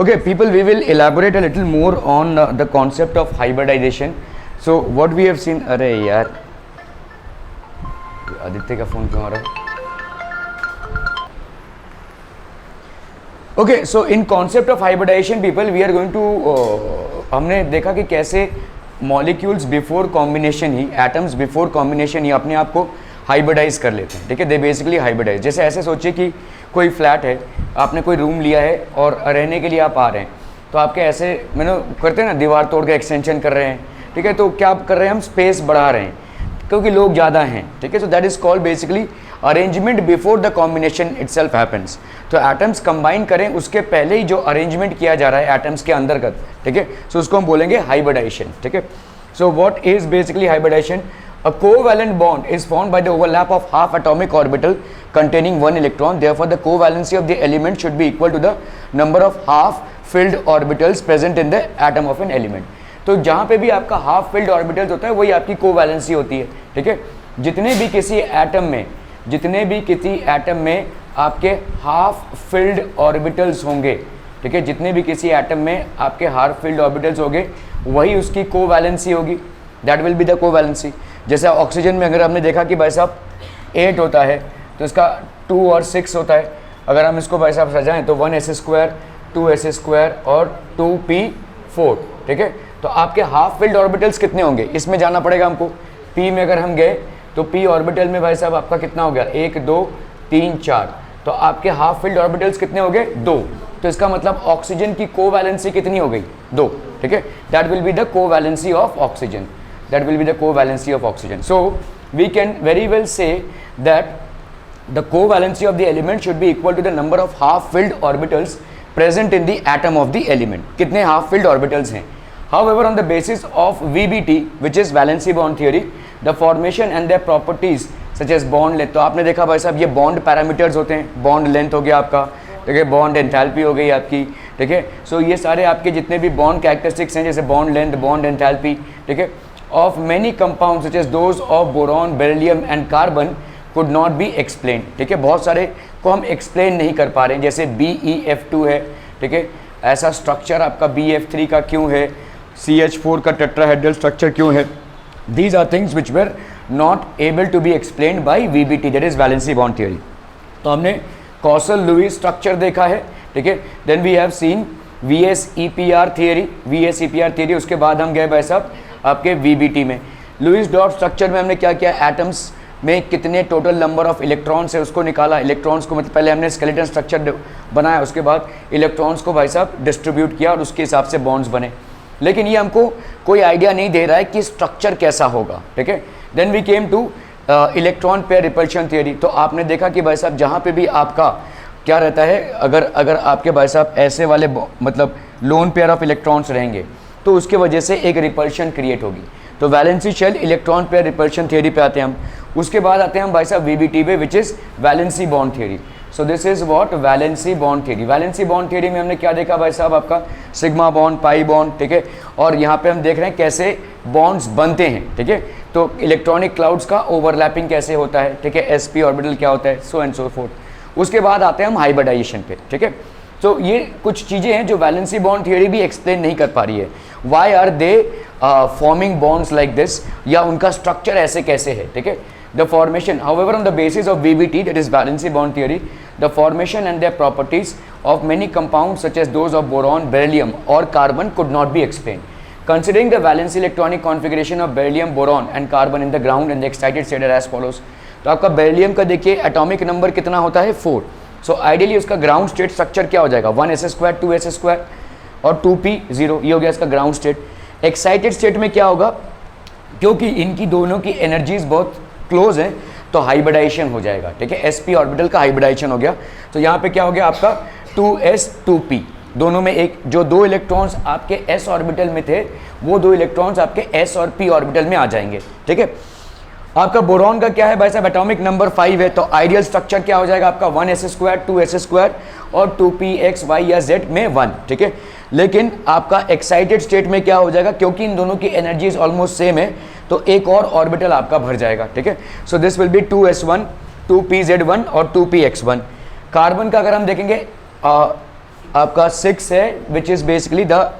Okay, people, we will elaborate a little more on the concept of hybridization. So what we have seen, अरे यार आदित्य का phone क्यों आ रहा है? Okay, so in concept of hybridization, people, we are going to हमने देखा कि कैसे मॉलिक्यूल्स बिफोर कॉम्बिनेशन ही, एटम्स बिफोर कॉम्बिनेशन ही अपने आप को हाइब्रिडाइज कर लेते हैं, ठीक है. They basically hybridize. जैसे ऐसे सोचिए कि कोई फ्लैट है, आपने कोई रूम लिया है और रहने के लिए आप आ रहे हैं, तो आपके ऐसे मैंने करते हैं ना, दीवार तोड़ के एक्सटेंशन कर रहे हैं, ठीक है. तो क्या कर रहे हैं हम, स्पेस बढ़ा रहे हैं क्योंकि लोग ज़्यादा हैं, ठीक है. So that is called basically arrangement before the combination itself happens. तो एटम्स कंबाइन करें उसके पहले ही जो अरेंजमेंट किया जा रहा है एटम्स के अंतर्गत, ठीक है, सो उसको हम बोलेंगे हाइब्रिडाइजेशन, ठीक है. So what is basically hybridization? A covalent bond is formed by the overlap of half atomic orbital containing one electron. Therefore, the covalency of the element should be equal to the number of half filled orbitals present in the atom of an element. तो जहाँ पे भी आपका half filled orbitals होता है वही आपकी covalency होती है, ठीक है. जितने भी किसी एटम में आपके half filled orbitals होंगे, ठीक है, जितने भी किसी एटम में आपके half filled orbitals होंगे वही उसकी covalency होगी. That will be the covalency. जैसे ऑक्सीजन में अगर हमने देखा कि भाई साहब 8 होता है तो इसका 2 और 6 होता है. अगर हम इसको भाई साहब सजाएं तो 1s², 2s² और 2p4, ठीक है. तो आपके हाफ फिल्ड ऑर्बिटल्स कितने होंगे इसमें जाना पड़ेगा हमको. p में अगर हम गए तो p ऑर्बिटल में भाई साहब आपका कितना हो गया, 1 2 3 4. तो आपके हाफ फिल्ड ऑर्बिटल्स कितने हो गए, 2. तो इसका मतलब ऑक्सीजन की कोवैलेंसी कितनी हो गई, 2, ठीक है. That will be the covalency of oxygen. That will be the covalency of oxygen. So we can very well say that the covalency of the element should be equal to the number of half filled orbitals present in the atom of the element. कितने half filled orbitals हैं. However, on the basis of VBT, which is valency bond theory, the formation and their properties such as bond length. तो आपने देखा भाई साहब ये bond parameters होते हैं. bond length हो गया आपका, ठीक है, बॉन्ड एंथैल्पी हो गई आपकी, ठीक है. सो ये सारे आपके जितने भी बॉन्ड कैरेक्टरिस्टिक्स हैं जैसे बॉन्ड लेंथ, बॉन्ड एंथैल्पी, ठीक है, of many compounds such as those of boron, beryllium and carbon could not be explained, ठीक है. बहुत सारे को हम एक्सप्लेन नहीं कर पा रहे हैं. जैसे BeF2 है, ठीक है, ऐसा स्ट्रक्चर आपका BF3 का क्यों है, CH4 का टेट्राहेड्रल स्ट्रक्चर क्यों है. These are things which were not able to be explained by VBT, that is valency bond theory. तो हमने कॉसल-लुईस स्ट्रक्चर देखा है, ठीक है. Then we have seen VSEPR theory. उसके बाद हम गए भाई साहब आपके VBT में. लुईस डॉट स्ट्रक्चर में हमने क्या किया, एटम्स में कितने टोटल नंबर ऑफ इलेक्ट्रॉन्स है उसको निकाला. इलेक्ट्रॉन्स को मतलब पहले हमने स्केलेटन स्ट्रक्चर बनाया, उसके बाद इलेक्ट्रॉन्स को भाई साहब डिस्ट्रीब्यूट किया और उसके हिसाब से बॉन्ड्स बने. लेकिन ये हमको कोई आइडिया नहीं दे रहा है कि स्ट्रक्चर कैसा होगा, ठीक है. Then we came to electron pair repulsion theory. तो आपने देखा कि भाई साहब जहाँ पे भी आपका क्या रहता है, अगर आपके भाई साहब ऐसे वाले मतलब लोन पेयर ऑफ इलेक्ट्रॉन्स रहेंगे तो उसके वजह से एक रिपल्शन क्रिएट होगी. तो valency shell electron pair repulsion theory पे आते हैं हम. उसके बाद आते हैं हम भाई साहब VBT पे, which is valency bond theory. So this is what, valency bond theory. Valency bond theory में हमने क्या देखा भाई साहब, आपका सिग्मा बॉन्ड, पाई बॉन्ड, ठीक है. और यहाँ पे हम देख रहे हैं कैसे बॉन्ड्स बनते हैं, ठीक है. तो इलेक्ट्रॉनिक क्लाउड्स का ओवरलैपिंग कैसे होता है, ठीक है, sp ऑर्बिटल क्या होता है, सो एंड सो फोर्थ. उसके बाद आते हैं हम हाइब्रिडाइजेशन पे, ठीक है. तो ये कुछ चीज़ें हैं जो वैलेंसी बॉन्ड थियरी भी एक्सप्लेन नहीं कर पा रही है. Why are they forming bonds like this, या उनका स्ट्रक्चर ऐसे कैसे है, ठीक है. The formation, however on the basis of VBT, that is valence bond theory, the formation and their properties of many compounds such as those of boron, beryllium और carbon could not be explain. Considering the valence electronic configuration of beryllium, boron and carbon in the ground and the excited state are as follows. तो आपका beryllium का देखिए atomic number कितना होता है, 4. So ideally उसका ground state structure क्या हो जाएगा, 1s², 2s² और 2p0. ये हो गया इसका ग्राउंड स्टेट. एक्साइटेड स्टेट में क्या होगा, क्योंकि इनकी दोनों की एनर्जीज बहुत क्लोज हैं तो हाइब्रिडाइजेशन हो जाएगा, ठीक है. sp ऑर्बिटल का हाइब्रिडाइजेशन हो गया. तो यहाँ पे क्या हो गया आपका 2s 2p, दोनों में एक जो 2 इलेक्ट्रॉन्स आपके s ऑर्बिटल में थे वो 2 इलेक्ट्रॉन्स आपके s और p ऑर्बिटल में आ जाएंगे, ठीक है. आपका बोरॉन का क्या है भाई साहब, एटॉमिक नंबर 5 है. तो आइडियल स्ट्रक्चर क्या हो जाएगा आपका, 1s², 2s² और 2p x y या z में 1, ठीक है. लेकिन आपका एक्साइटेड स्टेट में क्या हो जाएगा, क्योंकि इन दोनों की एनर्जीज ऑलमोस्ट सेम है तो एक और ऑर्बिटल आपका भर जाएगा, ठीक है. So this will B 2s1, 2pz1 और 2px1. कार्बन का अगर हम देखेंगे आपका 6 है, which is basically the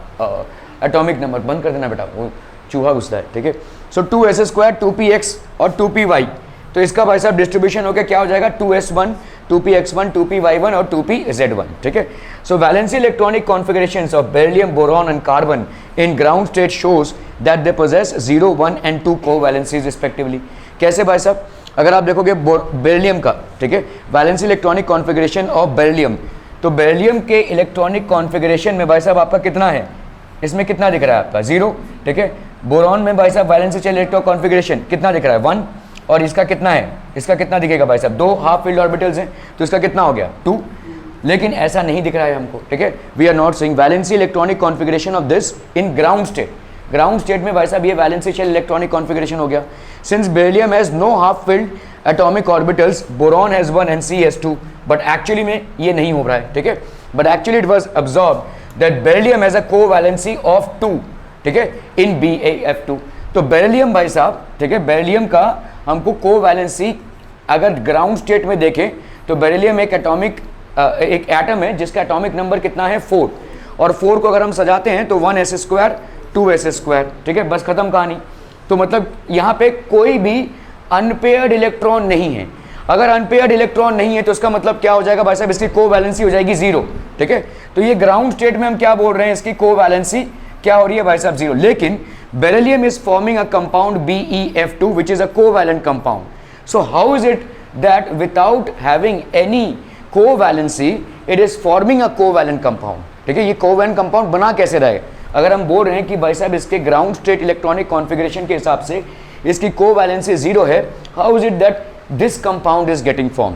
atomic number. बंद कर देना बेटा, वो चूहा घुसता है, ठीक है। सो 2s² 2px और 2py, तो इसका भाई साहब डिस्ट्रीब्यूशन होकर क्या हो जाएगा 2s1 2px1 2py1 और 2pz1, ठीक है। So valence electronic configurations of beryllium, boron and carbon in ground state shows that they possess 0 1 and 2 covalencies respectively. कैसे भाई साहब, अगर आप देखोगे बेरिलियम का, ठीक है, valency electronic configuration of beryllium, तो बेरिलियम के इलेक्ट्रॉनिक कॉन्फिगरेशन में भाई साहब आपका कितना है, इसमें कितना दिख रहा है आपका 0, ठीक है। बोरॉन में भाई साहब वैलेंसी शेल इलेक्ट्रॉन कॉन्फिगरेशन कितना दिख रहा है 1, और इसका कितना है, इसका कितना दिखेगा भाई साहब 2 हाफ फील्ड ऑर्बिटल्स हैं, तो इसका कितना हो गया 2, लेकिन ऐसा नहीं दिख रहा है हमको, ठीक है। We are not seeing valency electronic configuration of this in ground state. Ground state में भाई साहब ये वैलेंसी शेल इलेक्ट्रॉनिक कॉन्फिगरेशन हो गया। Since beryllium has no half filled atomic orbitals, boron has 1 and C has 2, but actually में ये नहीं हो रहा है, ठीक है। But actually it was observed that beryllium has a covalency of 2, ठीक है, इन BaF2। तो बेरिलियम भाई साहब, ठीक है, बेरिलियम का हमको कोवैलेंसी अगर ग्राउंड स्टेट में देखें तो बेरिलियम एक एटम है जिसका एटॉमिक नंबर कितना है 4, और 4 को अगर हम सजाते हैं तो 1s² 2s², ठीक है, बस खत्म कहानी। तो मतलब यहाँ पे कोई भी अनपेयर्ड इलेक्ट्रॉन नहीं है। अगर अनपेयर्ड इलेक्ट्रॉन नहीं है तो इसका मतलब क्या हो जाएगा भाई साहब, इसकी कोवैलेंसी हो जाएगी 0, ठीक है। तो ये ग्राउंड स्टेट में हम क्या बोल रहे हैं, इसकी कोवैलेंसी क्या हो रही है भाई साहब 0, लेकिन beryllium is forming a compound BeF2 which is a covalent compound. So how is it that without having any covalency it is forming a covalent compound, ठीक है। ये कोवैलेंट कंपाउंड बना कैसे रहा है, अगर हम बोल रहे हैं कि भाई साहब इसके ग्राउंड स्टेट इलेक्ट्रॉनिक कॉन्फिगरेशन के हिसाब से इसकी कोवैलेंसी 0 है, how is it that this compound is getting form.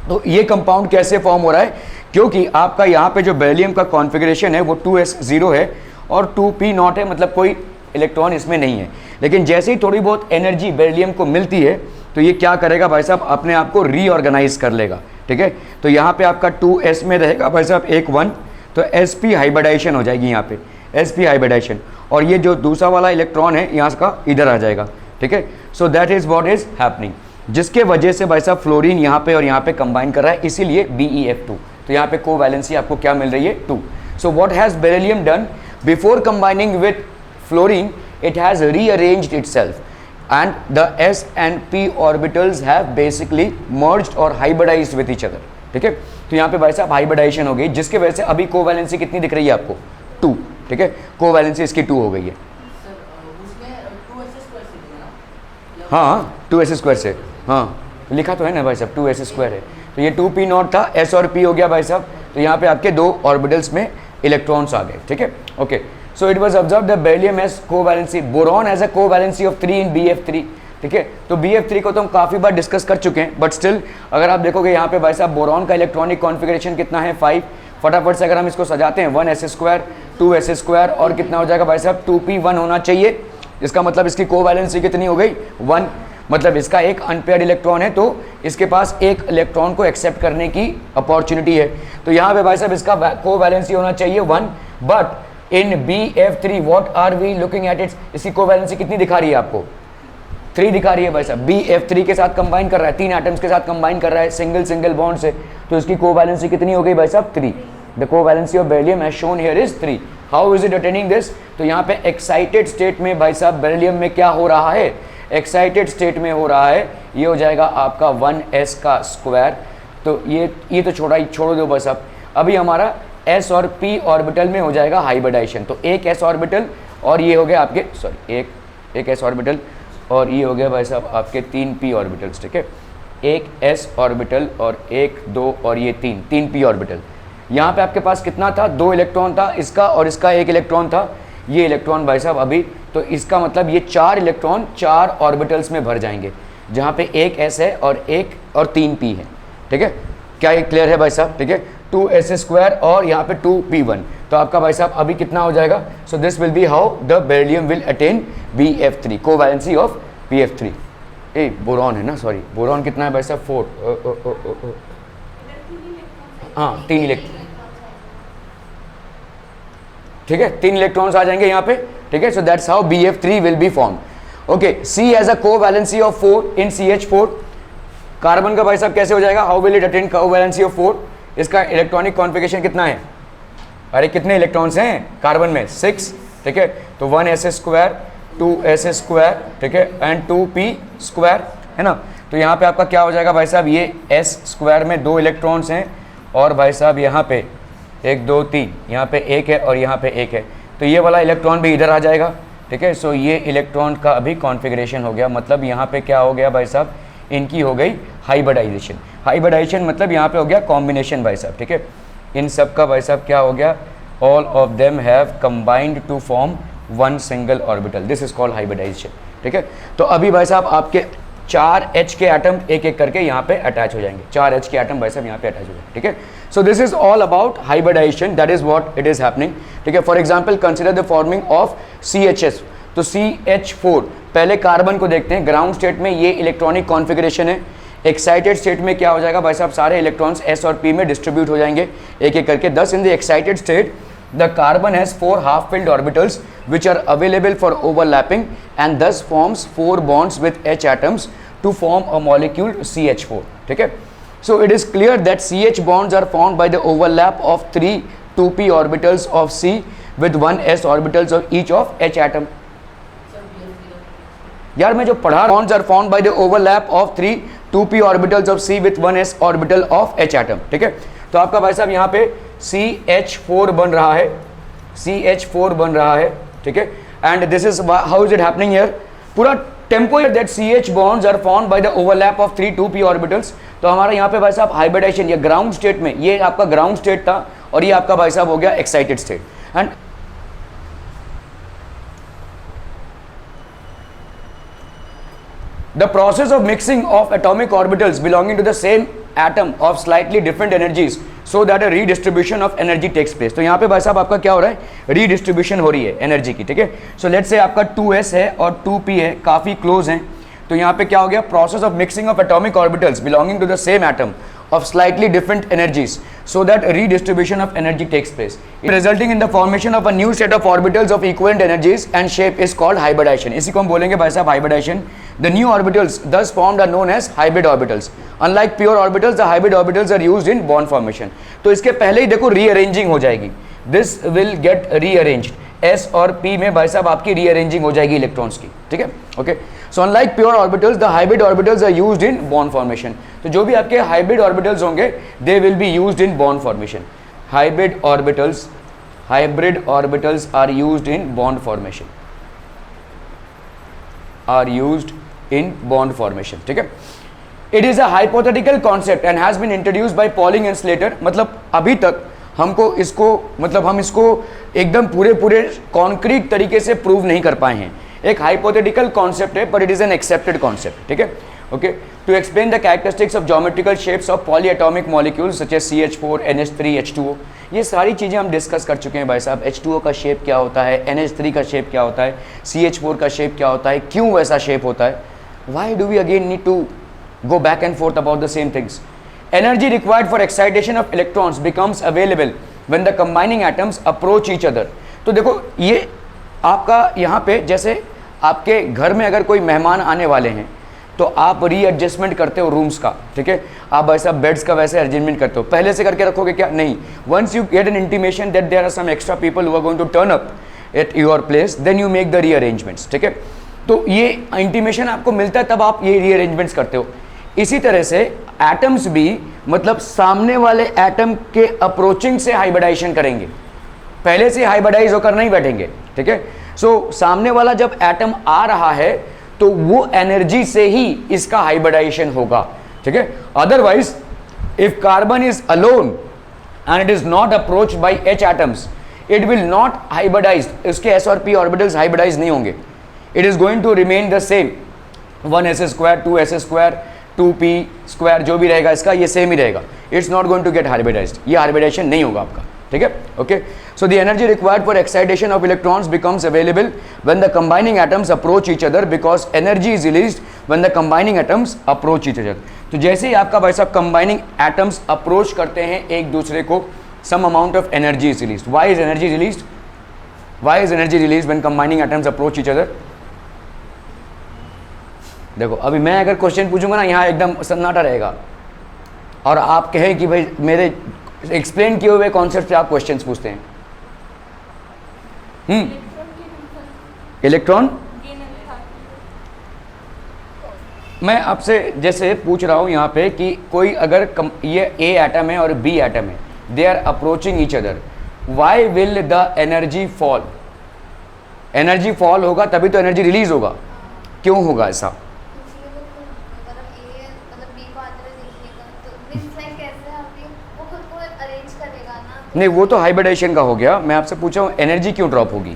तो ये कंपाउंड कैसे फॉर्म हो रहा है, क्योंकि आपका यहाँ पे जो बेरिलियम का कॉन्फिगरेशन है वो 2s0 है और 2p0 है, मतलब कोई इलेक्ट्रॉन इसमें नहीं है। लेकिन जैसे ही थोड़ी बहुत एनर्जी बेरिलियम को मिलती है तो ये क्या करेगा भाई साहब, अपने आप को रीऑर्गेनाइज कर लेगा, ठीक है। तो यहाँ पे आपका 2s में रहेगा भाई साहब एक 1, तो sp हाइब्रिडाइजेशन हो जाएगी यहाँ पे, sp हाइब्रिडाइजेशन, और ये जो दूसरा वाला इलेक्ट्रॉन है यहाँ का इधर आ जाएगा, ठीक है। सो that is what is happening, जिसके वजह से भाई साहब फ्लोरीन यहाँ पे और यहाँ पे कंबाइन कर रहा है, इसीलिए BeF2। तो यहाँ पे कोवैलेंसी आपको क्या मिल रही है 2। So what has beryllium done before combining with fluorine, it has rearranged itself and the s and p orbitals have basically merged or hybridized with each other, ठीक है। तो यहाँ पे भाई साहब हाइब्रिडाइजेशन हो गई, जिसके वजह से अभी कोवैलेंसी कितनी दिख रही है आपको 2, ठीक है, कोवैलेंसी इसकी 2 हो गई है। हाँ 2s² से, हाँ लिखा तो है ना भाई साहब 2s² है, तो ये 2p0 था, s और p हो गया भाई साहब, तो यहाँ पे आपके 2 ऑर्बिटल्स में इलेक्ट्रॉन्स आ गए, ठीक है, okay. So it was observed that beryllium has covalency, boron has a covalency of 3 in BF3, ठीक है। तो BF3 को तो हम काफ़ी बार डिस्कस कर चुके हैं, बट स्टिल अगर आप देखोगे यहाँ पे भाई साहब बोरॉन का इलेक्ट्रॉनिक कॉन्फिगरेशन कितना है 5, फटाफट से अगर हम इसको सजाते हैं 1s² 2s² और कितना हो जाएगा भाई साहब 2p1 होना चाहिए, इसका मतलब इसकी कोवैलेंसी कितनी हो गई 1, मतलब इसका एक अनपेयर्ड इलेक्ट्रॉन है तो इसके पास एक इलेक्ट्रॉन को एक्सेप्ट करने की अपॉर्चुनिटी है। तो यहाँ पे भाई साहब इसका कोवैलेंसी होना चाहिए 1, but in BF3 what are we looking at its, इसकी कोवैलेंसी कितनी दिखा रही है आपको 3 दिखा रही है भाई साहब। BF3 के साथ कंबाइन कर रहा है, 3 एटम्स के साथ कंबाइन कर रहा है सिंगल बॉन्ड से, तो इसकी कोवैलेंसी कितनी हो गई भाई साहब 3। The covalency of beryllium as shown here is 3। How is it attaining this, तो यहाँ पे एक्साइटेड स्टेट में भाई साहब बेरिलियम में क्या हो रहा है, एक्साइटेड स्टेट में हो रहा है, ये हो जाएगा आपका 1s²। तो ये तो छोड़ दो बस। अब अभी हमारा s और p ऑर्बिटल में हो जाएगा हाइब्रिडाइजेशन, तो एक s ऑर्बिटल और ये हो गया आपके एक s ऑर्बिटल और ये हो गया भाई साहब आपके 3 p ऑर्बिटल्स, ठीक है। एक s ऑर्बिटल और 1 2 और ये 3 p ऑर्बिटल। यहाँ पे आपके पास कितना था, 2 इलेक्ट्रॉन था, इसका और इसका 1 इलेक्ट्रॉन था, ये इलेक्ट्रॉन भाई साहब अभी, तो इसका मतलब ये 4 इलेक्ट्रॉन 4 ऑर्बिटल्स में भर जाएंगे, जहाँ पे एक s है और 3 p है, ठीक है। क्या ये क्लियर है भाई साहब, ठीक है। 2s² और यहाँ पे 2p1, तो आपका भाई साहब अभी कितना हो जाएगा, सो this will B how the beryllium will attain BF3, covalency of BF3। Boron है ना, सॉरी बोरॉन कितना है भाई साहब 4, हाँ 3 इलेक्ट्रॉन, ठीक है, 3 इलेक्ट्रॉन्स आ जाएंगे यहाँ पे, ठीक है। So that's how BF3 will be form, okay. C has a covalency of 4 in CH4। Carbon का भाई साहब कैसे हो जाएगा, how will it attain covalency of 4, इसका इलेक्ट्रॉनिक कॉन्फिगरेशन कितना है अरे कितने इलेक्ट्रॉन्स हैं कार्बन में? 6, ठीक है। तो 1s स्क्वायर 2s स्क्वायर, ठीक है, एंड 2p स्क्वायर, है ना। तो यहाँ पे आपका क्या हो जाएगा भाई साहब, ये s स्क्वायर में 2 इलेक्ट्रॉन्स हैं और भाई साहब यहाँ पे 1 2 3, यहाँ पे 1 है और यहाँ पे 1 है, तो ये वाला इलेक्ट्रॉन भी इधर आ जाएगा, ठीक है। सो ये इलेक्ट्रॉन का अभी कॉन्फ़िगरेशन हो गया, मतलब यहाँ पे क्या हो गया भाई साहब, इनकी हो गई हाइब्रिडाइजेशन। हाइब्रिडाइजेशन मतलब यहाँ पे हो गया कॉम्बिनेशन भाई साहब, ठीक है। इन सब का भाई साहब क्या हो गया, all of them have combined to form one single orbital, this is called hybridization, ठीक है। तो अभी भाई साहब आपके 4 H के एटम एक एक करके यहाँ पे अटैच हो जाएंगे, 4 H के एटम भाई साहब यहाँ पे अटैच हो जाएंगे, ठीक है। So this is all about hybridization, that is what it is happening, ठीक है। For example consider the forming of CHS, तो CH4, पहले कार्बन को देखते हैं, ग्राउंड स्टेट में ये इलेक्ट्रॉनिक कॉन्फ़िगरेशन है। एक्साइटेड स्टेट में क्या हो जाएगा भाई साहब, सारे इलेक्ट्रॉन्स S और P में डिस्ट्रीब्यूट हो जाएंगे एक एक करके। दस in the excited state the carbon has 4 half filled orbitals which are available for overlapping and thus forms 4 bonds with H atoms to form a molecule CH4, ठीक है। So it is clear that CH bonds are formed by the overlap of 3 2p orbitals of C with 1 s orbitals of each of H atom। यार मैं जो पढ़ा, bonds are formed by the overlap of 3 2p orbitals of C with 1 s orbital of H atom, ठीक है। तो आपका भाई साहब यहाँ पे CH4 बन रहा है, CH4 बन रहा है, ठीक है। And this is how is it happening here, पूरा tempo that CH bonds are formed by the overlap of 3 2p orbitals। तो हमारा यहाँ पे भाई साहब हाइब्रिडाइजेशन, ये ग्राउंड स्टेट में, ये आपका ग्राउंड स्टेट था और ये आपका भाई साहब हो गया excited state. And the process of mixing of atomic orbitals belonging to the same atom of slightly different energies so that a redistribution of energy takes place। तो यहाँ पे भाई साहब आपका क्या हो रहा है, रीडिस्ट्रीब्यूशन हो रही है एनर्जी की, ठीक है। सो लेट्स से आपका 2s है और 2p है, काफ़ी क्लोज हैं, तो यहाँ पे क्या हो गया, process of mixing of atomic orbitals belonging to the same atom of slightly different energies so that redistribution of energy takes place, resulting in the formation of a new set of orbitals of equivalent energies and shape is called hybridization। इसी को हम बोलेंगे भाई साहब hybridisation. The new orbitals thus formed are known as hybrid orbitals। Unlike pure orbitals, the hybrid orbitals are used in bond formation। तो इसके पहले ही देखो रीअरेंजिंग हो जाएगी, this will get rearranged, S और P में भाई साहब आपकी रीअरेंजिंग हो जाएगी इलेक्ट्रॉन्स की, ठीक है, okay. So unlike pure orbitals the hybrid orbitals are used in bond formation. तो जो भी आपके हाइब्रिड ऑर्बिटल्स होंगे they will be used in bond formation. Hybrid orbitals are used in bond formation, are used in bond formation, ठीक है। It is a hypothetical concept and has been introduced by Pauling and Slater. मतलब अभी तक हमको इसको, मतलब हम इसको एकदम पूरे कॉन्क्रीट तरीके से प्रूव नहीं कर पाए हैं। एक हाइपोथेटिकल कॉन्सेप्ट है but it is an accepted concept, ठीक है, okay. To explain the characteristics of geometrical shapes of polyatomic molecules such as CH4 NH3 H2O, ये सारी चीज़ें हम डिस्कस कर चुके हैं भाई साहब। H2O का शेप क्या होता है, NH3 का शेप क्या होता है, CH4 का शेप क्या होता है, क्यों वैसा शेप होता है, why do we again need to go back and forth about the same things। Energy required for excitation of electrons becomes available when the combining atoms approach each other। तो देखो ये आपका यहाँ पे, जैसे आपके घर में अगर कोई मेहमान आने वाले हैं तो आप रीएडजस्टमेंट करते हो रूम्स का, ठीक है, आप भाई साहब बेड्स का वैसे अरेंजमेंट करते हो, पहले से करके रखोगे क्या, नहीं। Once you get an intimation that there are some extra people who are going to turn up at your place, then you make the rearrangements, ठीक है। तो ये इंटीमेशन आपको मिलता है तब आप ये रीअरेंजमेंट्स करते हो। इसी तरह से एटम्स भी, मतलब सामने वाले एटम के अप्रोचिंग से हाइब्रिडाइजेशन करेंगे, पहले से हाइब्रिडाइज होकर नहीं बैठेंगे, ठीक है। सो सामने वाला जब एटम आ रहा है तो वो एनर्जी से ही इसका हाइब्रिडाइजेशन होगा, ठीक है। Otherwise if carbon is alone and it is not approached by H atoms, it will not hybridize, उसके S और P ऑर्बिटल्स हाइब्रिडाइज नहीं होंगे, it is going to remain the same, 1s square 2s square 2p square जो भी रहेगा इसका ये same ही रहेगा, it's not going to get hybridized, ये हाइब्रिडाइजेशन नहीं होगा आपका, ठीक है, okay. So the energy required for excitation of electrons becomes available when the combining atoms approach each other because energy is released when the combining atoms approach each other. तो जैसे ही आपका भाई साहब कंबाइनिंग एटम्स अप्रोच करते हैं एक दूसरे को, some amount of energy is released. Why is energy released, why is energy released when combining atoms approach each other. देखो अभी मैं अगर क्वेश्चन पूछूंगा ना, यहाँ एकदम सन्नाटा रहेगा और आप कहें कि भाई मेरे एक्सप्लेन किए हुए कॉन्सेप्ट पे आप क्वेश्चंस पूछते हैं, इलेक्ट्रॉन, मैं आपसे जैसे पूछ रहा हूँ यहाँ पे कि कोई अगर ये ए एटम है और बी एटम है, they are approaching each other, why will the energy fall? Energy fall होगा तभी तो एनर्जी रिलीज होगा, क्यों होगा ऐसा? नहीं, वो तो हाइब्रिडाइजेशन का हो गया। मैं आपसे पूछा हूँ एनर्जी क्यों ड्रॉप होगी?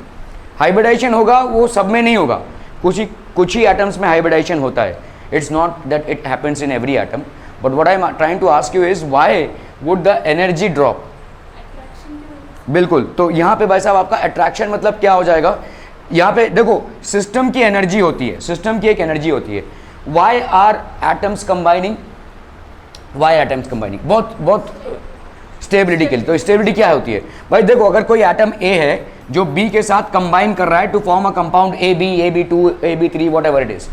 हाइब्रिडाइजेशन होगा, वो सब में नहीं होगा, कुछ ही एटम्स में हाइब्रिडाइजेशन होता है। It's not that it happens in every atom, but what I am trying to ask you is why would the energy drop? बिल्कुल, तो यहाँ पे भाई साहब आपका अट्रैक्शन मतलब क्या हो जाएगा? यहाँ पे देखो, सिस्टम की एनर्जी होती है, सिस्टम की एक एनर्जी होती है। Why are atoms combining? Why atoms combining? बहुत स्टेबिलिटी के लिए। तो स्टेबिलिटी क्या होती है भाई? देखो, अगर कोई एटम ए है जो बी के साथ कंबाइन कर रहा है to form a compound AB2, AB3, whatever it is,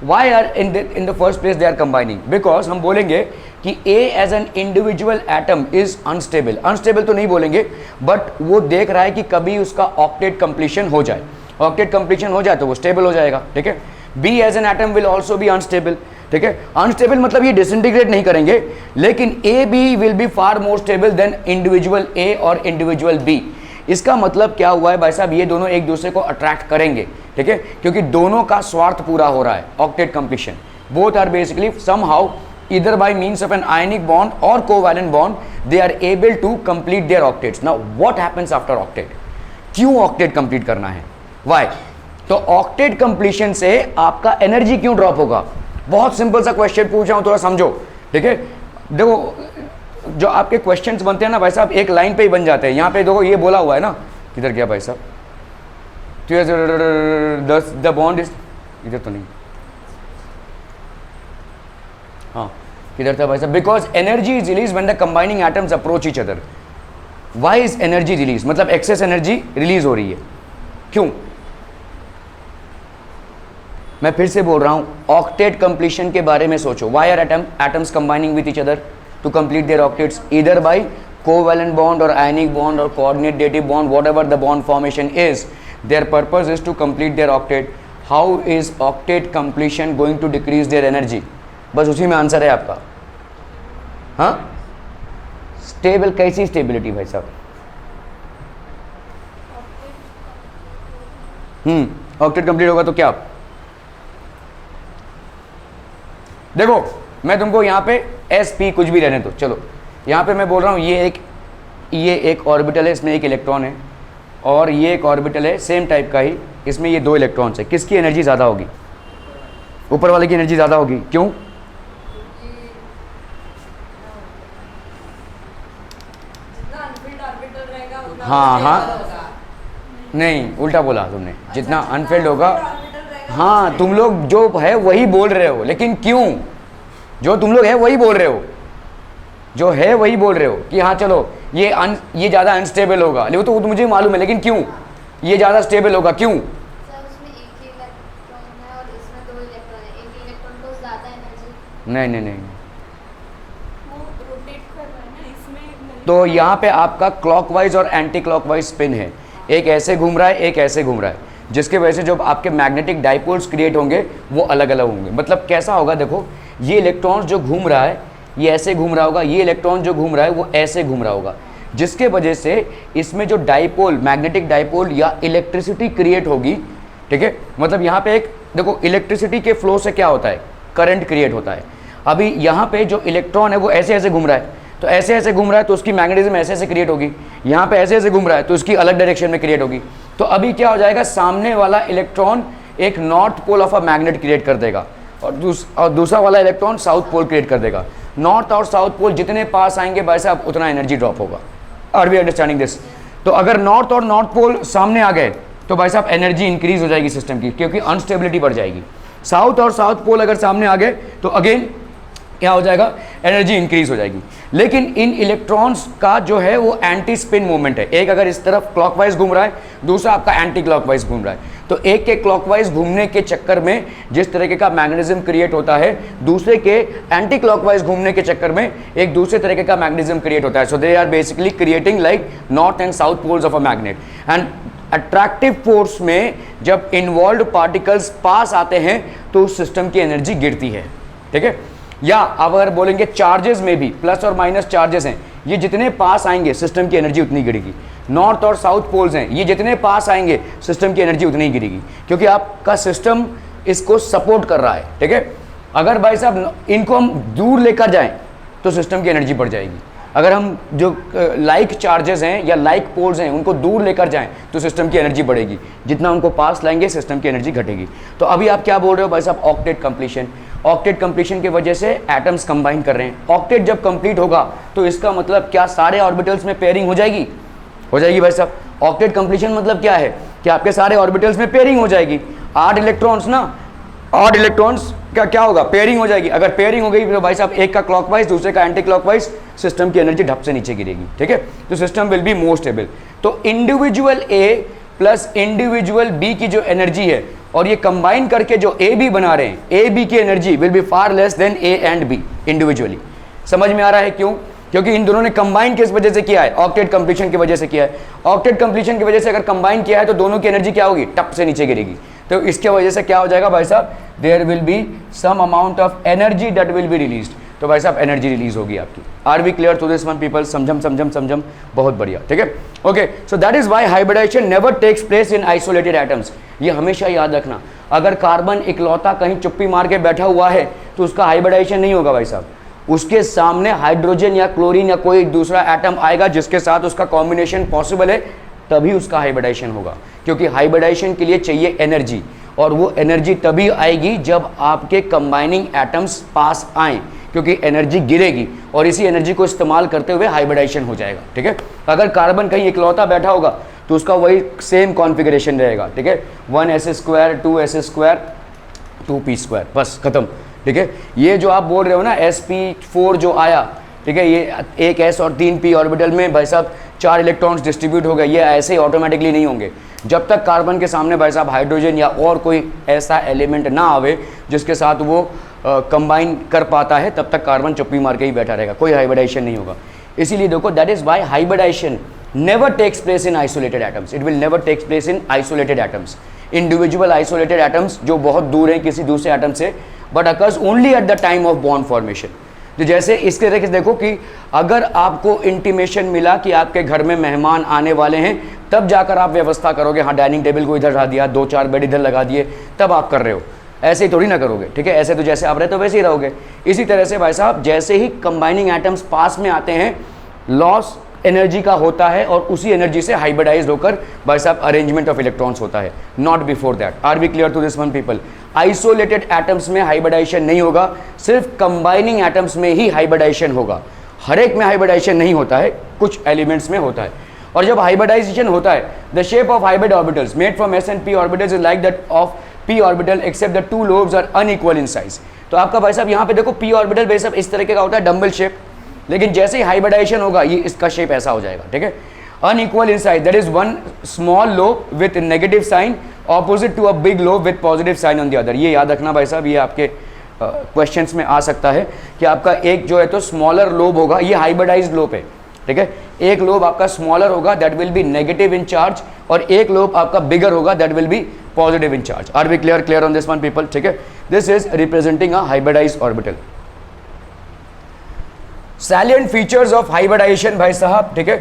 why are in the first place they are combining? Because हम बोलेंगे कि A as an individual atom is unstable. Unstable तो नहीं बोलेंगे, बट वो देख रहा है कि कभी उसका ऑक्टेट कंप्लीशन हो जाए। ऑक्टेट कंप्लीशन हो जाए तो वो स्टेबल हो जाएगा, ठीक है। B as an atom will also be unstable, ठीक है। अनस्टेबल मतलब ये डिसइंटीग्रेट नहीं करेंगे, लेकिन A B will be far more stable than individual A और इंडिविजुअल बी। इसका मतलब क्या हुआ है भाई साहब? ये दोनों एक दूसरे को अट्रैक्ट करेंगे, ठीक है, क्योंकि दोनों का स्वार्थ पूरा हो रहा है, octet completion. Both are basically somehow either by means of an ionic bond or covalent bond they are able to complete their octets. Now what happens after octet? क्यों ऑक्टेट कंप्लीट करना है? Why? तो octet completion से आपका energy क्यों drop होगा? बहुत simple सा क्वेश्चन पूछ रहा हूं, थोड़ा समझो, ठीक है। देखो, जो आपके क्वेश्चंस बनते हैं ना भाई साहब, एक लाइन पे ही बन जाते हैं। यहाँ पे देखो ये बोला हुआ है ना, किधर गया भाई साहब? द बॉन्ड इज, इधर तो नहीं, हाँ किधर था भाई साहब? Because energy is release when the combining atoms approach each other. Why is energy release? मतलब एक्सेस एनर्जी रिलीज हो रही है, क्यों? मैं फिर से बोल रहा हूं, ऑक्टेट कंप्लीशन के बारे में सोचो। Why are atoms combining with each other to complete their octets? Either by covalent bond और आयनिक बॉन्ड और coordinate dative bond, whatever the bond formation is, their purpose is to complete their octet. How is octet completion going to decrease their energy? बस उसी में answer है आपका। हाँ, stable, कैसी stability भाई साहब? ऑक्टेट कंप्लीट होगा तो क्या? देखो, मैं तुमको यहाँ पे sp कुछ भी रहने दो, चलो यहाँ पे मैं बोल रहा हूँ ये एक ऑर्बिटल है, इसमें एक इलेक्ट्रॉन है, और ये एक ऑर्बिटल है सेम टाइप का ही, इसमें ये दो इलेक्ट्रॉन्स है। किसकी एनर्जी ज़्यादा होगी? ऊपर वाले की एनर्जी ज़्यादा होगी, क्यों? हाँ हाँ, नहीं उल्टा बोला तुमने, जितना अनफिल्ड होगा। हाँ, तुम लोग जो है वही बोल रहे हो, लेकिन क्यों? जो तुम लोग है वही बोल रहे हो, जो है वही बोल रहे हो कि हाँ चलो ये ज़्यादा अनस्टेबल होगा, लेकिन तो मुझे मालूम है, लेकिन क्यों ये ज़्यादा स्टेबल होगा, क्यों? नहीं नहीं नहीं, तो यहाँ पे आपका क्लॉकवाइज और एंटी क्लॉकवाइज स्पिन है, एक ऐसे घूम रहा है, एक ऐसे घूम रहा है, जिसके वजह से जो आपके मैग्नेटिक डाइपोल्स क्रिएट होंगे वो अलग अलग होंगे। मतलब कैसा होगा? देखो, ये इलेक्ट्रॉन जो घूम रहा है ये ऐसे घूम रहा होगा, ये इलेक्ट्रॉन जो घूम रहा है वो ऐसे घूम रहा होगा, जिसके वजह से इसमें जो डाइपोल, मैग्नेटिक डाइपोल या इलेक्ट्रिसिटी क्रिएट होगी, ठीक है। मतलब यहाँ पे एक देखो, इलेक्ट्रिसिटी के फ्लो से क्या होता है? करंट क्रिएट होता है। अभी यहाँ पे जो इलेक्ट्रॉन है वो ऐसे ऐसे घूम रहा है, तो ऐसे ऐसे घूम रहा है तो उसकी मैग्नेटिज्म ऐसे ऐसे क्रिएट होगी। यहाँ पे ऐसे ऐसे घूम रहा है तो उसकी अलग डायरेक्शन में क्रिएट होगी। तो अभी क्या हो जाएगा? सामने वाला इलेक्ट्रॉन एक north pole of a magnet create कर देगा, और दूसरा वाला इलेक्ट्रॉन साउथ पोल क्रिएट कर देगा। नॉर्थ और साउथ पोल जितने पास आएंगे भाई साहब उतना एनर्जी ड्रॉप होगा। Are we understanding this? तो अगर नॉर्थ और नॉर्थ पोल सामने आ गए तो भाई साहब एनर्जी इंक्रीज हो जाएगी सिस्टम की, क्योंकि अनस्टेबिलिटी बढ़ जाएगी। साउथ और साउथ पोल अगर सामने आ गए तो अगेन क्या हो जाएगा? एनर्जी इंक्रीज हो जाएगी। लेकिन इन इलेक्ट्रॉन्स का जो है वो एंटी स्पिन मूवमेंट है। एक अगर इस तरफ क्लॉकवाइज घूम रहा है, दूसरा आपका एंटी क्लॉकवाइज घूम रहा है, तो एक के क्लॉकवाइज घूमने के चक्कर में जिस तरीके का मैग्नेटिज्म क्रिएट होता है, दूसरे के एंटी क्लॉकवाइज घूमने के चक्कर में एक दूसरे तरीके का मैग्नेटिज्म क्रिएट होता है। So they are basically creating like north and south poles of a magnet. And attractive force में जब इन्वॉल्व पार्टिकल्स पास आते हैं तो उस सिस्टम की एनर्जी गिरती है, ठीक है। या अगर बोलेंगे चार्जेस में भी प्लस और माइनस चार्जेस हैं, ये जितने पास आएंगे सिस्टम की एनर्जी उतनी गिरेगी। नॉर्थ और साउथ पोल्स हैं, ये जितने पास आएंगे सिस्टम की एनर्जी उतनी ही गिरेगी, क्योंकि आपका सिस्टम इसको सपोर्ट कर रहा है, ठीक है। अगर भाई साहब इनको हम दूर लेकर जाएं तो सिस्टम की एनर्जी बढ़ जाएगी। अगर हम जो लाइक चार्जेस हैं या लाइक पोल्स हैं उनको दूर लेकर जाएं तो सिस्टम की एनर्जी बढ़ेगी, जितना उनको पास लाएंगे सिस्टम की एनर्जी घटेगी। तो अभी आप क्या बोल रहे हो भाई साहब, ऑक्टेट कंप्लीशन। ऑक्टेट कंप्लीशन की वजह से एटम्स कंबाइन कर रहे हैं। ऑक्टेट जब कंप्लीट होगा तो इसका मतलब क्या सारे ऑर्बिटल्स में पेयरिंग हो जाएगी? हो जाएगी भाई साहब। ऑक्टेट कंप्लीशन मतलब क्या है कि आपके सारे ऑर्बिटल्स में पेयरिंग हो जाएगी। 8 इलेक्ट्रॉन्स ना, 8 इलेक्ट्रॉन्स का क्या होगा, पेयरिंग हो जाएगी। अगर पेयरिंग हो गई तो भाई साहब एक का क्लॉकवाइज दूसरे का एंटी क्लॉकवाइज, सिस्टम की एनर्जी ढप से नीचे गिरेगी, ठीक है। तो system will be more stable. तो इंडिविजुअल ए प्लस इंडिविजुअल बी की जो एनर्जी है और ये कंबाइन करके जो ए बी बना रहे हैं, ए बी की energy will be far less than A and B individually. समझ में आ रहा है क्यों? क्योंकि इन दोनों ने कंबाइन किस वजह से किया है? ऑक्टेट कंप्लीशन की वजह से किया है। ऑक्टेट कंप्लीशन की वजह से अगर कंबाइन किया है तो दोनों की एनर्जी क्या होगी? टप से नीचे गिरेगी। तो इसके वजह से क्या हो जाएगा भाई साहब, there will be some amount of energy that will be released. तो भाई साहब एनर्जी रिलीज होगी आपकी। Are we clear to this one people? समझम बहुत बढ़िया, ठीक है। Okay, so that is why hybridization never takes place in isolated atoms. ये हमेशा याद रखना, अगर कार्बन इकलौता कहीं चुप्पी मार के बैठा हुआ है तो उसका हाइब्रिडाइजेशन नहीं होगा भाई साहब। उसके सामने हाइड्रोजन या क्लोरीन या कोई दूसरा एटम आएगा जिसके साथ उसका कॉम्बिनेशन पॉसिबल है, तभी उसका हाइब्रिडाइजेशन होगा। क्योंकि हाइब्रिडाइजेशन के लिए चाहिए एनर्जी, और वो एनर्जी तभी आएगी जब आपके कंबाइनिंग एटम्स पास आएँ, क्योंकि एनर्जी गिरेगी और इसी एनर्जी को इस्तेमाल करते हुए हाइब्रिडाइजेशन हो जाएगा, ठीक है। अगर कार्बन कहीं इकलौता बैठा होगा तो उसका वही सेम कॉन्फ़िगरेशन रहेगा, ठीक है। 1s², 2s², 2p², बस खत्म, ठीक है। ये जो आप बोल रहे हो ना sp4 जो आया, ठीक है, ये एक s और 3p ऑर्बिटल में भाई साहब 4 इलेक्ट्रॉन्स डिस्ट्रीब्यूट हो गए, ये ऐसे ही ऑटोमेटिकली नहीं होंगे। जब तक कार्बन के सामने भाई साहब हाइड्रोजन या और कोई ऐसा एलिमेंट ना आवे जिसके साथ वो कंबाइन कर पाता है, तब तक कार्बन चुप्पी मार के ही बैठा रहेगा, कोई हाइब्रिडाइजेशन नहीं होगा। इसीलिए देखो, that is why hybridization never takes place in isolated atoms. It will never take place in isolated atoms. Individual isolated atoms जो बहुत दूर हैं किसी दूसरे एटम से, but occurs only at the time of bond formation. तो जैसे इसके देखो कि अगर आपको इंटीमेशन मिला कि आपके घर में मेहमान आने वाले हैं, तब जाकर आप व्यवस्था करोगे, हाँ डाइनिंग टेबल को इधर रखा दिया, 2-4 बेड इधर लगा दिए, तब आप कर रहे हो। ऐसे ही थोड़ी ना करोगे, ठीक है। ऐसे तो जैसे आप रहते हो वैसे ही रहोगे। इसी तरह से भाई साहब जैसे ही कंबाइनिंग एटम्स पास में आते हैं, लॉस एनर्जी का होता है और उसी एनर्जी से हाइब्रिडाइज होकर भाई साहब अरेंजमेंट ऑफ इलेक्ट्रॉन्स होता है, not before that. Are we clear to this one people? Isolated atoms में हाइब्रिडाइजेशन नहीं होगा, सिर्फ कंबाइनिंग एटम्स में ही हाइब्रिडाइजेशन होगा। हर एक में हाइब्रिडाइजेशन नहीं होता है, कुछ एलिमेंट्स में होता है। और जब हाइब्रिडाइजेशन होता है, the shape of hybrid orbitals made from s and p orbitals is like that of p orbital except the 2 lobes are unequal in size. तो आपका भाई साहब यहाँ पे देखो p ऑर्बिटल भाई साहब इस तरीके का होता है, डम्बल शेप, लेकिन जैसे ही हाइब्रिडाइजेशन होगा ये इसका शेप ऐसा हो जाएगा, ठीक है। Unequal in size, that is one small lobe with negative sign opposite to a big lobe with positive sign on the other. ये याद रखना भाई साहब, ये आपके क्वेश्चंस में आ सकता है कि आपका एक जो है तो स्मॉलर लोब होगा, ये हाइब्रिडाइज्ड लोब है, ठीक है। एक लोब आपका स्मॉलर होगा, that will be negative in charge, और एक लोब आपका बिगर होगा, that will be positive in charge. Are we clear on this one people? ठीक है। This is representing a hybridized orbital. Salient features of hybridization भाई साहब, ठीक है,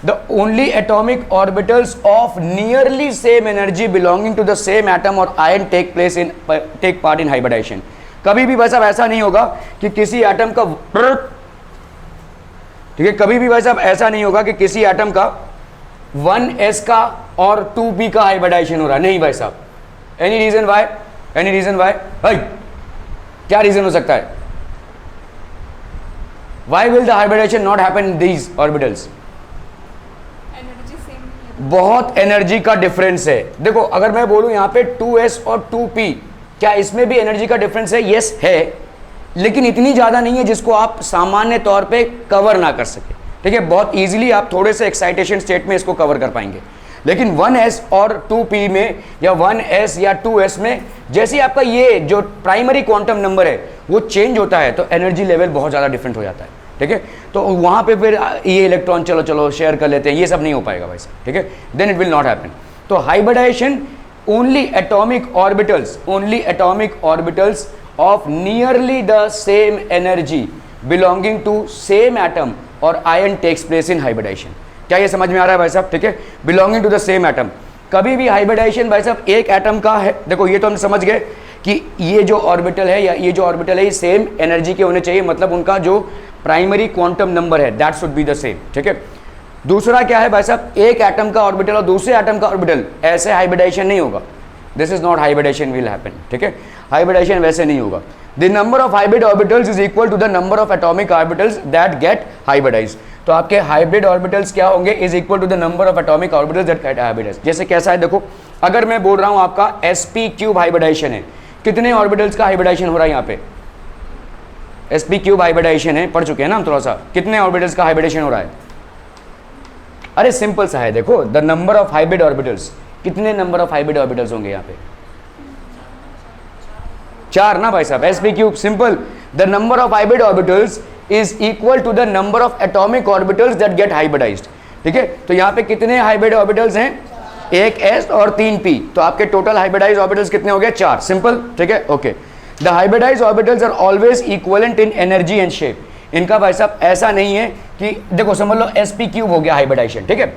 the only atomic orbitals of nearly same energy belonging to the same atom or ion take part in hybridization. कभी भी भाई साहब ऐसा नहीं होगा कि किसी एटम का, ठीक है, कभी भी भाई साहब ऐसा नहीं होगा कि किसी एटम का 1s का और 2p का हाइब्रिडाइजेशन हो रहा है, नहीं भाई साहब। Any reason why? Any reason why भाई? क्या रीजन हो सकता है? Why will the hybridization not happen in these orbitals? Energy same, बहुत एनर्जी का डिफरेंस है। देखो अगर मैं बोलूं यहाँ पे 2s और 2p, क्या इसमें भी एनर्जी का डिफरेंस है? यस है, लेकिन इतनी ज़्यादा नहीं है जिसको आप सामान्य तौर पे कवर ना कर सके, ठीक है। बहुत इजीली आप थोड़े से एक्साइटेशन स्टेट में इसको कवर कर पाएंगे, लेकिन 1s और 2p में या 1s या 2s में जैसे ही आपका ये जो प्राइमरी क्वांटम नंबर है वो चेंज होता है तो एनर्जी लेवल बहुत ज़्यादा डिफरेंट हो जाता है, ठीक है। तो वहाँ पे फिर ये इलेक्ट्रॉन चलो शेयर कर लेते हैं, ये सब नहीं हो पाएगा भाई साहब, ठीक है। Then it will not happen. तो hybridization only atomic orbitals of nearly the same energy belonging to same atom और ion takes place in hybridization. क्या ये समझ में आ रहा है भाई साहब? ठीक है, belonging to the same atom. कभी भी हाइब्रिडाइजेशन भाई साहब एक एटम का है, देखो ये तो हम समझ गए कि ये जो ऑर्बिटल है या ये जो ऑर्बिटल है ये सेम एनर्जी के होने चाहिए, मतलब उनका जो प्राइमरी क्वांटम नंबर है that should be the same. ठीक है, दूसरा क्या है भाई साहब, एक एटम का ऑर्बिटल और दूसरे एटम का ऑर्बिटल, ऐसे हाइब्रिडाइजेशन नहीं होगा। This is not hybridization will happen. ठीक है, हाइब्रिडाइजेशन वैसे नहीं होगा। The number of hybrid orbitals is equal to the number of atomic orbitals that get hybridized. तो आपके हाइब्रिड ऑर्बिटल्स क्या होंगे, is equal to the number of atomic orbitals that get hybridized. जैसे कैसा है देखो, अगर मैं बोल रहा हूं आपका sp³ हाइब्रिडाइजेशन है, कितने ऑर्बिटल्स का हाइब्रिडाइजेशन हो रहा है यहाँ पे? sp³ हाइब्रिडाइजेशन है, पढ़ चुके हैं ना हम थोड़ा सा, कितने ऑर्बिटल्स का हाइब्रिडेशन हो रहा है? अरे सिंपल सा है, देखो the number of hybrid orbitals, कितने नंबर ऑफ हाइब्रिड ऑर्बिटल्स होंगे यहाँ पे? 4 ना भाई साहब, sp³, simple. The number of hybrid orbitals is equal to the number of atomic orbitals that get hybridized. ठीक है, तो यहाँ पे कितने हाइब्रिड ऑर्बिटल्स हैं? 1 s और 3 p, तो आपके टोटल हाइब्रिडाइज्ड ऑर्बिटल्स कितने हो गए? 4। सिंपल। ठीक है, okay. The hybridized orbitals are always equivalent in energy and shape. इनका भाई साहब ऐसा नहीं है कि देखो समझ लो sp³ हो गया हाइब्रिडाइजेशन। ठीक है,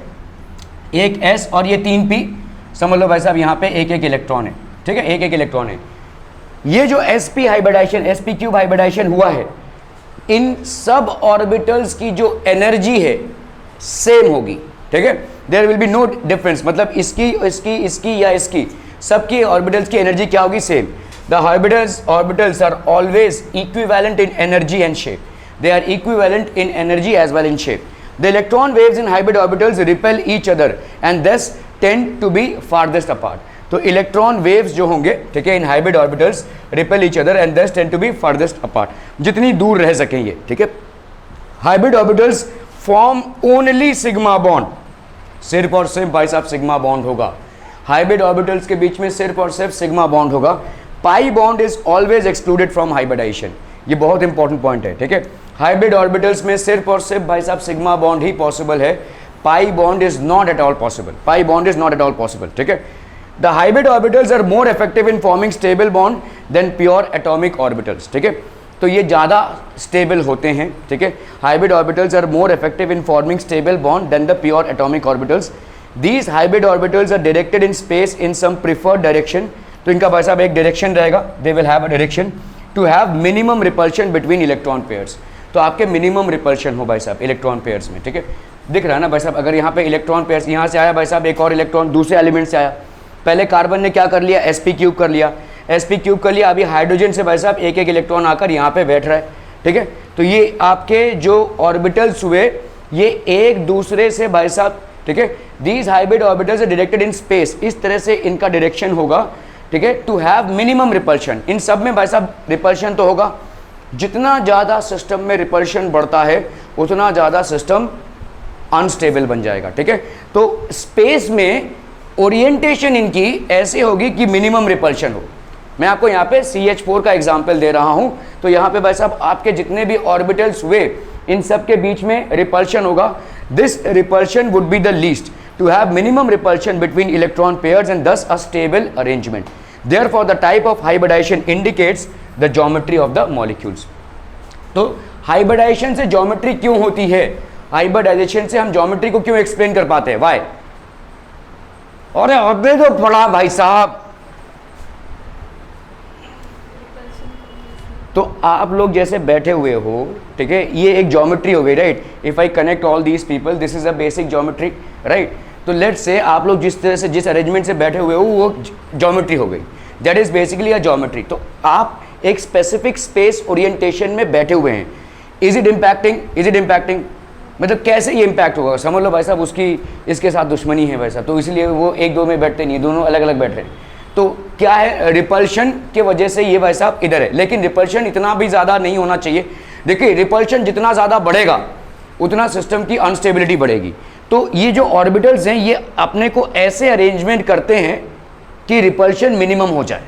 1 s और ये 3 p, समझ लो भाई साहब यहाँ पे एक इलेक्ट्रॉन है। ठीक है, एक इलेक्ट्रॉन है। ये जो sp हाइब्रिडाइजेशन, sp³ हाइब्रिडाइजेशन हुआ है, इन सब ऑर्बिटल्स की जो एनर्जी है सेम होगी। ठीक है, there will be no difference, मतलब इसकी या इसकी, सबकी ऑर्बिटल्स की एनर्जी क्या होगी? Same. The orbitals are always equivalent in energy and shape. They are equivalent in energy as well in shape. The electron waves in hybrid orbitals repel each other and thus tend to be farthest apart. तो electron waves जो होंगे, ठीक है, in hybrid orbitals repel each other and thus tend to be farthest apart, जितनी दूर रह सकें ये। ठीक है, hybrid orbitals form only sigma bond, सिर्फ और सिर्फ भाई साहब सिग्मा बॉन्ड होगा। हाइब्रिड ऑर्बिटल्स के बीच में सिर्फ और सिर्फ सिग्मा बॉन्ड होगा। Pi bond is always excluded from hybridization. ये बहुत इंपॉर्टेंट पॉइंट है। ठीक है, हाइब्रिड ऑर्बिटल्स में सिर्फ और सिर्फ भाई साहब सिग्मा बॉन्ड ही पॉसिबल है। Pi bond is not at all possible. Pi bond is not at all possible. ठीक है, the hybrid orbitals are more effective in forming stable bond than pure atomic orbitals. ठीक है, तो ये ज़्यादा stable होते हैं। ठीक है, hybrid orbitals are more effective in forming stable bond than the pure atomic orbitals. These hybrid orbitals are directed in space in some preferred direction. तो इनका भाई साहब एक डायरेक्शन रहेगा, they will have a direction to have minimum repulsion between electron pairs. तो आपके minimum repulsion हो भाई साहब इलेक्ट्रॉन पेयर्स में। ठीक है, दिख रहा है ना भाई साहब, अगर यहाँ पे इलेक्ट्रॉन पेयर्स, यहाँ से आया भाई साहब एक और इलेक्ट्रॉन दूसरे एलिमेंट से आया, पहले कार्बन ने क्या कर लिया? sp³ कर लिया, sp³ कर लिया। अभी हाइड्रोजन से भाई साहब एक इलेक्ट्रॉन आकर यहाँ पे बैठ रहा है। ठीक है, तो ये आपके जो ऑर्बिटल्स हुए ये एक दूसरे से भाई साहब, ठीक है, these hybrid orbitals are directed in space, इस तरह से इनका डायरेक्शन होगा। ठीक है, टू हैव मिनिमम रिपल्शन। इन सब में भाई साहब रिपल्शन तो होगा, जितना ज़्यादा सिस्टम में रिपल्शन बढ़ता है उतना ज़्यादा सिस्टम अनस्टेबल बन जाएगा। ठीक है, तो स्पेस में ओरिएंटेशन इनकी ऐसे होगी कि मिनिमम रिपल्शन हो। मैं आपको यहाँ पे CH4 का एग्जाम्पल दे रहा हूँ, तो यहाँ पे भाई साहब आपके जितने भी ऑर्बिटल्स हुए इन सब के बीच में रिपल्शन होगा। This repulsion would be the least to have minimum repulsion between electron pairs and thus a stable arrangement. Therefore, the type of hybridization indicates the geometry of the molecules. तो hybridisation से geometry क्यों होती है? Hybridisation से हम geometry को क्यों explain कर पाते हैं? वाई? अरे अबे तो पढ़ा भाई साहब। तो आप लोग जैसे बैठे हुए हो, ठीक है, ये एक ज्योमेट्री हो गई, right? If I connect all these people, this is a basic geometry, right? तो लेट्स से आप लोग जिस तरह से जिस अरेंजमेंट से बैठे हुए हो वो ज्योमेट्री हो गई, that is basically a geometry. तो आप एक स्पेसिफिक स्पेस ओरिएंटेशन में बैठे हुए हैं। Is it impacting? Is it impacting मतलब कैसे ये इम्पैक्ट होगा? समझ लो भाई साहब उसकी इसके साथ दुश्मनी है भाई साहब, तो इसलिए वो एक दो में बैठते नहीं, दोनों अलग अलग बैठ रहे हैं। तो क्या है, रिपल्शन के वजह से ये भाई साहब इधर है, लेकिन रिपल्शन इतना भी ज़्यादा नहीं होना चाहिए। देखिए रिपल्शन जितना ज़्यादा बढ़ेगा उतना सिस्टम की अनस्टेबिलिटी बढ़ेगी। तो ये जो ऑर्बिटल्स हैं ये अपने को ऐसे अरेंजमेंट करते हैं कि रिपल्शन मिनिमम हो जाए,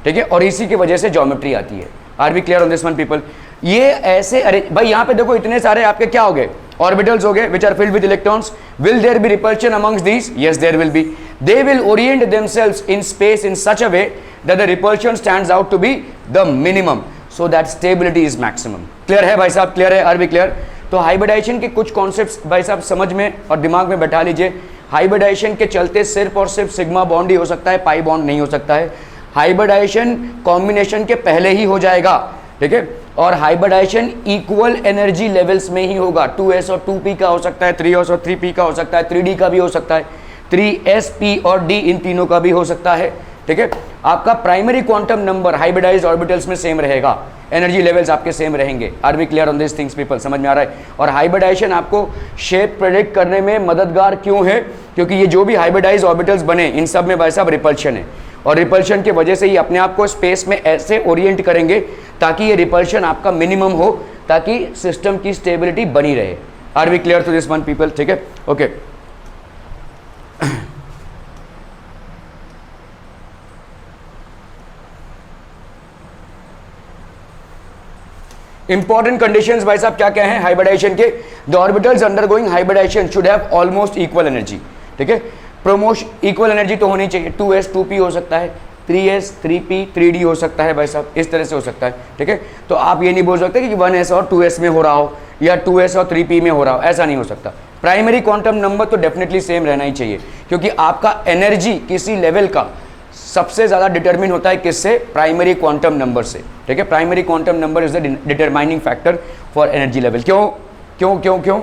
ठीक है, और इसी की वजह से ज्योमेट्री आती है। Are be clear on this one people? ये ऐसे भाई यहाँ पे देखो इतने सारे आपके क्या हो गए, ऑर्बिटल्स हो गए which are filled with electrons. Will there be repulsion amongst these? Yes there will be. they will orient themselves in space in such a way that the repulsion stands out to be the minimum so that stability is maximum. Clear है भाई साहब? Clear है? Are be clear? तो हाइब्रिडाइजेशन के कुछ concepts भाई साहब समझ में और दिमाग में बैठा लीजिए. हाइब्रिडाइजेशन के चलते सिर्फ और सिर्फ सिग्मा बॉन्ड ही हो सकता है, पाई बॉन्ड नहीं हो सकता है. हाइब्रिडाइजेशन कॉम्बिनेशन के पहले ही हो जाएगा, ठीक है. और हाइब्रिडाइजेशन इक्वल एनर्जी लेवल्स में ही होगा. 2s और 2p का हो सकता है, 3s और 3p का हो सकता है, 3d का भी हो सकता है, 3s p और d इन तीनों का भी हो सकता है, ठीक है. आपका primary quantum number hybridized orbitals में सेम रहेगा, एनर्जी लेवल्स आपके सेम रहेंगे. Are we clear on this things people? समझ में आ रहा है? और हाइब्रिडाइजेशन आपको शेप प्रेडिक्ट करने में मददगार क्यों है? क्योंकि ये जो भी हाइब्रिडाइज्ड ऑर्बिटल्स बने इन सब में भाई साहब रिपल्शन है, और रिपल्शन की वजह से ही अपने आप को स्पेस में ऐसे ओरिएंट करेंगे ताकि ये रिपल्शन आपका मिनिमम हो, ताकि सिस्टम की स्टेबिलिटी बनी रहे. Are we clear to this one people? ठीक है, ओके. इंपॉर्टेंट कंडीशंस भाई साहब क्या क्या हैं हाइब्रिडाइजेशन के? The orbitals undergoing hybridization should have almost equal energy, ठीक है. प्रमोशन इक्वल एनर्जी तो होनी चाहिए. 2s 2p हो सकता है, 3s 3p 3d हो सकता है भाई साहब, इस तरह से हो सकता है, ठीक है. तो आप ये नहीं बोल सकते कि 1s और 2s में हो रहा हो या 2s और 3p में हो रहा हो, ऐसा नहीं हो सकता. प्राइमरी क्वांटम नंबर तो डेफिनेटली सेम रहना ही चाहिए, क्योंकि आपका एनर्जी किसी लेवल का सबसे ज़्यादा डिटरमिन होता है किससे? प्राइमरी क्वांटम नंबर से, ठीक है. Primary quantum number is the determining factor for energy level. क्यों क्यों क्यों क्यों?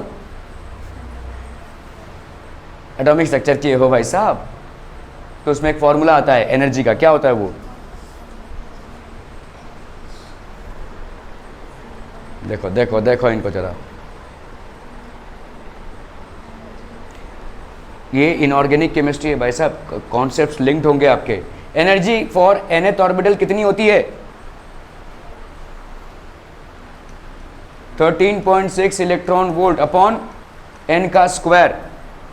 एटॉमिक स्ट्रक्चर किए हो भाई साहब, तो उसमें एक फॉर्मूला आता है एनर्जी का. क्या होता है वो? देखो देखो देखो इनको जरा, ये इनऑर्गेनिक केमिस्ट्री है भाई साहब, कॉन्सेप्ट्स लिंक्ड होंगे आपके. एनर्जी फॉर nth ऑर्बिटल कितनी होती है? 13.6 इलेक्ट्रॉन वोल्ट अपॉन n का square,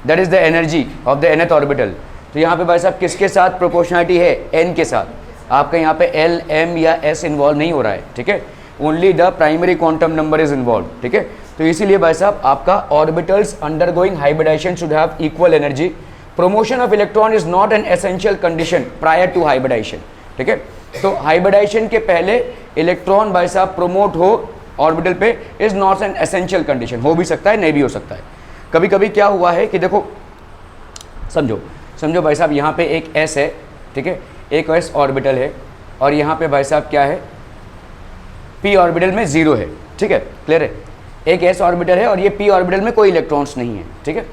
that is the energy of the nth orbital. तो यहाँ पे भाई साहब किसके साथ प्रोपोर्शनलिटी है? n के साथ. आपका यहाँ पे l m या s इन्वॉल्व नहीं हो रहा है, ठीक है. Only the primary quantum number is involve, ठीक है. तो इसीलिए भाई साहब आपका orbitals undergoing hybridization should have equal energy. Promotion of electron is not an essential condition prior to hybridization, ठीक है. तो हाइब्रिडाइजेशन के पहले इलेक्ट्रॉन भाई साहब प्रोमोट हो ऑर्बिटल पे is not an essential condition. हो भी सकता है, नहीं भी हो सकता है. कभी कभी क्या हुआ है कि देखो, समझो समझो भाई साहब, यहाँ पे एक s है, ठीक है, एक s ऑर्बिटल है, और यहाँ पे भाई साहब क्या है? p ऑर्बिटल में 0 है, ठीक है. क्लियर है? एक s ऑर्बिटल है और ये p ऑर्बिटल में कोई इलेक्ट्रॉन्स नहीं है, ठीक है.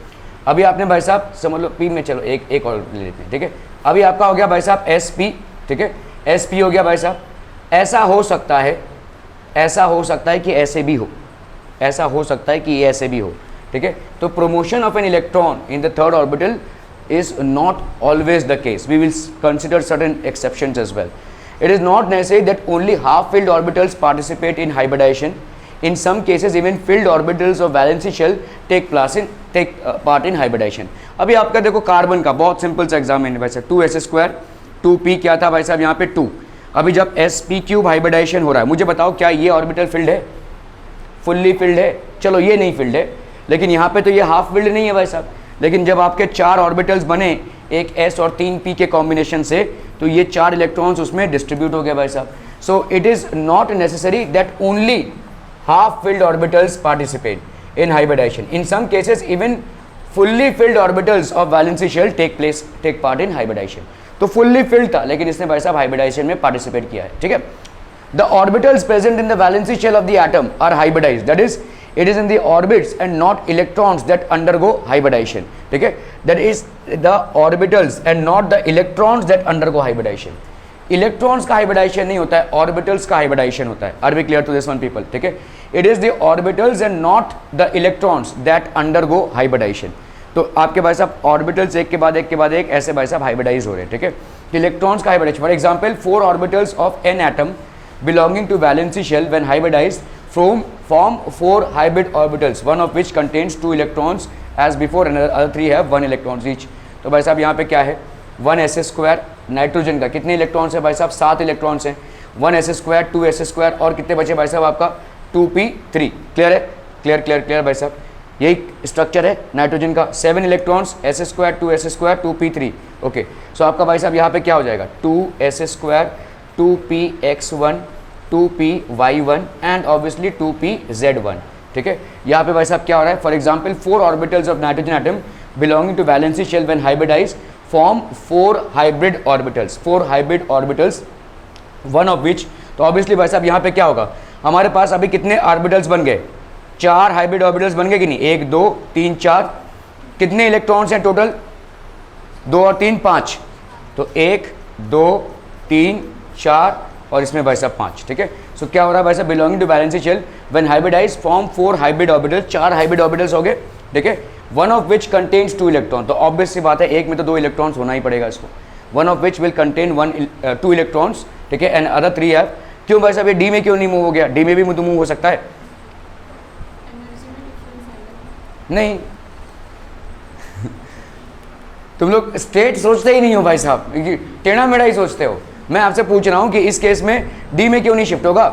अभी आपने भाई साहब समझ लो p में, चलो एक और ले लेते हैं, ठीक है. अभी आपका हो गया भाई साहब sp, ठीक है. sp हो गया भाई साहब. ऐसा हो सकता है, ऐसा हो सकता है कि ऐसे भी हो, ऐसा हो सकता है कि ये ऐसे भी हो, ठीक है. तो promotion of an electron in the third orbital is not always the case. We will consider certain exceptions as well. It is not necessary that only half-filled orbitals participate in hybridization. In some cases, even filled orbitals of valency shell take part in hybridization. अभी आपका देखो carbon का बहुत simple सा exam है भाई साहब. 2s square 2p क्या था भाई साहब यहाँ पे 2. अभी जब sp क्यूब हाइब्रिडाइजेशन हो रहा है, मुझे बताओ क्या ये ऑर्बिटल फिल्ड है? फुल्ली फिल्ड है. चलो ये नहीं फिल्ड है, लेकिन यहाँ पे तो ये हाफ फिल्ड नहीं है भाई साहब. लेकिन जब आपके 4 ऑर्बिटल्स बने एक s और 3p के कॉम्बिनेशन से, तो ये 4 इलेक्ट्रॉन्स उसमें डिस्ट्रीब्यूट हो गए भाई साहब. So it is not necessary that only half filled orbitals participate in hybridization. In some cases even fully filled orbitals of valency shell take part in hybridization. तो fully filled था, लेकिन इसने भाई साहब hybridization में participate किया है, ठीक है. The orbitals present in the valency shell of the atom are hybridized. That is, it is in the orbits and not electrons that undergo hybridization. ठीक है. That is the orbitals and not the electrons that undergo hybridization. Electrons का hybridization नहीं होता है, orbitals का hybridization होता है. Are we clear to this one people? ठीक है. It is the orbitals and not the electrons that undergo hybridization. तो आपके भाई साहब ऑर्बिटल्स एक के बाद एक के बाद एक ऐसे भाई साहब हाइब्रिडाइज हो रहे हैं, ठीक है. इलेक्ट्रॉन्स का hybridization, for example 4 orbitals of an atom belonging to valency shell when hybridized form 4 hybrid orbitals, one of which contains 2 electrons as before and other 3 have 1 electrons each. तो भाई साहब यहाँ पे क्या है? 1s square. नाइट्रोजन का कितने electrons है भाई साहब? 7 इलेक्ट्रॉन्स हैं. 1s स्क्वायर 2s स्क्वायर और कितने बचे भाई साहब आपका? 2p3. क्लियर है? क्लियर क्लियर क्लियर भाई साहब. यही स्ट्रक्चर है नाइट्रोजन का, 7 electrons, s² 2s² 2p3। Okay, सो आपका भाई साहब यहाँ पे क्या हो जाएगा, 2s² 2px1 2py1 and obviously 2pz1। ठीक है, यहाँ पे भाई साहब क्या हो रहा है, for example 4 orbitals of nitrogen atom belonging to valency shell when hybridize form 4 hybrid orbitals, 4 hybrid orbitals, one of which. तो ऑब्वियसली भाई साहब यहाँ पे क्या होगा, हमारे पास अभी कितने ऑर्बिटल्स बन गए, 4 हाइब्रिड ऑर्बिटल्स बन गए कि नहीं, 1 2 3 4, कितने इलेक्ट्रॉन्स हैं टोटल, 2 और 3 5, तो 1 2 3 4 और इसमें भाई साहब 5। ठीक है, सो क्या हो रहा है भाई साहब, belonging to valency shell when hybridize form 4 hybrid orbitals, 4 hybrid orbitals हो गए। ठीक है, one of which contains 2 electron, तो ऑब्वियस सी बात है एक में तो 2 इलेक्ट्रॉन्स होना ही पड़ेगा इसको, one of which will contain 2 electrons. ठीक है, एंड अदर 3 हैव, क्यों भाई साहब ये डी में क्यों नहीं मूव हो गया, डी में भी तो मूव हो सकता है, एनर्जी में डिफरेंस आएगा। नहीं तुम लोग स्ट्रेट सोचते ही नहीं हो भाई साहब, टेढ़ा मेढ़ा ही सोचते हो। मैं आपसे पूछ रहा हूं कि इस केस में डी में क्यों नहीं शिफ्ट होगा,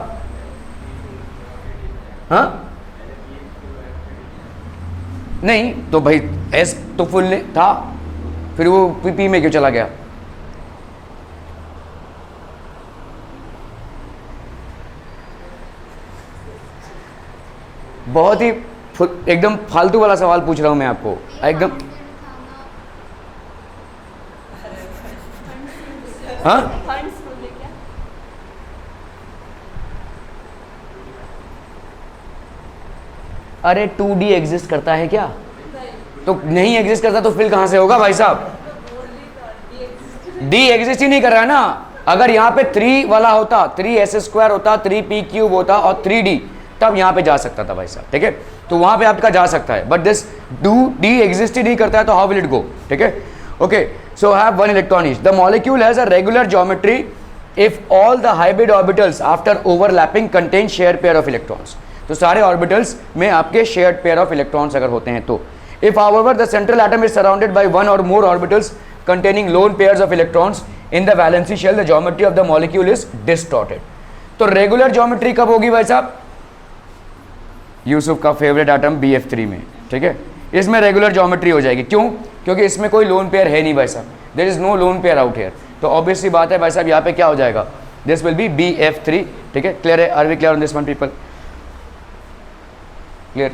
हाँ नहीं, तो भाई एस तो फुल था, फिर वो पी में क्यों चला गया, बहुत ही एकदम फालतू वाला सवाल पूछ रहा हूं मैं आपको एकदम। हाँ फंड्स बोले क्या? अरे 2D एग्जिस्ट करता है क्या, तो नहीं एग्जिस्ट करता तो फिल कहां से होगा भाई साहब, डी एग्जिस्ट ही नहीं कर रहा है ना। अगर यहाँ पे 3 वाला होता, 3s² होता, 3p³ होता और 3d, तब यहाँ पे जा सकता था भाई साहब। ठीक है, तो वहां पे आपका जा सकता है, बट दिस डी एग्जिस्ट ही नहीं करता है, तो हाउ विल इट गो। ठीक है, okay, so have 1 electron each, the molecule has a regular geometry if all the hybrid orbitals after overlapping contain share pair of electrons, तो सारे orbitals में आपके शेयर्ड पेयर ऑफ इलेक्ट्रॉन्स अगर होते हैं तो। If however the central atom is surrounded by 1 और मोर orbitals containing lone pairs of electrons in the valency shell, the geometry of the molecule is distorted। तो रेगुलर ज्योमेट्री कब होगी भाई साहब, यूसुफ का फेवरेट एटम BF3 में। ठीक है, इसमें रेगुलर ज्योमेट्री हो जाएगी, क्यों, क्योंकि इसमें कोई लोन पेयर है नहीं भाई साहब, there is no lone pair out here, तो ऑब्वियस सी बात है भाई साहब यहाँ पे क्या हो जाएगा, दिस विल बी BF3। ठीक है, क्लियर है, are we clear on this one people, clear,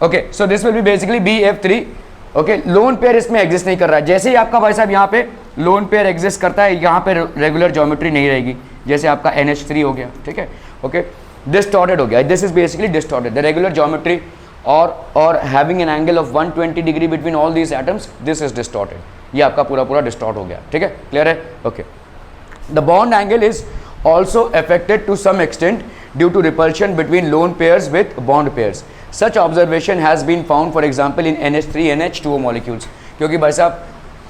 okay, so this will be basically BF3। Okay, lone pair इसमें एग्जिस्ट नहीं कर रहा है, जैसे ही आपका भाई साहब यहाँ पे लोन पेयर एग्जिस्ट करता है, यहाँ पे रेगुलर ज्योमेट्री नहीं रहेगी, जैसे आपका NH3 हो गया। ठीक है, ओके, डिस्टॉर्टेड हो गया, this is basically distorted, the regular geometry और having an angle of 120 degree between all these atoms, this is distorted, ये आपका पूरा डिस्टॉर्ट हो गया। ठीक है, क्लियर है, okay, the bond angle is also affected to some extent due to repulsion between lone pairs with bond pairs. Such observation has been found, for example, in NH3 NH2O molecules, क्योंकि भाई साहब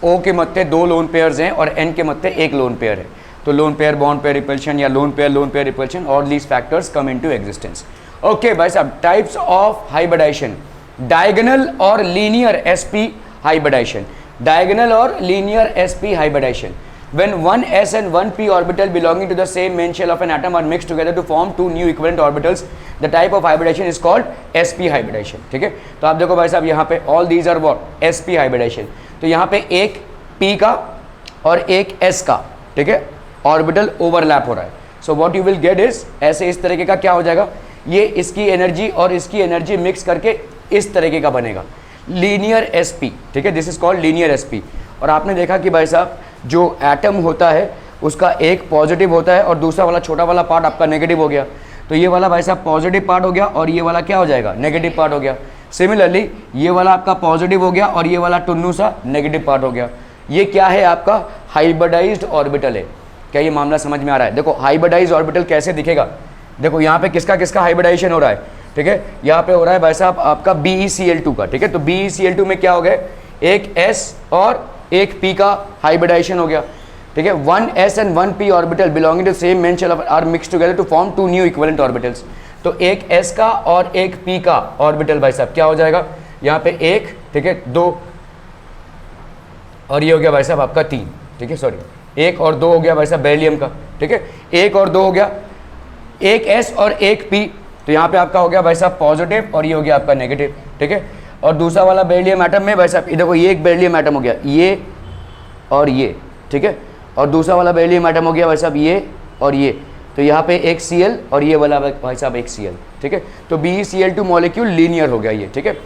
O के मत्ते 2 lone pairs हैं और N के मत्ते 1 loan pair है, तो lone pair bond pair repulsion या lone pair repulsion, all these factors come into existence। Okay भाई साहब, टाइप्स ऑफ हाइब्रिडाइजेशन, डायगोनल और लीनियर sp हाइब्रिडाइजेशन, डायगोनल और linear sp hybridization, when one s and one p orbital belonging to the same main shell of an atom are mixed together to form 2 new equivalent orbitals, the type of hybridization is called sp hybridization। ठीक है, तो आप देखो भाई साहब यहाँ पे all these are what sp hybridization, तो यहाँ पे एक p का और एक s का, ठीक है, ऑर्बिटल ओवरलैप हो रहा है, so what you will get is, ऐसे इस तरीके का क्या हो जाएगा, ये इसकी एनर्जी और इसकी एनर्जी मिक्स करके इस तरीके का बनेगा लीनियर sp। ठीक है, this is called linear sp। और आपने देखा कि भाई साहब जो एटम होता है उसका एक पॉजिटिव होता है और दूसरा वाला छोटा वाला पार्ट आपका नेगेटिव हो गया, तो ये वाला भाई साहब पॉजिटिव पार्ट हो गया और ये वाला क्या हो जाएगा, नेगेटिव पार्ट हो गया। सिमिलरली ये वाला आपका पॉजिटिव हो गया और ये वाला टुन्नू सा नेगेटिव पार्ट हो गया। ये क्या है, आपका हाइब्रिडाइज्ड ऑर्बिटल है। क्या ये मामला समझ में आ रहा है? देखो हाइब्रिडाइज्ड ऑर्बिटल कैसे दिखेगा, देखो यहाँ पे किसका किसका हाइब्रिडाइजेशन हो रहा है, ठीक है, यहाँ पे हो रहा है भाई साहब आपका BeCl2 का, ठीक है, तो BeCl2 में क्या हो गया, एक S और एक P का हाइब्रिडाइजेशन हो गया, ठीक है, 1s and 1p orbital belonging to same main shell are mixed together to form 2 new equivalent orbitals. तो एक s का और एक p का ऑर्बिटल भाई साहब क्या हो जाएगा, यहाँ पे 1, ठीक है, 2 और ये हो गया भाई साहब आपका 3, ठीक है, सॉरी 1 और 2 हो गया भाई साहब बेरिलियम का, ठीक है, 1 और 2 हो गया, एक s और एक p, तो यहाँ पे आपका हो गया भाई साहब पॉजिटिव और ये हो गया आपका नेगेटिव, ठीक है। और दूसरा वाला बेरिलियम एटम में भाई साहब देखो ये एक बेरिलियम एटम हो गया, ये और ये, ठीक है। और दूसरा वाला बेरिलियम एटम हो गया भाई साहब ये और ये, तो यहाँ पे एक Cl और ये वाला भाई साहब एक Cl, ठीक है। तो BeCl2 मॉलिक्यूल लीनियर हो गया ये, ठीक है।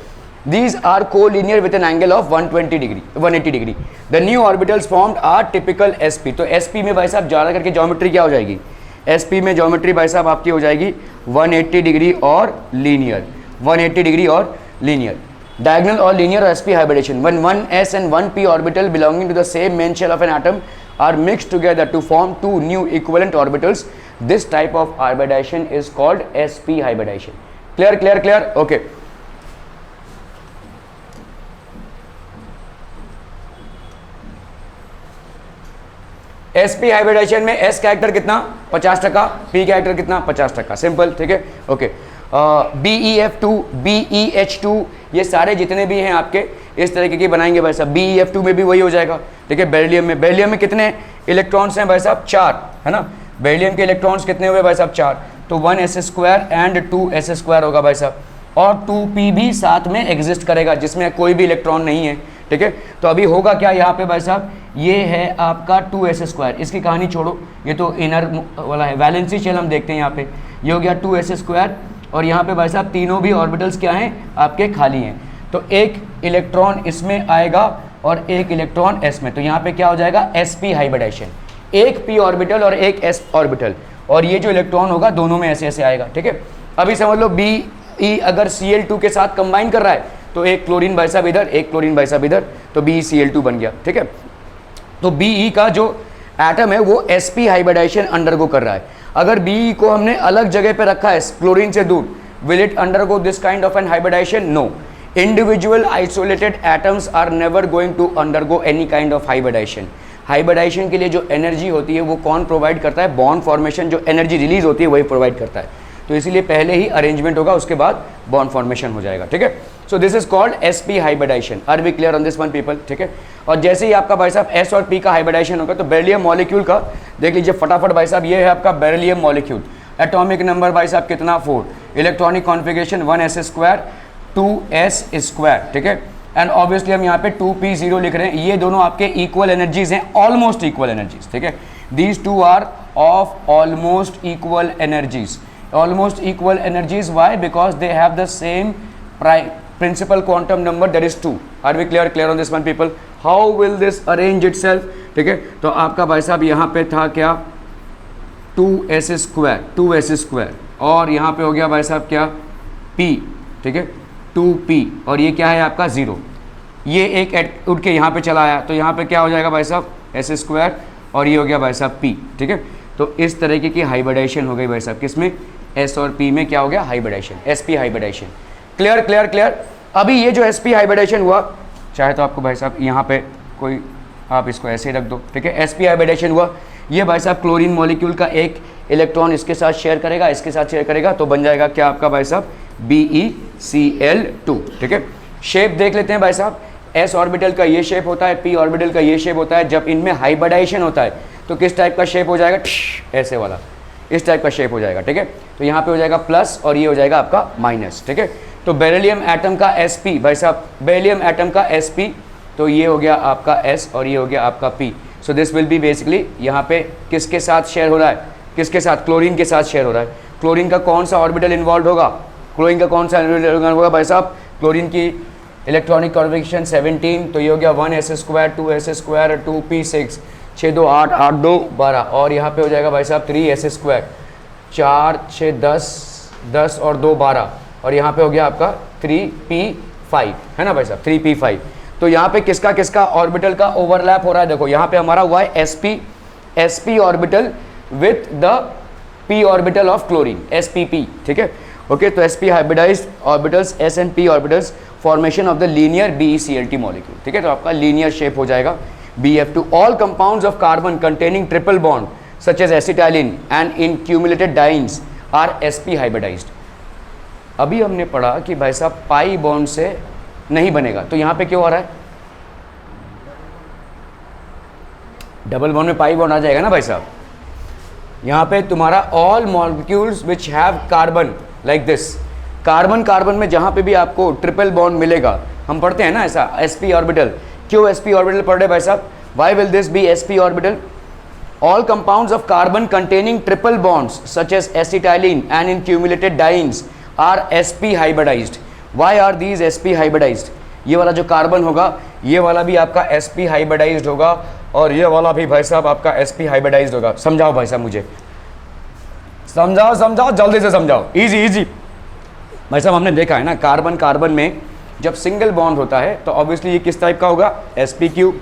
These are co-linear with an angle of 120 degree 180 degree. The new orbitals formed are typical sp। तो sp में भाई साहब ज़्यादा करके ज्योमेट्री क्या हो जाएगी, sp में ज्योमेट्री भाई साहब आपकी हो जाएगी 180 डिग्री और लीनियर, 180 डिग्री और linear. Diagonal or linear sp hybridization, when one s and one p orbital belonging to the same main shell of an atom are mixed together to form two new equivalent orbitals, this type of hybridization is called sp hybridization। Clear clear clear, okay। sp hybridization में s character कितना 50%, p character कितना 50%, simple, ठीक है, okay. BeF2 BeH2 ये सारे जितने भी हैं आपके इस तरीके की बनाएंगे भाई साहब। BeF2 में भी वही हो जाएगा, ठीक है। बेरिलियम में कितने इलेक्ट्रॉन्स हैं भाई साहब 4, है ना। बेरिलियम के इलेक्ट्रॉन्स कितने हुए भाई साहब 4, तो 1s² एंड 2s² होगा भाई साहब। और 2p भी साथ में एग्जिस्ट करेगा जिसमें कोई भी इलेक्ट्रॉन नहीं है, ठीक है। तो अभी होगा क्या यहाँ पे भाई साहब, ये है आपका 2s², इसकी कहानी छोड़ो, ये तो इनर वाला है, वैलेंसी शेल हम देखते हैं यहाँ पे, ये हो गया 2s²। और यहाँ पे भाई साहब तीनों भी ऑर्बिटल्स क्या हैं आपके खाली हैं, तो एक इलेक्ट्रॉन इसमें आएगा और एक इलेक्ट्रॉन s में, तो यहाँ पे क्या हो जाएगा sp हाइब्रिडाइजेशन, एक p ऑर्बिटल और एक s ऑर्बिटल, और ये जो इलेक्ट्रॉन होगा दोनों में ऐसे ऐसे आएगा, ठीक है। अभी समझ लो Be अगर Cl2 के साथ कंबाइन कर रहा है तो एक क्लोरीन भाई साहब इधर, एक क्लोरीन भाई साहब इधर, तो BeCl2 बन गया, ठीक है। तो Be का जो एटम है वो sp हाइब्रिडाइजेशन अंडरगो कर रहा है। अगर Be को हमने अलग जगह पे रखा है क्लोरीन से दूर, will it undergo this kind of an hybridization, no. Individual isolated atoms are never going to undergo any kind of hybridization. Hybridization के लिए जो एनर्जी होती है वो कौन प्रोवाइड करता है, बॉन्ड फॉर्मेशन, जो एनर्जी रिलीज होती है वही प्रोवाइड करता है। तो इसीलिए पहले ही अरेंजमेंट होगा, उसके बाद बॉन्ड फॉर्मेशन हो जाएगा, ठीक है। So this is called sp hybridization. Are we clear on this one people, ठीक है। और जैसे ही आपका भाई साहब s और p का हाइब्रिडाइजेशन होगा तो बेरिलियम मॉलिक्यूल का देख लीजिए फटाफट भाई साहब, ये है आपका बेरिलियम मॉलिक्यूल, एटॉमिक नंबर भाई साहब कितना 4, इलेक्ट्रॉनिक कॉन्फ़िगरेशन 1s² 2s², ठीक है। एंड ऑब्वियसली हम यहाँ पे 2p0 लिख रहे हैं, ये दोनों आपके इक्वल एनर्जीज हैं, ऑलमोस्ट इक्वल एनर्जीज, ठीक है। These two are of almost equal energies, almost equal energies, why, because they have the same principal quantum number, that is 2। are we clear on this one people? how will this arrange itself, ठीक है। तो आपका भाई साहब यहाँ पे था क्या 2s², और यहाँ पे हो गया भाई साहब क्या p, ठीक है, 2p, और ये क्या है आपका 0, ये एक उठ के यहाँ पे चला आया, तो यहाँ पे क्या हो जाएगा भाई साहब s² और ये हो गया भाई साहब p, ठीक है। तो इस तरीके की हाइब्रिडाइजेशन हो गई भाई साहब, किसमें s और p में क्या हो गया hybridization, sp hybridization. Clear clear clear. अभी ये जो sp हाइब्रिडाइजेशन हुआ, चाहे तो आपको भाई साहब यहाँ पे कोई आप इसको ऐसे ही रख दो, ठीक है। sp हाइब्रिडाइजेशन हुआ, ये भाई साहब क्लोरीन मॉलिक्यूल का एक इलेक्ट्रॉन इसके साथ शेयर करेगा, इसके साथ शेयर करेगा, तो बन जाएगा क्या आपका भाई साहब BeCl2, ठीक है। शेप देख लेते हैं भाई साहब, s ऑर्बिटल का ये शेप होता है, p ऑर्बिटल का ये शेप होता है। जब इनमें हाइब्रिडाइजेशन होता है तो किस टाइप का शेप हो जाएगा, ऐसे वाला, इस टाइप का शेप हो जाएगा, ठीक है। तो यहाँ पे हो जाएगा प्लस और ये हो जाएगा आपका माइनस, ठीक है। तो बेरिलियम एटम का sp भाई साहब, बेरिलियम एटम का sp, तो ये हो गया आपका s और ये हो गया आपका p। So this will be basically यहाँ पे किसके साथ शेयर हो रहा है, किसके साथ, क्लोरीन के साथ शेयर हो रहा है। क्लोरीन का कौन सा ऑर्बिटल इन्वॉल्व होगा, क्लोरीन का कौन सा ऑर्बिटल होगा भाई साहब, क्लोरीन की इलेक्ट्रॉनिक कॉन्फ़िगरेशन 17, तो ये हो गया 1s² 2s² 2p6, 6 2 8 8 2 12, और यहाँ पे हो जाएगा भाई साहब 3s² 4 6 10 और 2 12, और यहाँ पे हो गया आपका 3p5, है ना भाई साहब 3p5। तो यहाँ पे किसका किसका ऑर्बिटल का ओवरलैप हो रहा है, देखो यहाँ पे हमारा हुआ है sp orbital with the p orbital of chlorine spp, ठीक है, ओके। तो sp hybridized orbitals s and p orbitals, formation of the linear BeCl2 molecule, ठीक है। तो आपका लीनियर शेप हो जाएगा BF2। All compounds of carbon containing triple bond such as acetylene and in cumulated dienes are sp hybridized. अभी हमने पढ़ा कि भाई साहब पाई बॉन्ड से नहीं बनेगा, तो यहाँ पे क्यों आ रहा है, डबल बॉन्ड में पाई बॉन्ड आ जाएगा ना भाई साहब। यहाँ पे तुम्हारा all molecules which have carbon like this. Carbon carbon में जहां पे भी आपको ट्रिपल बॉन्ड मिलेगा, हम पढ़ते हैं ना ऐसा sp ऑर्बिटल, क्यों sp ऑर्बिटल पढ़ रहे भाई साहब? Why will this be sp orbital? All compounds of carbon containing triple bonds such as acetylene and in cumulated dienes are sp hybridized. Why are these sp hybridized? ये वाला जो carbon होगा ये वाला भी आपका sp hybridized होगा और ये वाला भी भाई साहब आपका sp hybridized होगा। समझाओ भाई साहब, मुझे समझाओ समझाओ, जल्दी से समझाओ, इजी इजी। भाई साहब हमने देखा है ना, कार्बन कार्बन में जब सिंगल बॉन्ड होता है तो ऑब्वियसली ये किस टाइप का होगा? sp3।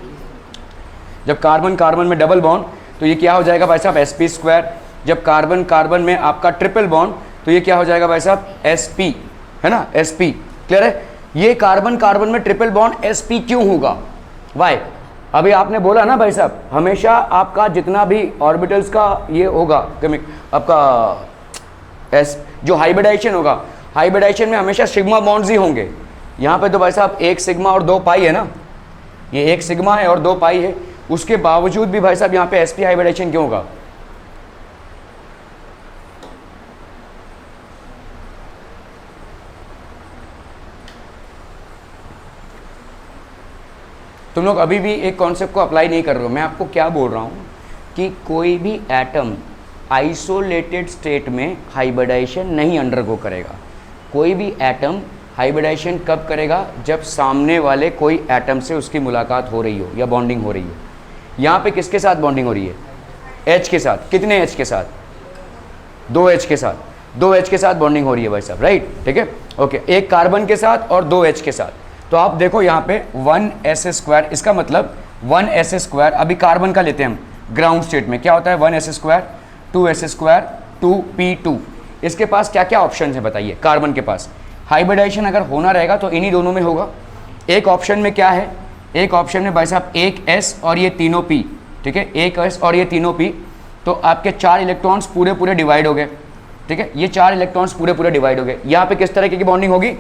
जब कार्बन कार्बन में डबल बॉन्ड तो ये क्या हो जाएगा भाई साहब? sp²। जब कार्बन कार्बन में आपका ट्रिपल बॉन्ड तो ये क्या हो जाएगा भाई साहब? sp, है ना, sp। क्लियर है? ये कार्बन कार्बन में ट्रिपल बॉन्ड sp क्यों होगा? वाई? अभी आपने बोला ना भाई साहब, हमेशा आपका जितना भी ऑर्बिटल्स का ये होगा आपका जो हाइब्रिडाइजेशन होगा, हाइब्रिडाइजेशन में हमेशा सिग्मा बॉन्ड्स ही होंगे। यहाँ पे तो भाई साहब एक सिग्मा और 2 पाई है ना, ये एक सिग्मा है और 2 पाई है, उसके बावजूद भी भाई साहब यहाँ पे sp हाइब्रिडेशन क्यों होगा? तुम लोग अभी भी एक कॉन्सेप्ट को अप्लाई नहीं कर रहे हो। मैं आपको क्या बोल रहा हूँ कि कोई भी एटम आइसोलेटेड स्टेट में हाइब्रिडाइजेशन नहीं अंडरगो करेगा। कोई भी एटम हाइब्रिडाइजेशन कब करेगा? जब सामने वाले कोई एटम से उसकी मुलाकात हो रही हो या बॉन्डिंग हो रही हो। यहाँ पे किसके साथ बॉन्डिंग हो रही है? H के साथ। कितने H के साथ? 2 H के साथ। 2 H के साथ बॉन्डिंग हो रही है भाई साहब, राइट? ठीक है, ओके। एक कार्बन के साथ और 2 H के साथ। तो आप देखो यहाँ पे 1s², इसका मतलब 1s²। अभी कार्बन का लेते हैं हम ग्राउंड स्टेट में, क्या होता है? 1s², 2s², 2p2। इसके पास क्या क्या ऑप्शन है बताइए? कार्बन के पास हाइब्रिडाइजेशन अगर होना रहेगा तो इन्हीं दोनों में होगा। एक ऑप्शन में क्या है? एक ऑप्शन में भाई साहब एक S और ये तीनों P, ठीक है, एक S और ये तीनों P। तो आपके 4 इलेक्ट्रॉन्स पूरे पूरे डिवाइड हो गए, ठीक है, ये 4 इलेक्ट्रॉन्स पूरे पूरे डिवाइड हो गए। यहाँ पे किस तरीके की बॉन्डिंग होगी?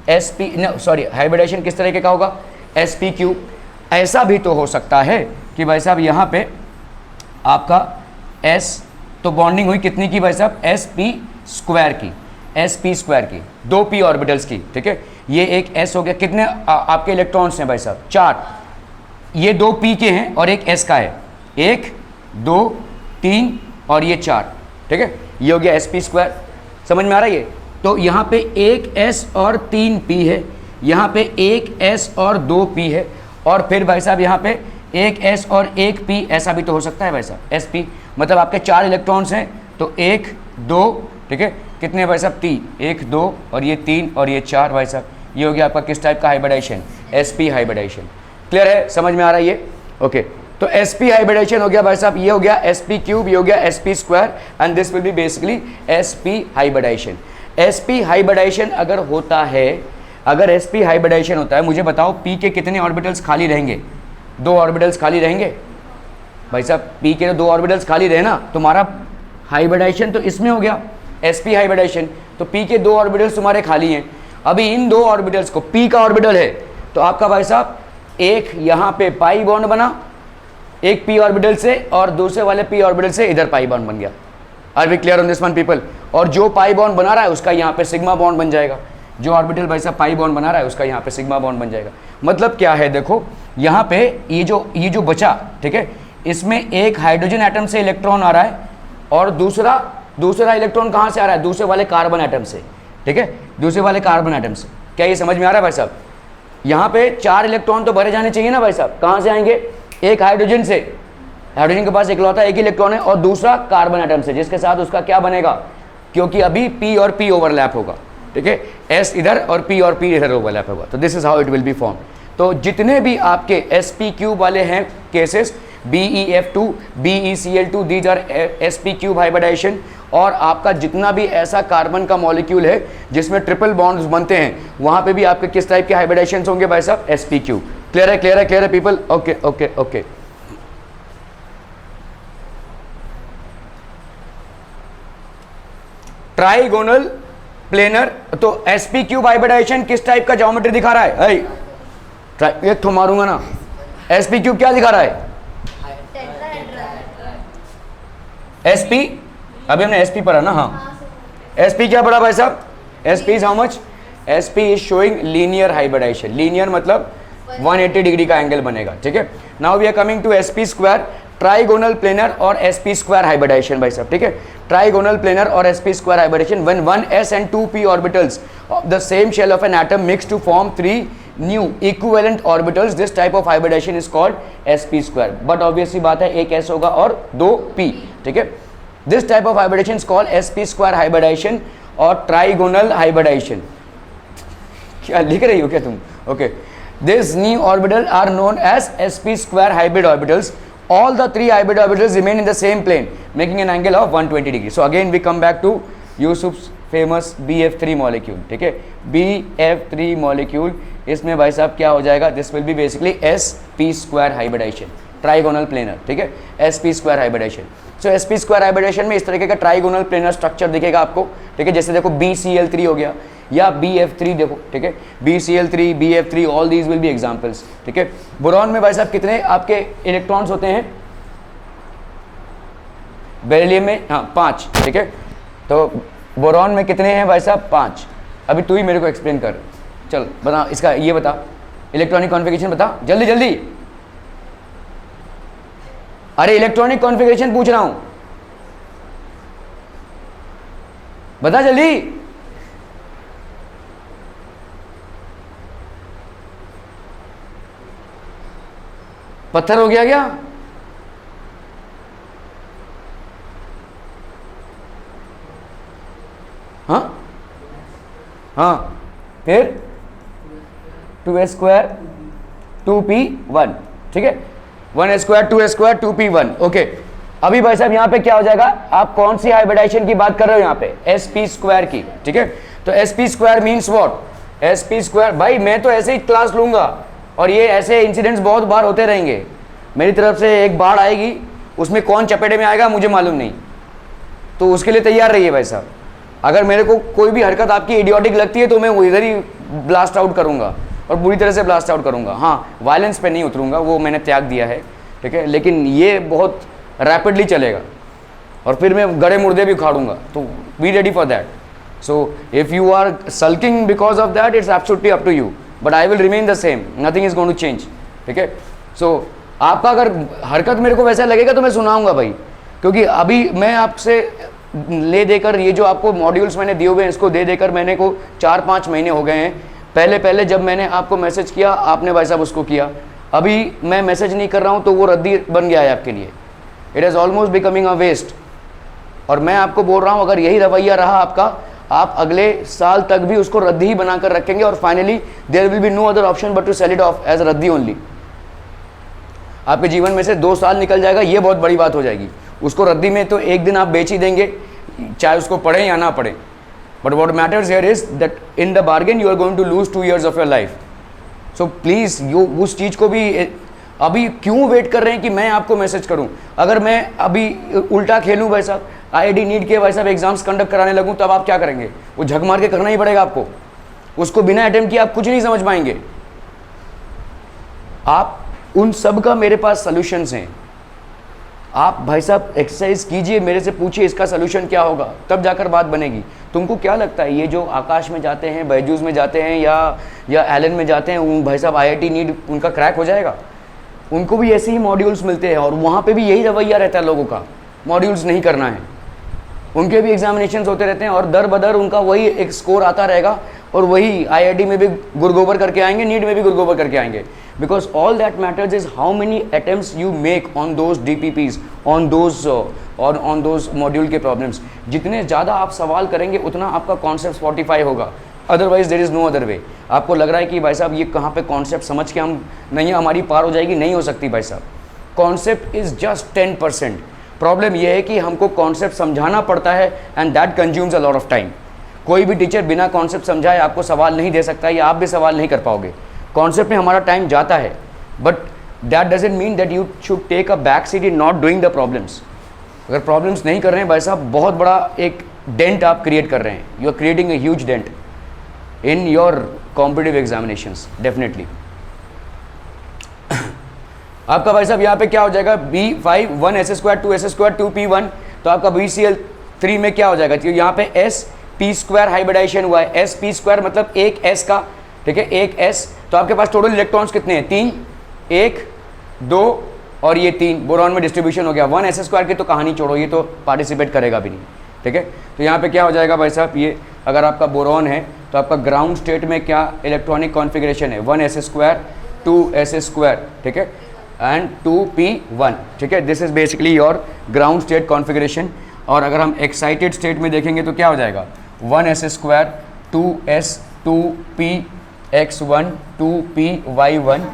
हाइब्रिडाइजेशन किस तरीके का होगा? sp3। ऐसा भी तो हो सकता है कि भाई साहब यहाँ पे आपका S, तो बॉन्डिंग हुई कितनी की भाई साहब? sp² की, sp² की, 2 p ऑर्बिटल्स की, ठीक है। ये एक S हो गया। कितने आपके इलेक्ट्रॉन्स हैं भाई साहब? 4। ये 2 p के हैं और एक S का है। 1 2 3 और ये 4, ठीक है। ये हो गया sp²। समझ में आ रहा है ये? तो यहाँ पे एक S और 3 p है, यहाँ पे एक S और 2 p है, और फिर भाई साहब यहाँ पे एक S और एक p। ऐसा भी तो हो सकता है भाई साहब, sp। मतलब आपके 4 इलेक्ट्रॉन्स हैं तो 1 2, ठीक है, कितने भाई साहब? 3, 1 2 और ये 3 और ये 4 भाई साहब। ये हो गया आपका किस टाइप का हाइब्रिडाइजेशन? sp hybridization. क्लियर है? समझ में आ रहा है ये? ओके, तो sp हाइब्रिडाइजेशन हो गया भाई साहब, ये हो गया sp3, ये हो गया sp² and this will be basically sp hybridization. sp hybridization अगर होता है, अगर sp हाइब्रिडाइजेशन होता है, मुझे बताओ p के कितने ऑर्बिटल्स खाली रहेंगे? 2 ऑर्बिटल्स खाली रहेंगे भाई साहब। p के 2 ऑर्बिटल्स खाली रहे ना, तुम्हारा हाइब्रिडाइजेशन तो इसमें हो गया sp हाइब्रिडाइजेशन। तो p के 2 ऑर्बिटल्स तुम्हारे खाली हैं। अभी इन 2 ऑर्बिटल्स को, p का ऑर्बिटल है तो आपका भाई साहब एक यहाँ पे पाई बॉन्ड बना एक p ऑर्बिटल से, और दूसरे वाले p ऑर्बिटल से इधर पाई बॉन्ड बन गया। Are we clear on this one people? और जो पाई बॉन्ड बना रहा है उसका यहाँ पे सिग्मा बॉन्ड बन जाएगा। जो ऑर्बिटल भाई साहब पाई बॉन्ड बना रहा है उसका यहाँ पे सिग्मा बॉन्ड बन जाएगा। मतलब क्या है? देखो यहाँ पे ये जो बचा, ठीक है, इसमें एक हाइड्रोजन एटम से इलेक्ट्रॉन आ रहा है और दूसरा इलेक्ट्रॉन कहाँ से आ रहा है? दूसरे वाले कार्बन एटम से, ठीक है, दूसरे वाले कार्बन एटम से। क्या ये समझ में आ रहा है भाई साहब? यहाँ पे 4 इलेक्ट्रॉन तो भरे जाने चाहिए ना भाई साहब। कहाँ से आएंगे? एक हाइड्रोजन से, हाइड्रोजन के पास इकलौता एक इलेक्ट्रॉन है, और दूसरा कार्बन एटम से, जिसके साथ उसका क्या बनेगा? क्योंकि अभी p और p ओवरलैप होगा, ठीक है, s इधर और p और p इधर ओवरलैप होगा। तो this is how it will B form. तो जितने भी आपके sp³ वाले हैं cases, BeF2, BeCl2, these are sp³ hybridisation. और आपका जितना भी ऐसा कार्बन का मॉलिक्यूल है जिसमें ट्रिपल बॉन्ड्स बनते हैं, वहां पे भी आपके किस टाइप के हाइब्रिडाइजेशंस होंगे भाई साहब? sp³। क्लियर है? क्लियर है? क्लियर है people? Okay okay okay. Trigonal planar, तो sp³ हाइब्रिडाइजेशन किस टाइप का ज्योमेट्री दिखा रहा है? एक तो मारूंगा ना। sp³ क्या दिखा रहा है? sp, अभी हमने sp पढ़ा ना, हाँ, sp क्या पढ़ा भाई साहब? SP is how much? SP is showing linear hybridization. Linear मतलब 180 डिग्री का एंगल बनेगा. ठीक है. Now we are coming to SP square, trigonal planar और SP स्क्वायर हाइब्रिडाइजेशन भाई साहब. ठीक है. ट्राइगोनल प्लेनर और SP square hybridization when 1s and 2p orbitals of the same shell of an atom mix to form 3 new equivalent orbitals. This type of hybridization is called SP square. But obviously बात है एक S होगा और 2 P. ठीक है. This type of hybridization is called SP square hybridization और trigonal hybridization. क्या लिख रही हो क्या तुम? Okay. This new orbital are known as SP square hybrid orbitals. All the 3 hybrid orbitals remain in the same plane, making an angle of 120 degree. So again we come back to Yusuf's famous BF3 molecule. ठीक है. BF3 molecule, इसमें भाई साहब क्या हो जाएगा? This will be basically SP square hybridization, trigonal planar. ठीक है. SP square hybridization. So SP square hybridization में इस तरीके का ट्राइगोनल प्लेनर स्ट्रक्चर दिखेगा आपको. ठीक है. जैसे देखो BCl3 हो गया या BF3 देखो. ठीक है. BCl3, BF3, all these will be examples. ठीक है. बोरॉन में भाई साहब कितने आपके इलेक्ट्रॉन्स होते हैं? बेरिलियम में 5. ठीक है. तो बोरॉन में कितने हैं भाई साहब? 5. अभी तू ही मेरे को एक्सप्लेन कर. चल बता इसका, ये बता इलेक्ट्रॉनिक कॉन्फ़िगरेशन बता जल्दी जल्दी. अरे इलेक्ट्रॉनिक कॉन्फ़िगरेशन पूछ रहा हूं, बता जल्दी. पत्थर हो गया क्या? हाँ हाँ. फिर 2s स्क्वायर 2p1. ठीक है. 1s square 2s square 2p1. Okay. अभी भाई साहब यहाँ पे क्या हो जाएगा? आप कौन सी हाइब्रिडाइजेशन की बात कर रहे हो यहाँ पे? SP स्क्वायर की. ठीक है. तो SP square means what? SP square भाई मैं तो ऐसे ही क्लास लूंगा और ये ऐसे इंसिडेंट्स बहुत बार होते रहेंगे. मेरी तरफ से एक बाढ़ आएगी, उसमें कौन चपेटे में आएगा मुझे मालूम नहीं, तो उसके लिए तैयार रहिए भाई साहब. अगर मेरे को कोई भी हरकत आपकी इडियोटिक लगती है तो मैं वो इधर ही ब्लास्ट आउट करूंगा और बुरी तरह से ब्लास्ट आउट करूंगा. हाँ, वायलेंस पे नहीं उतरूंगा, वो मैंने त्याग दिया है. ठीक है. लेकिन ये बहुत रैपिडली चलेगा और फिर मैं गड़े मुर्दे भी उखाड़ूंगा. तो be ready for that. So if you are sulking because of that, it's absolutely up to you, but I will remain the same. Nothing is going to change. ठीक है. सो आपका अगर हरकत मेरे को वैसा लगेगा तो मैं सुनाऊंगा भाई, क्योंकि अभी मैं आपसे ले देकर ये जो आपको मॉड्यूल्स मैंने दिए हुए हैं, इसको दे देकर मैंने को 4-5 महीने हो गए हैं. पहले जब मैंने आपको मैसेज किया आपने भाई साहब उसको किया. अभी मैं मैसेज नहीं कर रहा हूँ तो वो रद्दी बन गया है आपके लिए. It is almost becoming a waste. और मैं आपको बोल रहा हूँ अगर यही रवैया रहा आपका, आप अगले साल तक भी उसको रद्दी ही बनाकर रखेंगे और finally there will be no other option but to sell it off as रद्दी ओनली. आपके जीवन में से 2 साल निकल जाएगा, ये बहुत बड़ी बात हो जाएगी. उसको रद्दी में तो एक दिन आप बेच ही देंगे, चाहे उसको पढ़े या ना पढ़े. But what matters here is that in the bargain you are going to lose 2 years of your life. So please you उस चीज़ को भी अभी क्यों वेट कर रहे हैं कि मैं आपको मैसेज करूं? अगर मैं अभी उल्टा खेलूं भाई साहब, IIT नीट के भाई साहब एग्जाम्स कंडक्ट कराने लगूं, तब आप क्या करेंगे? वो झक मार के करना ही पड़ेगा आपको. उसको बिना अटेम्प्ट किए आप कुछ नहीं समझ पाएंगे. आप उन सब का मेरे पास सॉल्यूशंस हैं. आप भाई साहब एक्सरसाइज कीजिए, मेरे से पूछिए इसका सलूशन क्या होगा, तब जाकर बात बनेगी. तुमको क्या लगता है ये जो आकाश में जाते हैं, बैजूस में जाते हैं या एलन में जाते हैं, उन भाई साहब IIT नीट उनका क्रैक हो जाएगा? उनको भी ऐसे ही मॉड्यूल्स मिलते हैं और वहाँ पे भी यही रवैया रहता है लोगों का, मॉड्यूल्स नहीं करना है. उनके भी एग्जामिनेशंस होते रहते हैं और दर बदर उनका वही एक स्कोर आता रहेगा और वही IIT में भी गुरगोबर करके आएंगे, नीट में भी गुरगोबर करके आएंगे. Because all that matters is how many attempts you make on those DPPs, on those module के प्रॉब्लम्स. जितने ज़्यादा आप सवाल करेंगे उतना आपका कॉन्सेप्ट स्पॉटिफाई होगा. Otherwise there is no other way. आपको लग रहा है कि भाई साहब ये कहाँ पे कॉन्सेप्ट समझ के हम नहीं, हमारी पार हो जाएगी, नहीं हो सकती भाई साहब. Concept is just 10%. प्रॉब्लम यह है कि हमको कॉन्सेप्ट समझाना पड़ता है and that consumes a lot of time. कोई भी टीचर बिना कॉन्सेप्ट समझाए आपको सवाल नहीं दे सकता, या आप भी सवाल नहीं कर पाओगे. कॉन्सेप्ट में हमारा टाइम जाता है, but that doesn't mean that you should take a back seat in not doing the problems. अगर प्रॉब्लम्स नहीं कर रहे हैं भाई साहब, बहुत बड़ा एक डेंट आप क्रिएट कर रहे हैं. You are creating a huge dent in your competitive examinations definitely. आपका भाई साहब यहाँ पे क्या हो जाएगा? B5 1s square 2s square 2p1. तो आपका BCl3 में क्या हो जाएगा? तो यहाँ पे SP p स्क्वायर हाइब्रिडाइजेशन हुआ है, sp² मतलब एक s का, ठीक है, एक s, तो आपके पास टोटल इलेक्ट्रॉन्स कितने हैं, 3, 1, 2 और ये 3, बोरॉन में डिस्ट्रीब्यूशन हो गया। 1s² की तो कहानी छोड़ो, ये तो पार्टिसिपेट करेगा भी नहीं, ठीक है। तो यहाँ पे क्या हो जाएगा भाई साहब, ये अगर आपका बोरॉन है तो आपका ग्राउंड स्टेट में क्या इलेक्ट्रॉनिक कॉन्फ़िगरेशन है, 1s², 2s², ठीक है, एंड 2p1, ठीक है। This is basically your ground state configuration. और अगर हम एक्साइटेड स्टेट में देखेंगे तो क्या हो जाएगा, 1s², 2s, 2px1, 2py1,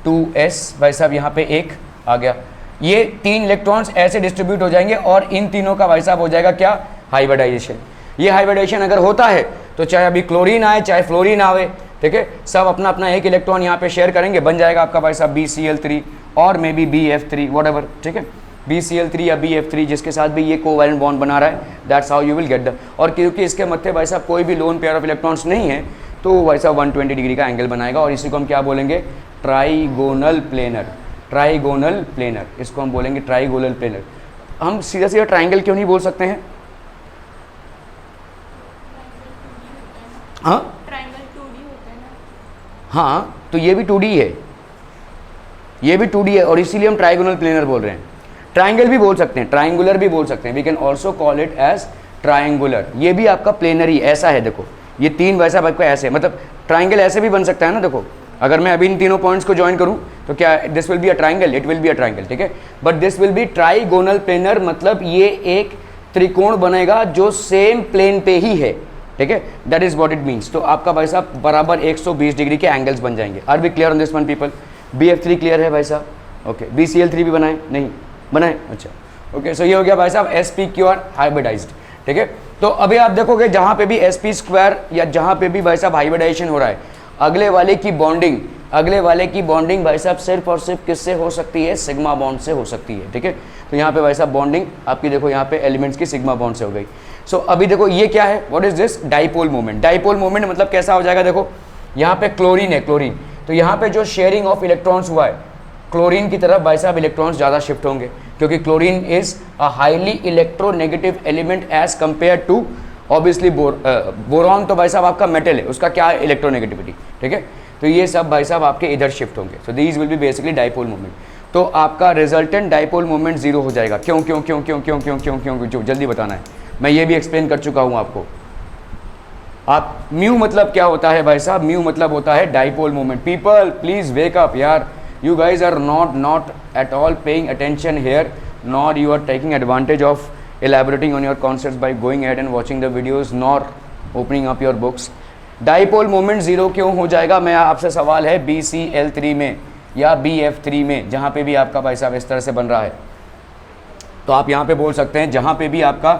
2s, भाई साहब यहाँ पे एक आ गया। ये 3 इलेक्ट्रॉन्स ऐसे डिस्ट्रीब्यूट हो जाएंगे और इन तीनों का भाई साहब हो जाएगा क्या, हाइब्रिडाइजेशन। ये हाइब्रिडाइजेशन अगर होता है तो चाहे अभी क्लोरीन आए चाहे फ्लोरीन आवे, ठीक है, सब अपना अपना एक इलेक्ट्रॉन यहाँ पे शेयर करेंगे, बन जाएगा आपका भाई साहब BCl3 और मे बी BF3 व्हाटएवर, ठीक है, BCl3 या BF3 जिसके साथ भी ये कोवैलेंट बॉन्ड बना रहा है, that's how you will get the. और क्योंकि इसके मत्थे भाई साहब कोई भी लोन पेयर ऑफ इलेक्ट्रॉन्स नहीं है तो भाई साहब 120 डिग्री का एंगल बनाएगा और इसी को हम क्या बोलेंगे, ट्राइगोनल प्लेनर। ट्राइगोनल प्लेनर, इसको हम बोलेंगे ट्राइगोनल प्लेनर। हम सीधा सीधा ट्राइंगल क्यों नहीं बोल सकते हैं, हाँ ट्रायंगल 2D होता है ना। हाँ, तो ये भी 2D है, ये भी 2D है और इसीलिए हम ट्राइगोनल प्लेनर बोल रहे हैं। ट्राइंगल भी बोल सकते हैं, ट्राइंगुलर भी बोल सकते हैं, we can also call it as triangular. ये भी आपका प्लेनर ही ऐसा है, देखो ये 3 वैसा आपका ऐसे, मतलब ट्राइंगल ऐसे भी बन सकता है ना। देखो अगर मैं अभी इन तीनों पॉइंट्स को ज्वाइन करूं तो क्या this will be a triangle, it will be a triangle, ठीक है, but this will B trigonal planar, मतलब ये एक त्रिकोण बनेगा जो सेम प्लेन पे ही है, ठीक है, that is what it means. तो आपका भाई साहब बराबर 120 डिग्री के एंगल्स बन जाएंगे। Are be clear on this one people? BF3 clear है भाई साहब? ओके, BCl3 भी बनाए नहीं बनाए, अच्छा ओके। सो ये हो गया भाई साहब sp² हाइब्रिडाइज्ड, ठीक है। तो अभी आप देखोगे जहां पे भी sp² या जहां पे भी भाई साहब हाइब्रिडाइजेशन हो रहा है, अगले वाले की बॉन्डिंग भाई साहब सिर्फ और सिर्फ किससे हो सकती है, सिग्मा बॉन्ड से हो सकती है, ठीक है। तो यहाँ पे भाई साहब बॉन्डिंग आपकी देखो यहाँ पे एलिमेंट्स की सिग्मा बॉन्ड से हो गई। सो अभी देखो ये क्या है, what is this, dipole moment. Dipole moment मतलब कैसा हो जाएगा, देखो यहाँ पे क्लोरीन है, क्लोरीन, तो यहाँ पे जो शेयरिंग ऑफ इलेक्ट्रॉन्स हुआ है, क्लोरीन की तरफ भाई साहब इलेक्ट्रॉन्स ज़्यादा शिफ्ट होंगे क्योंकि chlorine is a highly electronegative element as compare to obviously boron. तो भाई साहब आपका मेटल है, उसका क्या है, इलेक्ट्रोनेगेटिविटी, ठीक है। तो ये सब भाई साहब आपके इधर शिफ्ट होंगे। So these will be basically dipole moment. तो आपका रिजल्टेंट डाइपोल मोमेंट 0 हो जाएगा। क्यों क्यों क्यों क्यों क्यों क्यों क्यों क्यों क्यों जल्दी बताना है, मैं ये भी एक्सप्लेन कर चुका हूँ आपको। आप म्यू मतलब क्या होता है भाई साहब, म्यू मतलब होता है dipole moment. People please wake up यार, you guys are not at all paying attention here, nor you are taking advantage of elaborating on your concepts by going ahead and watching the videos, nor opening up your books. Dipole moment 0 क्यों हो जाएगा, मैं आपसे सवाल है BCl3 में या BF3 में, जहाँ पे भी आपका भाई साहब इस तरह से बन रहा है, तो आप यहाँ पे बोल सकते हैं जहाँ पे भी आपका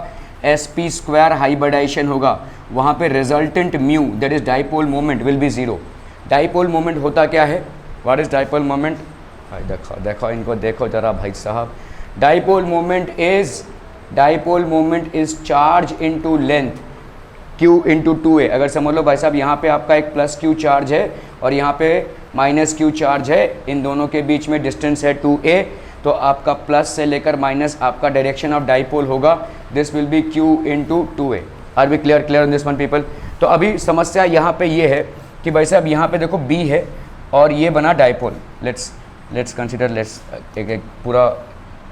sp² हाइब्रिडाइजेशन होगा वहाँ पे resultant mu that is dipole moment will be 0। Dipole moment होता क्या है, व्हाट इज डाइपोल मोमेंट, देखो इनको देखो जरा भाई साहब। Dipole moment is charge into length q into 2a। अगर समझ लो भाई साहब यहाँ पे आपका एक प्लस q चार्ज है और यहाँ पे माइनस q चार्ज है, इन दोनों के बीच में डिस्टेंस है 2a, तो आपका प्लस से लेकर माइनस आपका डायरेक्शन ऑफ डाइपोल होगा, this will be q into 2a। Are be clear on this one people? तो अभी समस्या यहाँ पे ये है कि भाई साहब यहाँ पे देखो b है और ये बना डाइपोल। लेट्स कंसिडर, लेट्स एक पूरा,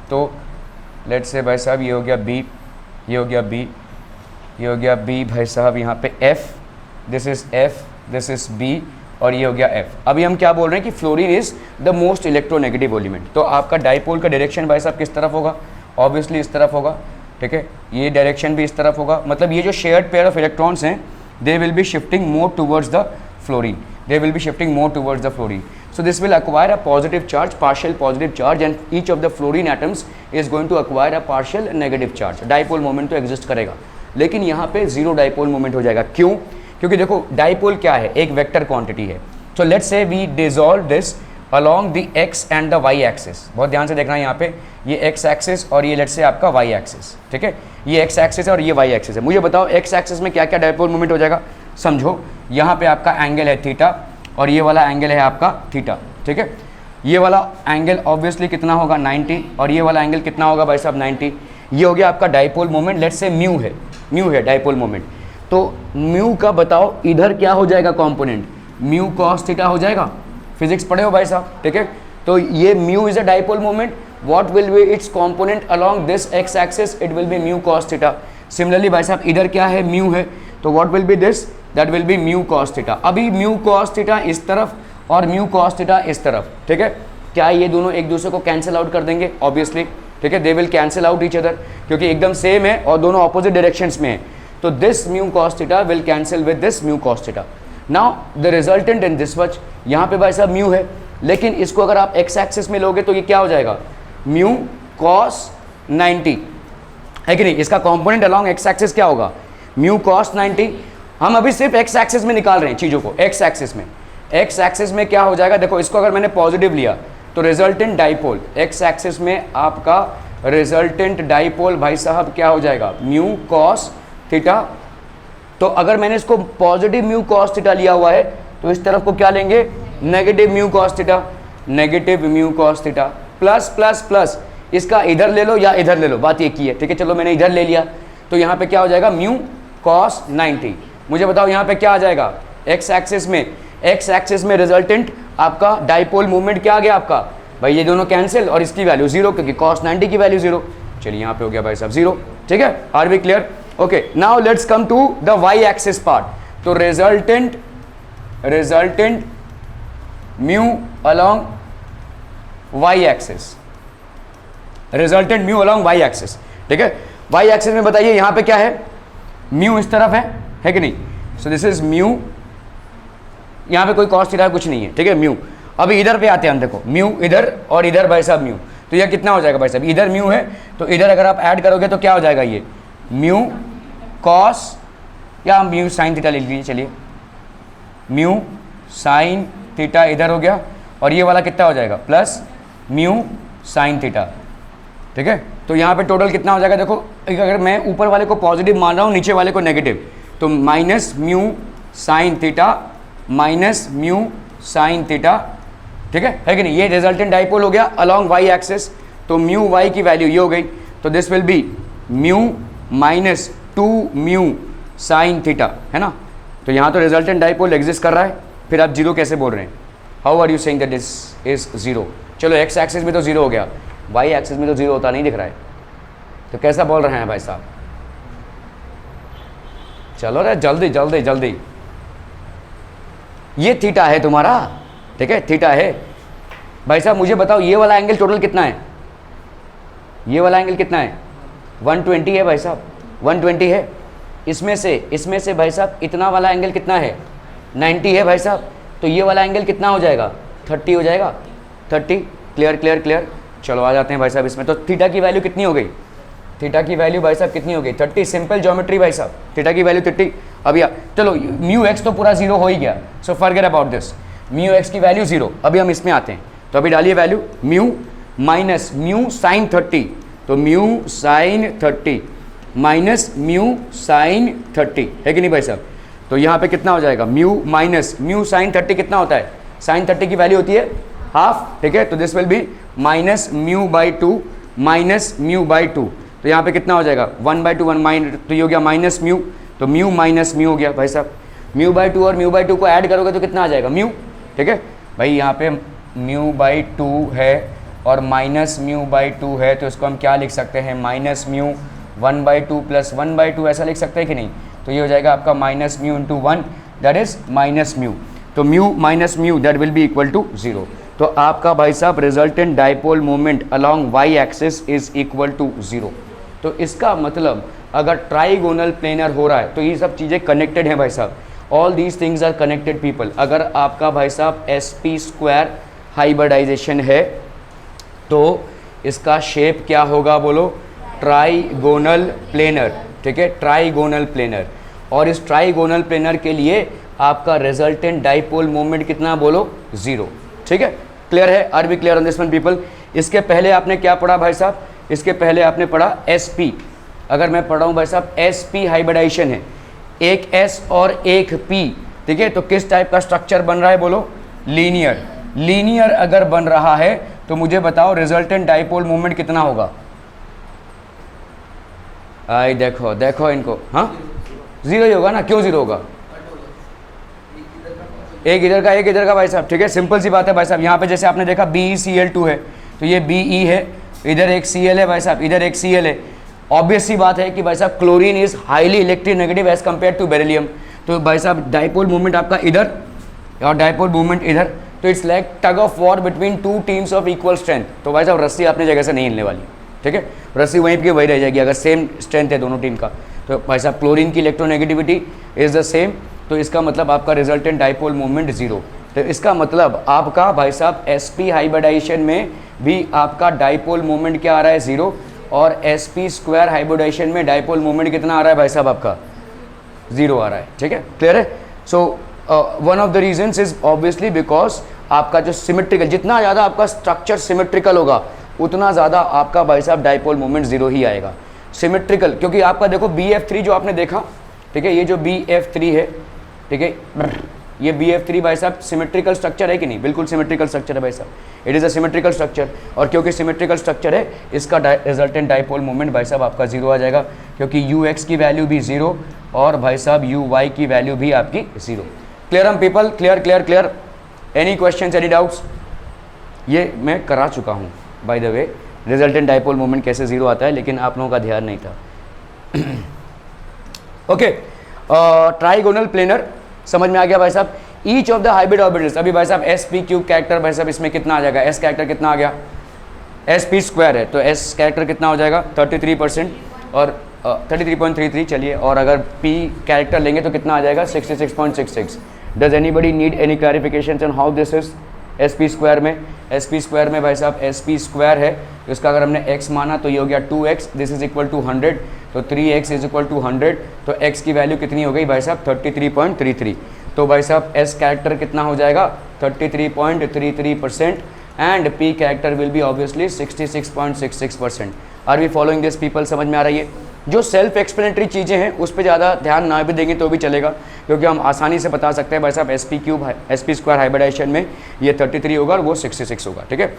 तो लेट्स से भाई साहब ये हो गया b, ये हो गया b, ये हो गया b भाई साहब, यहाँ पे f, this is f, this is b और ये हो गया f। अभी हम क्या बोल रहे हैं कि fluorine is the most electronegative element. तो आपका डाइपोल का डायरेक्शन भाई साहब किस तरफ होगा, ऑब्वियसली इस तरफ होगा, ठीक है, ये डायरेक्शन भी इस तरफ होगा, मतलब ये जो शेयर्ड पेयर ऑफ इलेक्ट्रॉन्स हैं दे will B shifting more towards the fluorine, they will be shifting more towards the fluorine. So this will acquire a positive charge, partial positive charge, and each of the fluorine atoms is going to acquire a partial negative charge. Dipole moment तो exist करेगा, लेकिन यहाँ पे 0 dipole moment हो जाएगा। क्यों? क्योंकि देखो dipole क्या है, एक वेक्टर क्वांटिटी है। So let's say we dissolve this along the x and the y axis। बहुत ध्यान से देखना यहाँ पे, ये x axis और ये let's say आपका y axis, ठीक है, ये x axis है और ये y axis है। मुझे बताओ x axis में क्या क्या dipole moment हो जाएगा। समझो यहाँ पे आपका एंगल है थीटा और ये वाला एंगल है आपका थीटा, ठीक है, ये वाला एंगल ऑब्वियसली कितना होगा 90 और ये वाला एंगल कितना होगा भाई साहब 90। ये हो गया आपका dipole moment, let's say mu है डाइपोल मोमेंट। तो म्यू का बताओ इधर क्या हो जाएगा कंपोनेंट, म्यू कॉस थीटा हो जाएगा। फिजिक्स पढ़े हो भाई साहब, ठीक है। तो ये mu is a dipole moment, what will be it's component along this x axis, it will B mu cos theta. Similarly भाई साहब इधर क्या है, म्यू है, तो what will be this, that will B mu cos theta. अभी mu cos theta इस तरफ और म्यू कॉस थीटा इस तरफ, ठीक है। क्या ये दोनों एक दूसरे को कैंसिल आउट कर देंगे? ऑब्वियसली, ठीक है, they will cancel out each other, क्योंकि एकदम सेम है और दोनों ऑपोजिट डायरेक्शंस में है। तो this mu cos theta will cancel with this mu cos theta. Now the resultant in this much, यहाँ पे भाई साहब म्यू है, लेकिन इसको अगर आप एक्स एक्सिस में लोगे तो ये क्या हो जाएगा, म्यू कॉस 90, है कि नहीं। इसका कंपोनेंट अलोंग एक्स एक्सिस क्या होगा, म्यू कॉस 90। हम अभी सिर्फ एक्स एक्सिस में निकाल रहे हैं चीज़ों को, एक्स एक्सिस में। एक्स एक्सिस में क्या हो जाएगा, देखो इसको अगर मैंने पॉजिटिव लिया तो रिजल्टेंट डाइपोल, एक्स एक्सिस में आपका रिजल्टेंट डाइपोल भाई साहब क्या हो जाएगा, म्यू कॉस थीटा। तो अगर मैंने इसको पॉजिटिव म्यू कॉस थीटा लिया हुआ है तो इस तरफ को क्या लेंगे, negative mu cos theta, negative mu cos theta plus plus plus, इसका इधर ले लो या इधर ले लो, बात एक ही है, ठीक है। चलो मैंने इधर ले लिया तो यहाँ पे क्या हो जाएगा, म्यू कॉस 90। मुझे बताओ यहाँ पे क्या आ जाएगा, एक्स एक्सिस में, एक्स एक्सिस में रिजल्टेंट आपका डाइपोल मूवमेंट क्या आ गया आपका, भाई ये दोनों कैंसिल और इसकी वैल्यू 0, क्योंकि कॉस 90 की वैल्यू 0। चलिए यहाँ पे हो गया भाई साहब 0, ठीक है। Are we clear? Okay, now let's come to the Y axis part. तो resultant mu along Y axis, resultant mu along Y axis, ठीक है। वाई एक्सिस में बताइए यहाँ पे क्या है, म्यू इस तरफ है कि नहीं। सो दिस इज म्यू, यहाँ पे कोई कॉस थीटा कुछ नहीं है, ठीक है, म्यू। अभी इधर पे आते हैं हम, देखो म्यू इधर और इधर भाई साहब म्यू, तो यह कितना हो जाएगा भाई साहब, इधर म्यू है तो इधर अगर आप ऐड करोगे तो क्या हो जाएगा, ये म्यू कॉस, या हम म्यू साइन थीटा ले लीजिए, चलिए म्यू साइन थीटा इधर हो गया, और ये वाला कितना हो जाएगा, प्लस म्यू साइन थीटा, ठीक है। तो यहाँ पे टोटल कितना हो जाएगा, देखो अगर मैं ऊपर वाले को पॉजिटिव मान रहा हूँ, नीचे वाले को नेगेटिव, तो minus mu sine theta minus mu sine theta, ठीक है कि नहीं। ये रिजल्टेंट डाइपोल हो गया अलोंग वाई एक्सिस, तो म्यू वाई की वैल्यू ये हो गई, तो this will B mu minus 2 mu sine theta, है ना। तो यहाँ तो रिजल्टेंट डाइपोल एग्जिस्ट कर रहा है, फिर आप जीरो कैसे बोल रहे हैं, how are you saying that this is 0। चलो एक्स एक्सिस में तो 0 हो गया, वाई एक्सिस में तो 0 होता नहीं दिख रहा है, तो कैसा बोल रहे हैं भाई साहब, चलो रे जल्दी जल्दी जल्दी। ये थीटा है तुम्हारा, ठीक है, थीटा है भाई साहब। मुझे बताओ ये वाला एंगल टोटल कितना है, ये वाला एंगल कितना है, 120 है भाई साहब, 120 है। इसमें से भाई साहब इतना वाला एंगल कितना है, 90 है भाई साहब, तो ये वाला एंगल कितना हो जाएगा, 30 हो जाएगा, 30। Clear clear clear. चलो आ जाते हैं भाई साहब इसमें। तो थीटा की वैल्यू कितनी हो गई, थीटा की वैल्यू भाई साहब कितनी हो गई, 30। सिंपल ज्योमेट्री भाई साहब, थीटा की वैल्यू 30। अभी चलो म्यू एक्स तो पूरा 0 हो ही गया, so forget about this, mu x की वैल्यू 0। अभी हम इसमें आते हैं, तो अभी डालिए value mu minus mu sign 30, तो mu sign 30 minus mu sign 30, है कि नहीं भाई साहब। तो यहाँ पे कितना हो जाएगा, म्यू माइनस म्यू साइन 30 कितना होता है, साइन 30 की वैल्यू होती है हाफ, ठीक है। तो this will B minus mu by 2 minus mu by 2, तो यहाँ पे कितना हो जाएगा 1/2 1 माइनस, तो ये हो गया माइनस म्यू, तो म्यू माइनस म्यू हो गया भाई साहब। म्यू बाई 2 और म्यू बाई 2 को ऐड करोगे तो कितना आ जाएगा, म्यू, ठीक है भाई। यहाँ पे म्यू बाई 2 है और माइनस म्यू बाई 2 है, तो इसको हम क्या लिख सकते हैं, माइनस म्यू 1/2 प्लस 1/2 ऐसा लिख सकते हैं कि नहीं। तो ये हो जाएगा आपका minus mu into 1, that is minus mu, तो mu minus mu that will be equal to 0। तो आपका भाई साहब resultant dipole moment along Y axis is equal to 0। तो इसका मतलब अगर ट्राइगोनल प्लेनर हो रहा है तो ये सब चीज़ें कनेक्टेड हैं भाई साहब, all these things are connected people. अगर आपका भाई साहब sp² हाइब्रिडाइजेशन है तो इसका शेप क्या होगा बोलो, ट्राइगोनल प्लेनर, ठीक है, ट्राइगोनल प्लेनर। और इस ट्राइगोनल प्लेनर के लिए आपका रिजल्टेंट डाइपोल मोमेंट कितना बोलो, 0, ठीक है। क्लियर है, are be clear on this one people. इसके पहले आपने क्या पढ़ा भाई साहब, इसके पहले आपने पढ़ा sp। अगर मैं पढ़ा हूँ भाई साहब sp हाइब्रिडाइजेशन है, एक s और एक p, ठीक है, तो किस टाइप का स्ट्रक्चर बन रहा है बोलो, लीनियर। लीनियर अगर बन रहा है तो मुझे बताओ रिजल्टेंट डाइपोल मोमेंट कितना होगा। आई देखो देखो इनको, हाँ जीरो ही होगा ना, क्यों जीरो होगा? एक इधर का भाई साहब, ठीक है, सिंपल सी बात है भाई साहब। यहाँ पे जैसे आपने देखा BeCl2 है, तो ये Be है, इधर एक Cl है भाई साहब, इधर एक Cl है। ऑब्वियस सी बात है कि भाई साहब chlorine is highly electronegative as compare to beryllium. तो भाई साहब डाइपोल मूवमेंट आपका इधर और डाइपोल मूवमेंट इधर, तो it's like tug of war between two teams of equal strength. तो भाई साहब रस्सी अपनी जगह से नहीं हिलने वाली, ठीक है, रस्सी वहीं की वही रह जाएगी अगर सेम स्ट्रेंथ है दोनों टीम का। तो भाई साहब क्लोरीन की इलेक्ट्रोनेगेटिविटी इज द सेम, तो इसका मतलब आपका रिजल्टेंट डाइपोल मूवमेंट जीरो। तो इसका मतलब आपका भाई साहब sp हाइब्रिडाइजेशन में भी आपका डाइपोल मूवमेंट क्या आ रहा है? जीरो। और sp स्क्वायर हाइब्रिडाइजेशन में डाइपोल मूवमेंट कितना आ रहा है भाई साहब? आपका जीरो आ रहा है, ठीक है, क्लियर है। So one of the reasons is obviously because आपका जो सिमेट्रिकल, जितना ज़्यादा आपका स्ट्रक्चर सिमेट्रिकल होगा उतना ज़्यादा आपका भाई साहब डाइपोल मूवमेंट जीरो ही आएगा। सिमेट्रिकल, क्योंकि आपका देखो BF3 जो आपने देखा, ठीक है, ये जो BF3 है, ठीक है, ये BF3 भाई साहब सिमेट्रिकल स्ट्रक्चर है कि नहीं? बिल्कुल सिमेट्रिकल स्ट्रक्चर है भाई साहब, it is a symmetrical structure. और क्योंकि सिमेट्रिकल स्ट्रक्चर है, इसका रिजल्टेंट डाइपोल मूवमेंट भाई साहब आपका जीरो आ जाएगा, क्योंकि UX की वैल्यू भी जीरो और भाई साहब UY की वैल्यू भी आपकी जीरो। क्लियर हम people? Clear clear clear. Any question, any doubts? ये मैं करा चुका हूँ by the way, resultant dipole movement कैसे जीरो आता है, लेकिन आप लोगों का ध्यान नहीं था। ओके, ट्राइगोनल प्लेनर समझ में आ गया भाई साहब। Each of the hybrid orbitals, अभी भाई साहब sp क्यूब कैरेक्टर भाई साहब इसमें कितना आ जाएगा? s कैरेक्टर कितना आ गया? sp स्क्वायर है, तो s कैरेक्टर कितना हो जाएगा? 33% और 33.33 चलिए, और अगर p कैरेक्टर लेंगे तो कितना आ जाएगा? 66.66। Does anybody need any clarification on how this is sp square में? sp स्क्वायर में भाई साहब sp स्क्वायर है, तो इसका अगर हमने x माना तो ये हो गया 2x, this is equal to 100, तो 3x इज इक्वल टू 100, तो x की वैल्यू कितनी हो गई भाई साहब? 33.33। तो भाई साहब s कैरेक्टर कितना हो जाएगा? 33.33% and p character will be obviously 66.66%। Are we following this people? समझ में आ रही है? जो सेल्फ एक्सप्लेनेटरी चीज़ें हैं उस पर ज़्यादा ध्यान ना भी देंगे तो भी चलेगा, क्योंकि हम आसानी से बता सकते हैं भाई साहब sp cube sp square hybridization में ये 33 होगा और वो 66 होगा, ठीक है।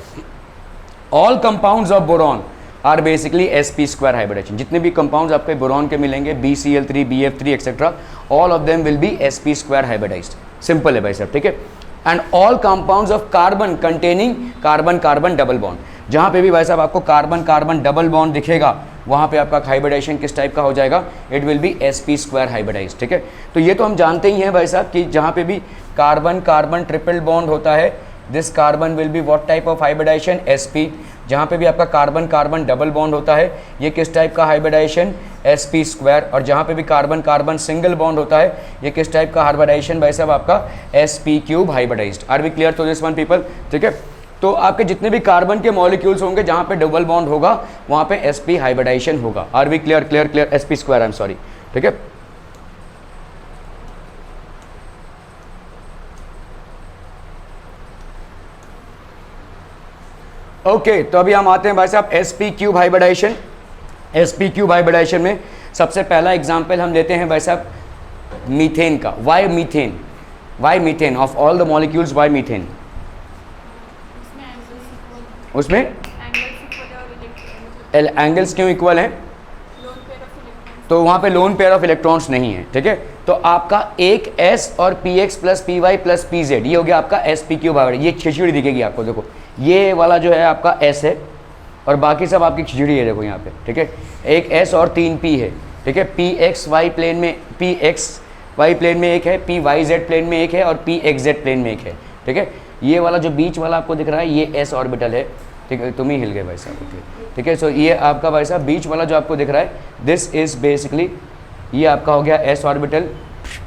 All compounds of boron are basically sp square hybridization. जितने भी कंपाउंड्स आपके बोरॉन के मिलेंगे BCl3 BF3 etcetera, all of them will be sp square hybridized. Simple है भाई साहब, ठीक है। And all compounds of carbon containing carbon carbon double bond, जहाँ पे भी भाई साहब आपको कार्बन कार्बन डबल बॉन्ड दिखेगा वहाँ पे आपका हाइब्रिडाइजेशन किस टाइप का हो जाएगा? It will be sp square hybridized, ठीक है। तो ये तो हम जानते ही हैं भाई साहब कि जहाँ पे भी कार्बन कार्बन ट्रिपल बॉन्ड होता है, this carbon will be what type of hybridization? sp। जहाँ पे भी आपका कार्बन कार्बन डबल बॉन्ड होता है, ये किस टाइप का हाइब्रिडाइजेशन? sp square. और जहाँ पे भी कार्बन कार्बन सिंगल बॉन्ड होता है, ये किस टाइप का हाइब्रिडाइजेशन भाई साहब? आपका sp cube hybridized. Are we clear to this one people? ठीक है। तो आपके जितने भी कार्बन के मॉलिक्यूल्स होंगे जहाँ पे डबल बॉन्ड होगा वहाँ पे sp हाइब्रिडाइजेशन होगा। Are we clear? Clear clear. sp square, I am sorry, ठीक है। ओके, तो अभी हम आते हैं भाई साहब sp cube hybridization. sp cube hybridization में सबसे पहला एग्जांपल हम लेते हैं भाई साहब मीथेन का। Why methane? Why methane of all the molecules? Why methane? उसमें एंगल्स क्यों इक्वल हैं? तो वहाँ पे लोन पेयर ऑफ इलेक्ट्रॉन्स नहीं है, ठीक है। तो आपका एक s और px plus py plus pz, ये हो गया आपका sp क्यूब हाइब्रिड। ये खिचड़ी दिखेगी आपको, देखो ये वाला जो है आपका s है और बाकी सब आपकी खिचड़ी है, देखो यहाँ पे, ठीक है। एक s और 3 p है, ठीक है। pxy प्लेन में, pxy प्लेन में एक है, pyz प्लेन में एक है और pxz प्लेन में एक है, ठीक है। ये वाला जो बीच वाला आपको दिख रहा है ये s ऑर्बिटल है, ठीक है। तुम ही हिल गए भाई साहब, ठीक है। सो ये आपका भाई साहब बीच वाला जो आपको दिख रहा है, दिस इज बेसिकली, ये आपका हो गया s ऑर्बिटल,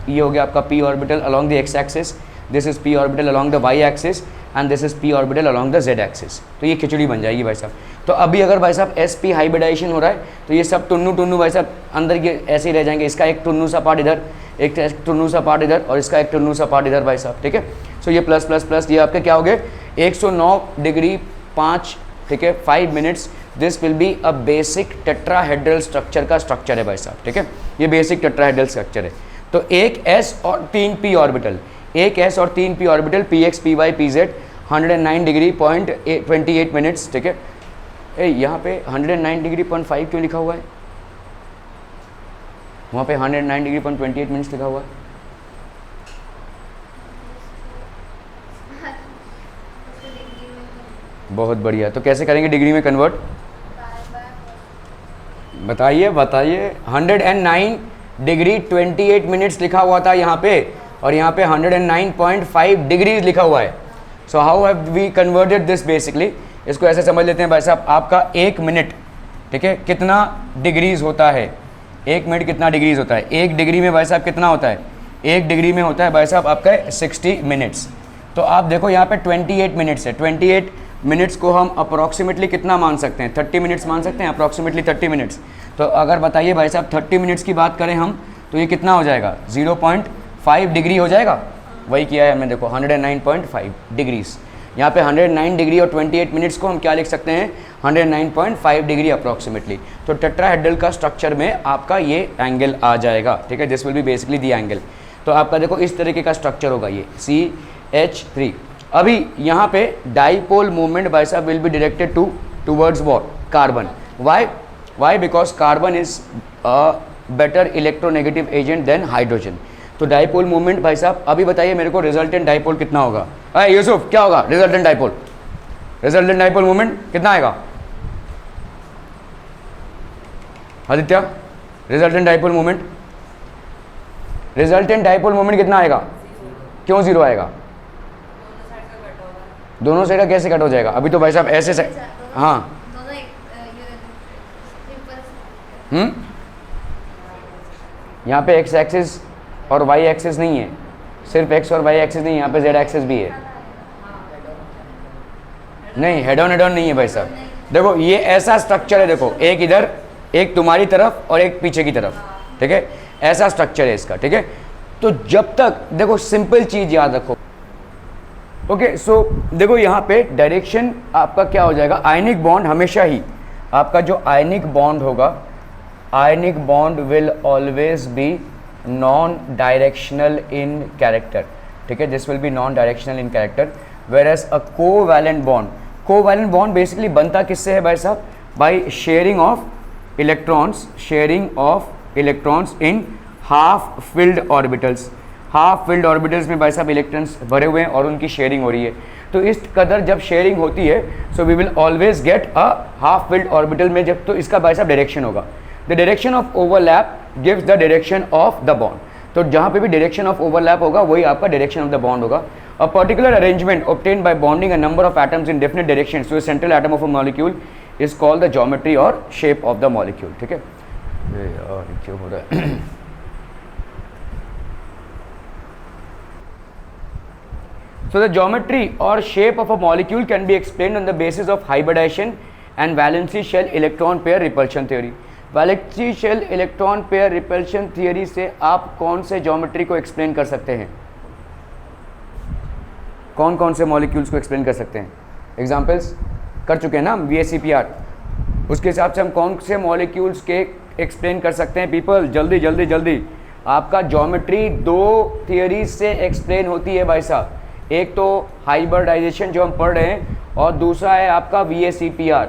ये हो गया आपका p orbital along the x axis, this is p orbital along the y axis and this is p orbital along the z axis. तो ये खिचड़ी बन जाएगी भाई साहब। तो अभी अगर भाई साहब sp हाइब्रिडाइजेशन हो रहा है तो ये सब टुन्नू टुन्नू भाई साहब अंदर के ऐसे ही रह जाएंगे। इसका एक टुन्नू सा पार्ट इधर, एक टुन्नू सा पार्ट इधर और इसका एक टुन्नू सा पार्ट इधर भाई साहब, ठीक है। सो ये प्लस प्लस प्लस ये आपके क्या हो गए? 109 डिग्री 5, ठीक है, 5 minutes. This will be a basic tetrahedral structure का स्ट्रक्चर है भाई साहब, ठीक है। ये बेसिक टेट्राहेड्रल स्ट्रक्चर है। तो एक s और 3 p ऑर्बिटल, एक s और 3 p orbital px py pz 109 degree 28 minutes, ठीक है। यहाँ पे 109 डिग्री 0.5 क्यों लिखा हुआ है? वहाँ पे 109 डिग्री पॉइंट 28 मिनट्स लिखा हुआ है। बहुत बढ़िया। तो कैसे करेंगे डिग्री में कन्वर्ट? बताइए बताइए। 109 डिग्री 28 मिनट्स लिखा हुआ था यहाँ पे, और यहाँ पे 109.5 डिग्रीज लिखा हुआ है। So how have we converted this basically? इसको ऐसे समझ लेते हैं भाई साहब, आपका 1 मिनट, ठीक है, कितना डिग्रीज होता है? 1 मिनट कितना डिग्रीज होता है? 1 डिग्री में भाई साहब कितना होता है? 1 डिग्री में होता है भाई साहब आपका 60 मिनट्स। तो आप देखो यहाँ पे 28 मिनट्स है। 28 मिनट्स को हम अप्रॉक्सीमेटली कितना मान सकते हैं? 30 मिनट्स मान सकते हैं, अप्रॉक्सीमेटली 30 मिनट्स। तो अगर बताइए भाई साहब 30 मिनट्स की बात करें हम, तो ये कितना हो जाएगा? 0.5 डिग्री हो जाएगा। वही किया है हमने, देखो 109.5 डिग्रीज। यहाँ पे 109 डिग्री और 28 मिनट्स को हम क्या लिख सकते हैं? 109.5 डिग्री अप्रॉक्सीमेटली। तो टेट्राहेड्रल का स्ट्रक्चर में आपका ये एंगल आ जाएगा, ठीक है। This will be basically the angle. तो आपका देखो इस तरीके का स्ट्रक्चर होगा ये CH3। अभी यहाँ पे डाइपोल मूवमेंट भाई साहब will be directed towards what? Carbon. Why? Because carbon is a better electronegative agent than hydrogen. तो डाइपोल मूवमेंट भाई साहब, अभी बताइए मेरे को रिजल्टेंट डाइपोल कितना होगा? अरे यूसुफ क्या होगा resultant dipole? Resultant dipole movement कितना आएगा? Aditya, resultant dipole movement, resultant dipole movement कितना आएगा? क्यों 0 आएगा? दोनों साइड का कैसे कट हो जाएगा? अभी तो भाई साहब ऐसे से, हाँ यहाँ पे x एक्सिस और y एक्सिस नहीं है, सिर्फ x और y एक्सिस नहीं, यहाँ पे z एक्सिस भी है। नहीं, हेड ऑन नहीं है भाई साहब। देखो ये ऐसा स्ट्रक्चर है, देखो एक इधर, एक तुम्हारी तरफ और एक पीछे की तरफ, ठीक है, ऐसा स्ट्रक्चर है इसका, ठीक है। तो जब तक देखो सिंपल चीज याद रखो, ओके। सो देखो यहाँ पे डायरेक्शन आपका क्या हो जाएगा? आयनिक बॉन्ड हमेशा ही आपका जो आयनिक बॉन्ड होगा, ionic bond will always be non directional in character, ठीक है। This will be non directional in character. Whereas a covalent bond basically बनता किससे है भाई साहब? By sharing of electrons, sharing of electrons in half filled orbitals. Half filled orbitals में भाई साहब इलेक्ट्रॉन्स भरे हुए हैं और उनकी शेयरिंग हो रही है। तो इस कदर जब शेयरिंग होती है, so we will always get a half filled orbital में जब, तो इसका भाई साहब डायरेक्शन होगा, the direction of overlap gives the direction of the bond. तो जहाँ पे भी डायरेक्शन ऑफ ओवरलैप होगा वही आपका डायरेक्शन ऑफ द बॉन्ड होगा। A particular arrangement obtained by bonding a number of atoms in definite directions to a central atom of a molecule is called the geometry or shape of the molecule, ठीक है। यार क्या हो रहा है? So the geometry or shape of a molecule can be explained on the basis of hybridization and valency shell electron pair repulsion theory. Valency shell electron pair repulsion theory से आप कौन से ज्योमेट्री को एक्सप्लेन कर सकते हैं? कौन कौन से मॉलिक्यूल्स को एक्सप्लेन कर सकते हैं? एग्जांपल्स कर चुके हैं ना हम VSEPR, उसके हिसाब से हम कौन से मॉलिक्यूल्स के एक्सप्लेन कर सकते हैं? पीपल जल्दी जल्दी जल्दी, आपका ज्योमेट्री 2 थियरीज से एक्सप्लेन होती है भाई साहब। एक तो हाइब्रिडाइजेशन जो हम पढ़ रहे हैं, और दूसरा है आपका VSEPR।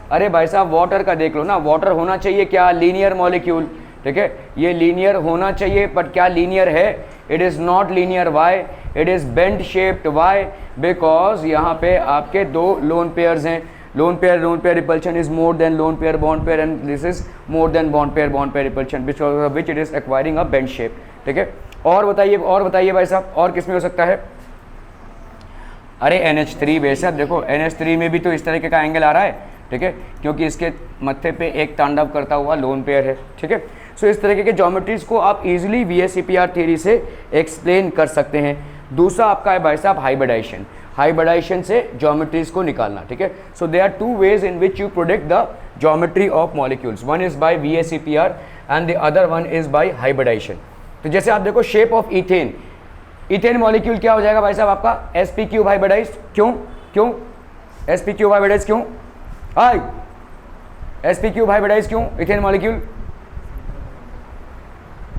अरे भाई साहब वाटर का देख लो ना, वाटर होना चाहिए क्या? लीनियर मॉलिक्यूल, ठीक है, ये लीनियर होना चाहिए, बट क्या लीनियर है? It is not linear. Why? It is bend shaped. Why? Because यहाँ पे आपके 2 लोन पेयर्स हैं। Lone pair repulsion is more than lone pair bond pair, and this is more than bond pair repulsion, because of which it is acquiring a bend shape, ठीक है। और बताइए भाई साहब, और किस में हो सकता है? अरे NH3 बेशक, देखो NH3 में भी तो इस तरीके का एंगल आ रहा है, ठीक है, क्योंकि इसके मत्थे पे एक तांडव करता हुआ लोन पेयर है, ठीक है। सो इस तरीके के ज्योमेट्रीज को आप इजीली VSEPR थ्योरी से एक्सप्लेन कर सकते हैं। दूसरा आपका है भाई साहब हाइब्रिडाइजेशन से ज्योमेट्रीज को निकालना, ठीक है। So there are 2 ways in which you predict the geometry of molecules, one is by VSEPR and the other one is by hybridisation. तो जैसे आप देखो शेप ऑफ इथेन मॉलिक्यूल क्या हो जाएगा भाई साहब आपका? sp3 hybridised. क्यों sp3 हाइब्रिडाइज्ड क्यों? हाय, sp3 हाइब्रिडाइज्ड क्यों ethane molecule?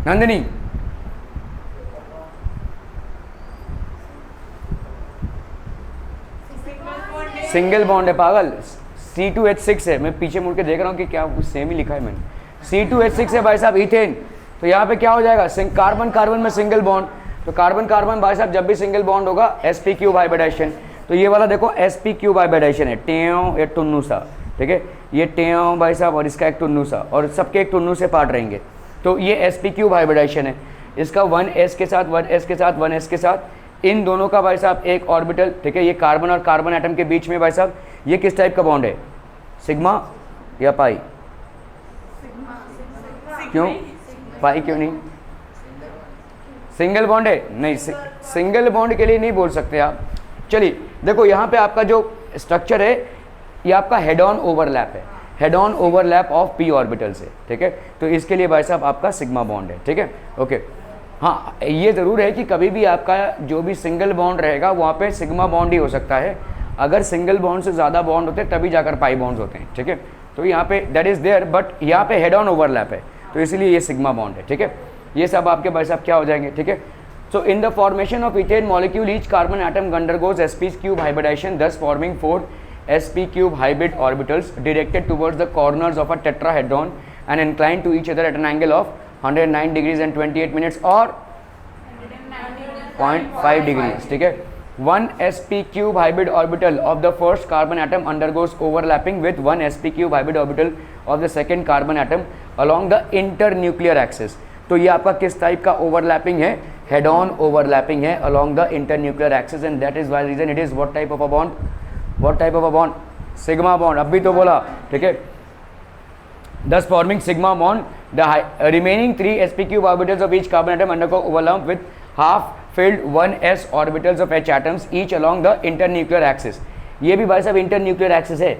Nandini, single bond है पागल, C2H6 है। मैं पीछे मुड़ के देख रहा हूँ कि क्या सेम ही लिखा है मैंने। C2H6 है भाई साहब इथेन। तो यहाँ पे क्या हो जाएगा, कार्बन कार्बन में सिंगल बॉन्ड, तो कार्बन कार्बन भाई साहब जब भी सिंगल बॉन्ड होगा sp3 हाइब्रिडाइजेशन। तो ये वाला देखो sp3 हाइब्रिडाइजेशन है, टेओ एक टुन्नू सा, ठीक है, ये टेओ भाई साहब और इसका एक टुन्नू सा, और सबके एक टुन्नू से पार्ट रहेंगे। तो ये sp3 हाइब्रिडाइजेशन है, इसका 1s के साथ 1s के साथ 1s के साथ इन दोनों का भाई साहब एक ऑर्बिटल, ठीक है, ये कार्बन और कार्बन एटम के बीच में भाई साहब ये किस टाइप का बॉन्ड है, सिग्मा या पाई? क्यों पाई क्यों नहीं? सिंगल बॉन्ड है, नहीं सिंगल बॉन्ड के लिए नहीं बोल सकते आप। चलिए देखो यहाँ पे आपका जो स्ट्रक्चर है ये आपका हेड ऑन ओवरलैप है, head on overlap of p orbital से, ठीक है, तो इसके लिए भाई साहब आपका सिग्मा बॉन्ड है, ठीक है, ओके। हाँ ये ज़रूर है कि कभी भी आपका जो भी सिंगल बॉन्ड रहेगा वहाँ पे सिग्मा बॉन्ड ही हो सकता है, अगर सिंगल बॉन्ड से ज़्यादा बॉन्ड होते हैं तभी जाकर पाई बॉन्ड्स होते हैं, ठीक है। तो यहाँ पे दैट इज़ देयर, बट यहाँ पे हेड ऑन ओवरलैप है तो इसलिए ये सिग्मा बॉन्ड है, ठीक है। ये सब आपके भाई साहब क्या हो जाएंगे, ठीक है। So in the formation of ethane molecule each carbon atom undergoes sp3 hybridization, thus forming 4 sp3 hybrid orbitals directed towards the corners of a tetrahedron and inclined to each other at an angle of 109 degrees and 28 minutes और 0.5 degrees, ठीक है। One sp3 hybrid orbital of the first carbon atom undergoes overlapping with one sp3 hybrid orbital of the second carbon atom along the internuclear axis। तो ये आपका किस type का overlapping है, head on overlapping है along the internuclear axis, and that is why reason it is what type of a bond, what type of a bond, sigma bond, अभी तो बोला, ठीक है। thus forming sigma bond, the remaining 3 sp3 orbitals of each carbon atom undergo overlap with half filled 1s orbitals of h atoms each along the internuclear axis। ये भी भाई साहब internuclear axis है,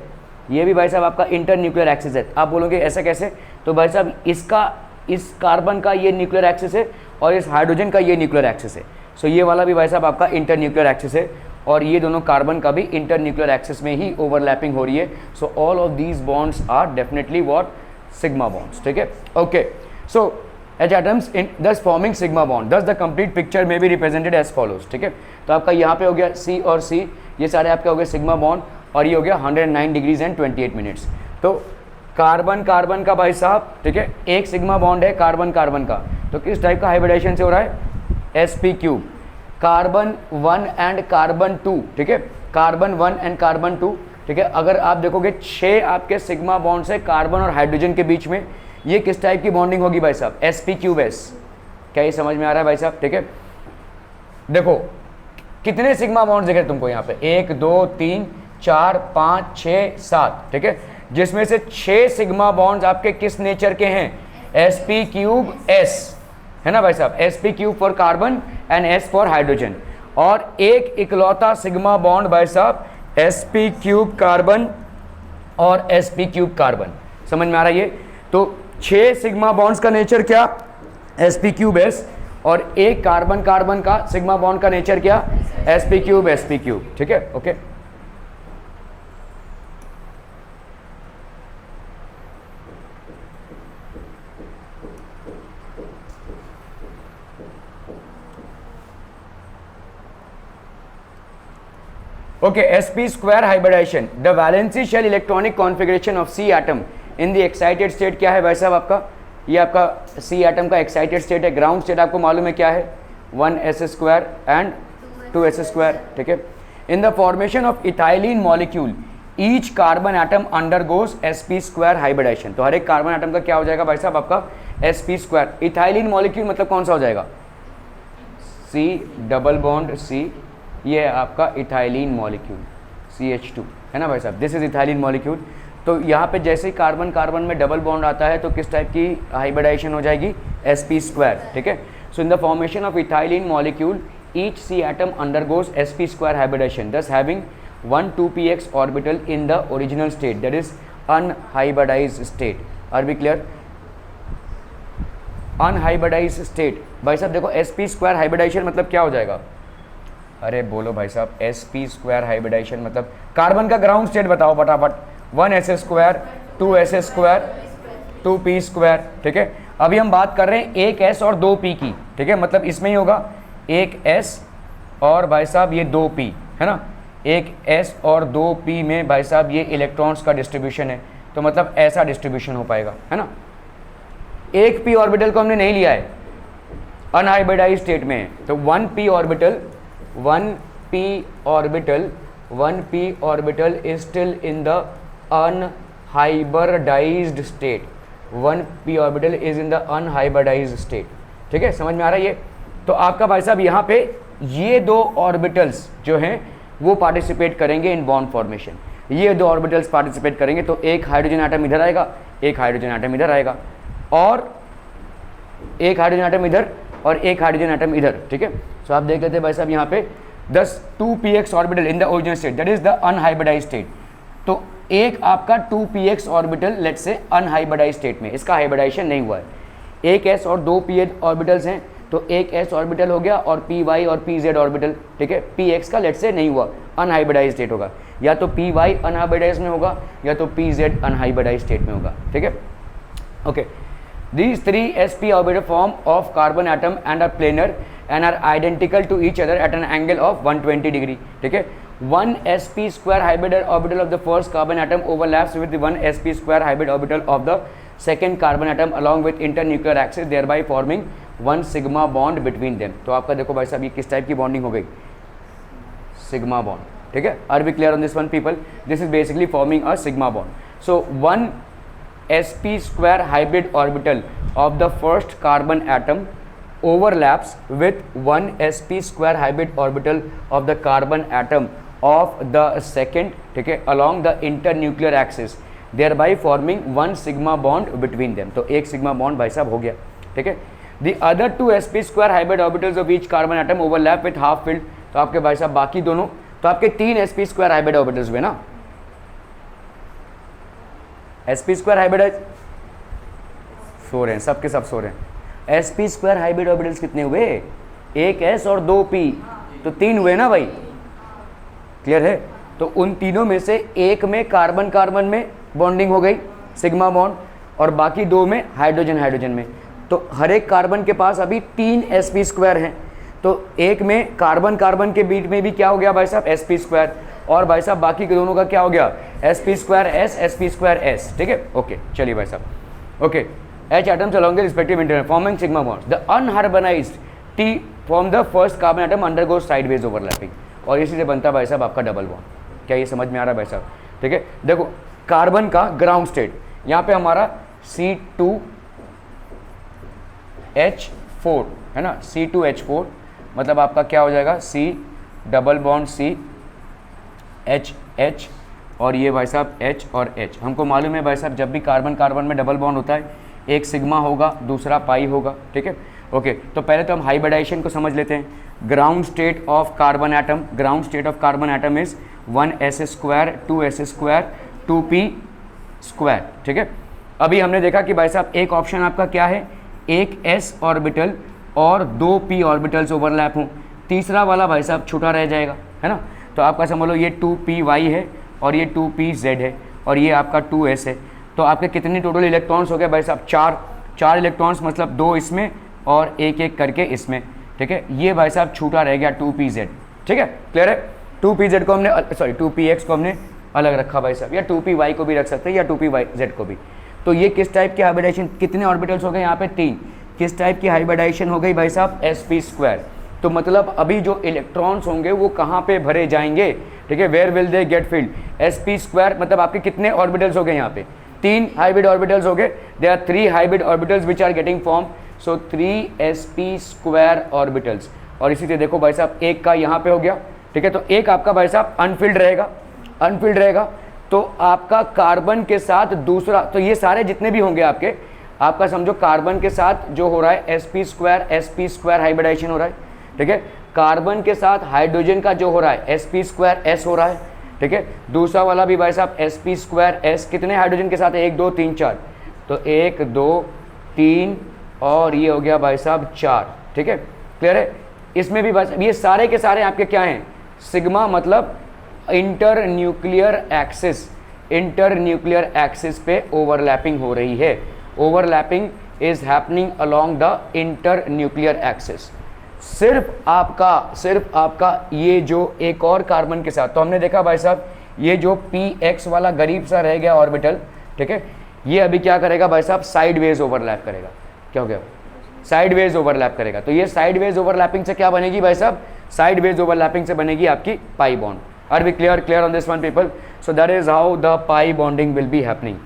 ये भी भाई साहब आपका इंटरन्यूक्लियर एक्सिस है। आप बोलोगे ऐसा कैसे, तो भाई साहब इसका, इस कार्बन का ये न्यूक्लियर एक्सिस है और इस हाइड्रोजन का ये न्यूक्लियर एक्सिस है। सो ये वाला भी भाई साहब आपका इंटरन्यूक्लियर एक्सिस है और ये दोनों कार्बन का भी इंटरन्यूक्लियर एक्सिस में ही ओवरलैपिंग हो रही है। So all of these bonds are definitely what, sigma bonds, ठीक है, okay. So H atoms in thus forming sigma bond, thus the complete picture may be represented as follows, ठीक है। तो आपका यहाँ पे हो गया C और C, ये सारे आपके हो गए सिग्मा बॉन्ड और ये हो गया 109 डिग्रीज एंड 28 मिनट्स। तो कार्बन कार्बन का भाई साहब, ठीक है, एक सिग्मा बॉन्ड है कार्बन कार्बन का, तो किस टाइप का हाइब्रिडाइजेशन से हो रहा है, sp3, कार्बन 1 एंड कार्बन 2, ठीक है, कार्बन 1 एंड कार्बन 2, ठीक है। अगर आप देखोगे 6 आपके सिग्मा बॉन्ड्स है कार्बन और हाइड्रोजन के बीच में, ये किस टाइप की बॉन्डिंग होगी भाई साहब, sp3s। क्या ये समझ में आ रहा है भाई साहब, ठीक है। देखो कितने सिग्मा बॉन्ड्स दिख रहे तुमको यहाँ पे, 1 2 3 4 5 6 7, ठीक है, जिसमें से 6 सिग्मा बॉन्ड्स आपके किस नेचर के हैं, sp3s, है ना भाई साहब, sp3 for carbon and s for hydrogen, और एक इकलौता सिग्मा बॉन्ड भाई साहब sp3 कार्बन और sp3 कार्बन। समझ में आ रहा है ये, तो 6 सिग्मा बॉन्ड्स का नेचर क्या, sp3s, और एक कार्बन कार्बन का सिग्मा बॉन्ड का नेचर क्या, sp3, ठीक है, okay. Okay, sp2 hybridization, the valency shell electronic configuration of C atom in the excited state क्या है भाई साहब आपका, ये आपका C atom का excited state है, ground state आपको मालूम है क्या है, 1s2 and 2s2, ठीक है। In the formation of ethylene molecule, each carbon atom undergoes sp2 hybridization, तो हर एक कार्बन एटम का क्या हो जाएगा भाई साहब आपका sp2। इथाइलिन मॉलिक्यूल मतलब कौन सा हो जाएगा, C डबल बॉन्ड C, ये है आपका इथाइलिन मॉलिक्यूल CH2, है ना भाई साहब, दिस इज इथाइलिन मॉलिक्यूल। तो यहाँ पे जैसे ही कार्बन कार्बन में डबल बॉन्ड आता है तो किस टाइप की हाइब्रिडाइजेशन हो जाएगी, sp2, ठीक है। So in the formation of ethylene molecule each C atom undergoes sp2 hybridization, thus having 1 2px orbital in the original state, that is unhybridized state। Are we clear? Unhybridised state भाई साहब देखो sp2 hybridisation मतलब क्या हो जाएगा, अरे बोलो भाई साहब, sp2 हाइब्रिडाइजेशन मतलब कार्बन का ग्राउंड स्टेट बताओ फटाफट, 1s2 2s2 2p2, ठीक है। अभी हम बात कर रहे हैं एक s और 2p की, ठीक है, मतलब इसमें ही होगा एक s और भाई साहब ये 2p, है ना, एक s और 2p में भाई साहब ये इलेक्ट्रॉन्स का डिस्ट्रीब्यूशन है, तो मतलब ऐसा डिस्ट्रीब्यूशन हो पाएगा, है ना। एक p ऑर्बिटल को हमने नहीं लिया है, अनहाइब्रिडाइज्ड स्टेट में है, तो 1p orbital is still in the unhybridised state, 1p orbital is in the unhybridised state. ठीक है, समझ में आ रहा है ये? तो आपका भाई साहब यहाँ पे ये दो ऑर्बिटल्स जो हैं वो पार्टिसिपेट करेंगे इन बॉन्ड फॉर्मेशन, ये दो ऑर्बिटल्स पार्टिसिपेट करेंगे, तो एक हाइड्रोजन एटम इधर आएगा, एक हाइड्रोजन एटम इधर आएगा, और एक हाइड्रोजन एटम इधर और एक हाइड्रोजन एटम इधर। ठीक है, सो आप देख लेते हैं भाई साहब यहाँ पे 2px orbital in the original state, that is the unhybridised state. तो एक आपका 2px orbital let's say unhybridised state में, इसका हाइब्रिडाइजेशन नहीं हुआ है, एक s और दो p ऑर्बिटल्स हैं, तो एक s ऑर्बिटल हो गया और py और pz ऑर्बिटल। ठीक है, px का लेट्स से नहीं हुआ, अनहाइब्रिडाइज्ड स्टेट होगा, या तो py अनहाइब्रिडाइज्ड में होगा या तो pz अनहाइब्रिडाइज्ड स्टेट में होगा। ठीक है, okay. These three sp orbital form of carbon atom and are planar and are identical to each other at an angle of 120 degree. ठीक है, 1 sp square hybrid orbital of the first carbon atom overlaps with the 1 sp square hybrid orbital of the second carbon atom along with internuclear axis, thereby forming 1 sigma bond between them. तो आपका देखो भाई साहब ये किस type की bonding हो गई, सिग्मा बॉन्ड। ठीक है, are we clear on this one people? This is basically forming a sigma bond. So 1 sp square hybrid orbital of the first carbon atom overlaps with 1 sp square hybrid orbital of the carbon atom of the second, ठीक है, along the internuclear axis, thereby forming 1 sigma bond between them. तो एक sigma bond भाई साहब हो गया। ठीक है, the other 2 sp square hybrid orbitals of each carbon atom overlap with half filled, तो आपके भाई साहब बाकी दोनों, तो आपके 3 sp square hybrid orbitals हुए ना, sp स्क्वायर हाइब्रिड सो रहे हैं, सबके सब सो रहे हैं। sp स्क्वायर हाइब्रिड ऑर्बिटल्स कितने हुए, एक s और दो p, तो 3 हुए ना भाई, क्लियर है? तो उन तीनों में से एक में कार्बन कार्बन में बॉन्डिंग हो गई सिग्मा बॉन्ड, और बाकी दो में हाइड्रोजन हाइड्रोजन में। तो हर एक कार्बन के पास अभी 3 sp स्क्वायर हैं, तो एक में कार्बन कार्बन के बीच में भी क्या हो गया भाई साहब, sp स्क्वायर, और भाई साहब बाकी के दोनों का क्या हो गया, sp square s, sp square s। ठीक है, ओके, चलिए भाई साहब, okay. H atoms along the respective interval forming sigma bonds. The unharmonized T from the first carbon atom undergoes sideways overlapping, और इसी से बनता है भाई साहब आपका डबल बॉन्ड। क्या ये समझ में आ रहा है भाई साहब? ठीक है, देखो कार्बन का ग्राउंड स्टेट यहाँ पे हमारा C2H4 है ना, C2H4 मतलब आपका क्या हो जाएगा, C double bond C H H, और ये भाई साहब H और H। हमको मालूम है भाई साहब जब भी कार्बन कार्बन में डबल बॉन्ड होता है, एक सिग्मा होगा दूसरा पाई होगा। ठीक है, ओके। तो पहले तो हम हाइब्रिडाइजेशन को समझ लेते हैं। Ground state of carbon atom, ground state of carbon atom is 1s square 2s square 2p square. ठीक है, अभी हमने देखा कि भाई साहब एक ऑप्शन आपका क्या है, एक s ऑर्बिटल और 2 p ऑर्बिटल्स ओवरलैप हों, तीसरा वाला भाई साहब छूटा रह जाएगा, है ना। तो आपका समझ लो ये 2py है और ये 2pz है और ये आपका 2s है। तो आपके कितने टोटल इलेक्ट्रॉन्स हो गए भाई साहब, 4 इलेक्ट्रॉन्स, मतलब 2 इसमें और एक एक करके इसमें। ठीक है, ये भाई साहब छूटा रह गया 2pz। ठीक है, क्लियर है? 2pz को हमने, सॉरी 2px को हमने अलग रखा भाई साहब, या 2py को भी रख सकते हैं या 2pz को भी। तो ये किस टाइप की हाइब्रिडाइजेशन, कितने ऑर्बिटल्स हो गए यहाँ पे, 3। किस टाइप की हाइब्रिडाइजेशन हो गई भाई साहब, sp स्क्वायर। तो मतलब अभी जो इलेक्ट्रॉन्स होंगे वो कहाँ पे भरे जाएंगे, ठीक है, where will they get filled, sp square. मतलब आपके कितने ऑर्बिटल्स हो गए यहाँ पे, 3 हाइब्रिड ऑर्बिटल्स हो गए। There are 3 hybrid orbitals which are getting form, so 3 sp square orbitals. और इसी से देखो भाई साहब एक का यहाँ पे हो गया। ठीक है, तो एक आपका भाई साहब अनफिल्ड रहेगा, अनफिल्ड रहेगा। तो आपका कार्बन के साथ दूसरा, तो ये सारे जितने भी होंगे आपके, आपका समझो कार्बन के साथ जो हो रहा है sp स्क्वायर हाइब्रिडाइजेशन हो रहा है। ठीक है, कार्बन के साथ हाइड्रोजन का जो हो रहा है sp स्क्वायर s हो रहा है। ठीक है, दूसरा वाला भी भाई साहब sp स्क्वायर s, कितने हाइड्रोजन के साथ है, 1 2 3 4, तो 1 2 3 और ये हो गया भाई साहब 4। ठीक है, क्लियर है? इसमें भी भाई साहब ये सारे के सारे आपके क्या हैं, सिग्मा, मतलब inter nuclear axis, inter nuclear axis पे ओवरलैपिंग हो रही है। Overlapping is happening along the inter nuclear axis. सिर्फ आपका ये जो एक और कार्बन के साथ, तो हमने देखा भाई साहब ये जो px वाला गरीब सा रह गया ऑर्बिटल, ठीक है, ये अभी क्या करेगा भाई साहब, साइडवेज ओवरलैप करेगा। क्या हो गया, साइडवेज ओवरलैप करेगा। तो ये साइडवेज ओवरलैपिंग से क्या बनेगी भाई साहब, साइडवेज ओवरलैपिंग से बनेगी आपकी pi bond. Are we clear on this one people? So that is how the pi bonding will be happening.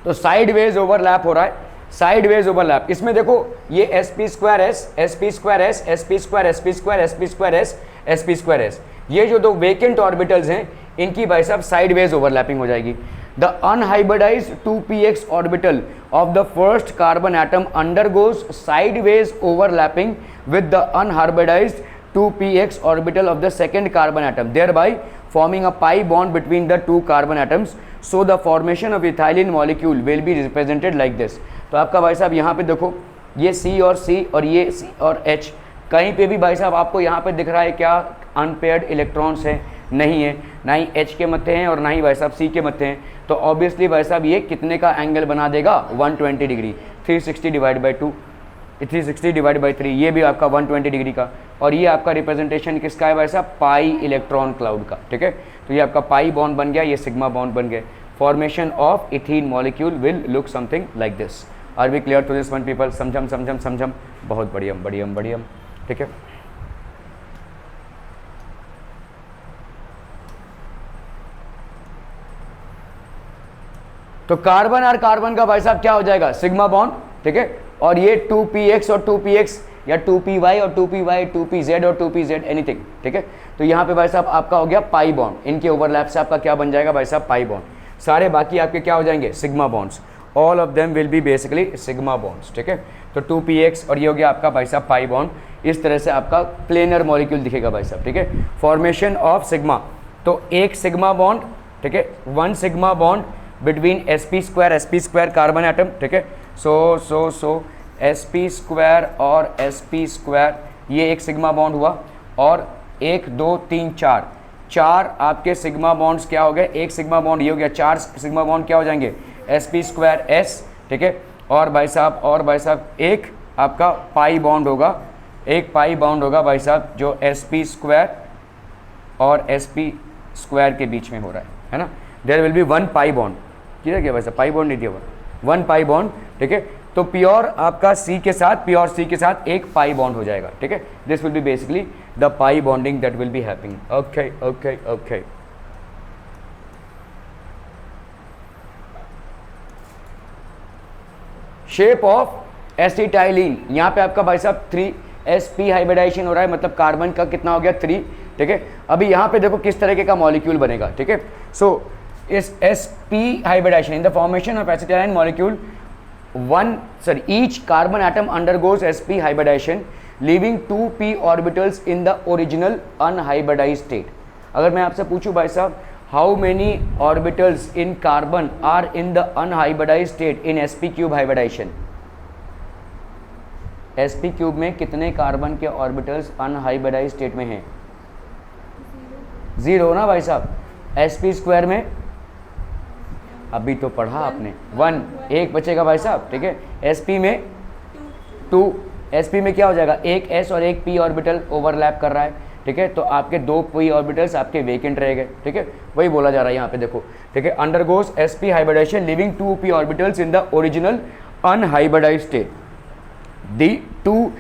तो साइडवेज ओवरलैप हो रहा है, साइडवेज ओवरलैप। इसमें देखो ये sp2s sp2s sp2 sp2 sp2s sp2s, ये जो दो वेकेंट ऑर्बिटल्स हैं इनकी भाई साहब साइडवेज ओवरलैपिंग हो जाएगी। The unhybridised 2px orbital of the first carbon atom undergoes sideways overlapping with the unhybridised 2px orbital of the second carbon atom, thereby forming a pi bond between the two carbon atoms. So the formation of ethylene molecule will be represented like this. तो आपका भाई साहब यहाँ पे देखो ये C और C और ये C और H, कहीं पे भी भाई साहब आपको यहाँ पे दिख रहा है क्या, अनपेयर्ड इलेक्ट्रॉन्स हैं, नहीं है, ना ही H के मत्थे हैं और ना ही भाई साहब C के मत्थे हैं। तो ऑब्वियसली भाई साहब ये कितने का एंगल बना देगा, 120 degree, 360 divide by 2, 360 divide by 3, ये भी आपका 120 डिग्री का। और ये आपका रिप्रेजेंटेशन किसका है भाई साहब, पाई इलेक्ट्रॉन क्लाउड का, ठीक है। तो ये आपका पाई बॉन्ड बन गया, ये सिग्मा बॉन्ड बन गए। Formation of ethene molecule will look something like this. Are we clear to this one people? समझम समझम समझम, बहुत बढ़िया बढ़िया बढ़िया, ठीक है। तो कार्बन और कार्बन का भाई साहब क्या हो जाएगा, सिग्मा बॉन्ड, ठीक है। और ये 2px और 2px या 2py और 2py, 2pz और 2pz, एनीथिंग, ठीक है। तो यहाँ पे भाई साहब आपका हो गया पाई बॉन्ड, इनके ओवरलैप से आपका क्या बन जाएगा भाई साहब, पाई बॉन्ड। सारे बाकी आपके क्या हो जाएंगे, sigma bonds, all of them will be basically sigma bonds, ठीक है। तो 2px और ये हो गया आपका भाई साहब पाई बॉन्ड। इस तरह से आपका प्लेनर मॉलिक्यूल दिखेगा भाई साहब, ठीक है। फॉर्मेशन ऑफ सिग्मा, तो एक सिग्मा बॉन्ड, ठीक है, one sigma bond between sp2 carbon atom, ठीक है। सो sp2 और sp2, ये एक सिग्मा बॉन्ड हुआ। और 1 2 3 4, चार आपके सिग्मा बॉन्ड्स क्या हो गए, एक सिग्मा बॉन्ड ये हो गया, 4 सिग्मा बॉन्ड क्या हो जाएंगे, sp2s, ठीक है। और भाई साहब एक आपका पाई बॉन्ड होगा, एक पाई बॉन्ड होगा भाई साहब जो sp2 और sp2 के बीच में हो रहा है ना। There will be one pi bond, किधर गया भाई साहब, पाई बॉन्ड नहीं दिया हुआ, वन पाई बॉन्ड, ठीक है। तो प्योर आपका C के साथ, प्योर C के साथ एक पाई बॉन्ड हो जाएगा, ठीक है। This will be basically the pi bonding that will be happening. Okay okay okay, shape of acetylene, यहाँ पे आपका भाई साहब 3sp हाइब्रिडाइजेशन हो रहा है, मतलब कार्बन का कितना हो गया 3, ठीक है। अभी यहाँ पे देखो किस तरीके का मॉलिक्यूल बनेगा, ठीक है। सो इस sp hybridisation in the formation of acetylene molecule each carbon atom undergoes sp hybridization leaving 2p orbitals in the original unhybridized state। अगर मैं आपसे पूछूं भाई साहब how many orbitals in carbon are in the unhybridized state in sp cube hybridization, sp cube में कितने carbon के orbitals unhybridised state में हैं, 0 ना भाई साहब। sp2 में अभी तो पढ़ा आपने 1, एक बचेगा भाई साहब, ठीक है। sp में 2, sp में क्या हो जाएगा, एक s और एक p ऑर्बिटल ओवरलैप कर रहा है, ठीक है। तो आपके 2 p ऑर्बिटल्स आपके वेकेंट रह गए, ठीक है। वही बोला जा रहा है यहाँ पे देखो, ठीक है। Undergoes sp hybridisation leaving 2 p orbitals in the original unhybridised state. The 2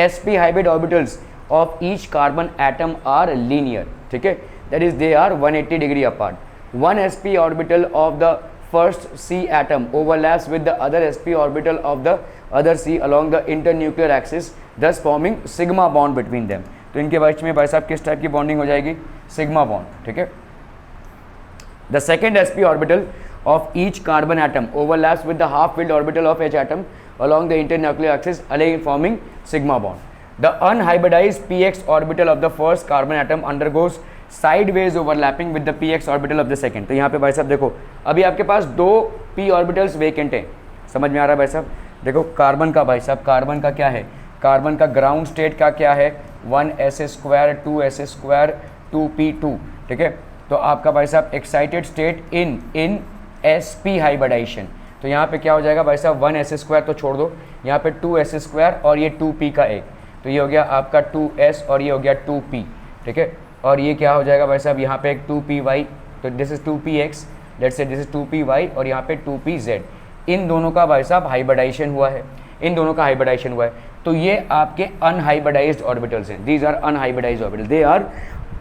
sp hybrid orbitals of each carbon atom are linear, ठीक है। that is they are 180 degree apart. One sp orbital of the first C atom overlaps with the other sp orbital of the other C along the internuclear axis, thus forming sigma bond between them। तो इनके बीच में भाई साहब किस type की bonding हो जाएगी, sigma bond, ठीक है। The second sp orbital of each carbon atom overlaps with the half filled orbital of H atom along the internuclear axis, again forming sigma bond. The unhybridized px orbital of the first carbon atom undergoes sideways overlapping with the px orbital of the second. तो यहाँ पे भाई साहब देखो अभी आपके पास 2 p orbitals vacant हैं, समझ में आ रहा है भाई साहब। देखो कार्बन का भाई साहब, कार्बन का क्या है, कार्बन का ग्राउंड स्टेट का क्या है, 1s2 2s2 2p2, ठीक है। तो आपका भाई साहब excited state in sp hybridisation. तो यहाँ पे क्या हो जाएगा भाई साहब, 1s2 तो छोड़ दो, यहाँ पे 2s2 और ये 2p का एक, तो ये हो गया आपका 2s और ये हो गया 2p, ठीक है। और ये क्या हो जाएगा भाई साहब, यहाँ पे एक 2py, तो this is 2px, let's say this is 2py और यहाँ पे 2pz। इन दोनों का भाई साहब हाइब्रिडाइजेशन हुआ है। इन दोनों का हाइब्रिडाइजेशन हुआ है, तो ये आपके अनहाइब्रिडाइज्ड ऑर्बिटल्स हैं, these are unhybridised orbital, they are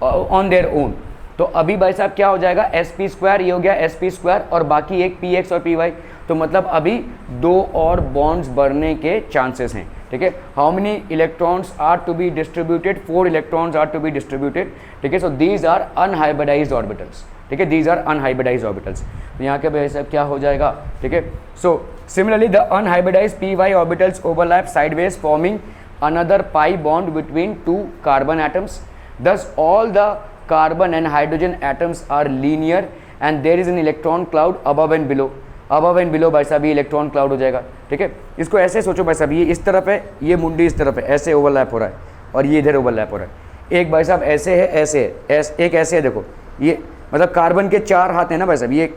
on their own. तो अभी भाई साहब क्या हो जाएगा, sp², ये हो गया sp² और बाकी एक px और py, तो मतलब अभी 2 और बॉन्ड्स बढ़ने के चांसेस हैं, ठीक है। How many electrons are to be distributed, 4 electrons are to be distributed, ठीक है। So these are unhybridised orbitals, ठीक है, दीज आर अनहाइब्रिडाइज्ड ऑर्बिटल्स। तो यहाँ के भाई साहब क्या हो जाएगा, ठीक है। So similarly the unhybridised py orbitals overlap sideways forming another pi bond between 2 carbon atoms, thus all the carbon and hydrogen atoms are linear and there is an electron cloud above and below, above and below भाई साहब ये electron cloud हो जाएगा, ठीक है। इसको ऐसे सोचो भाई साहब, ये इस तरफ है, ये मुंडी इस तरफ है, ऐसे ओवरलैप हो रहा है और ये इधर ओवरलैप हो रहा है। एक भाई साहब ऐसे है, ऐसे है, एक ऐसे है, देखो ये मतलब कार्बन के 4 हाथ हैं ना भाई साहब, ये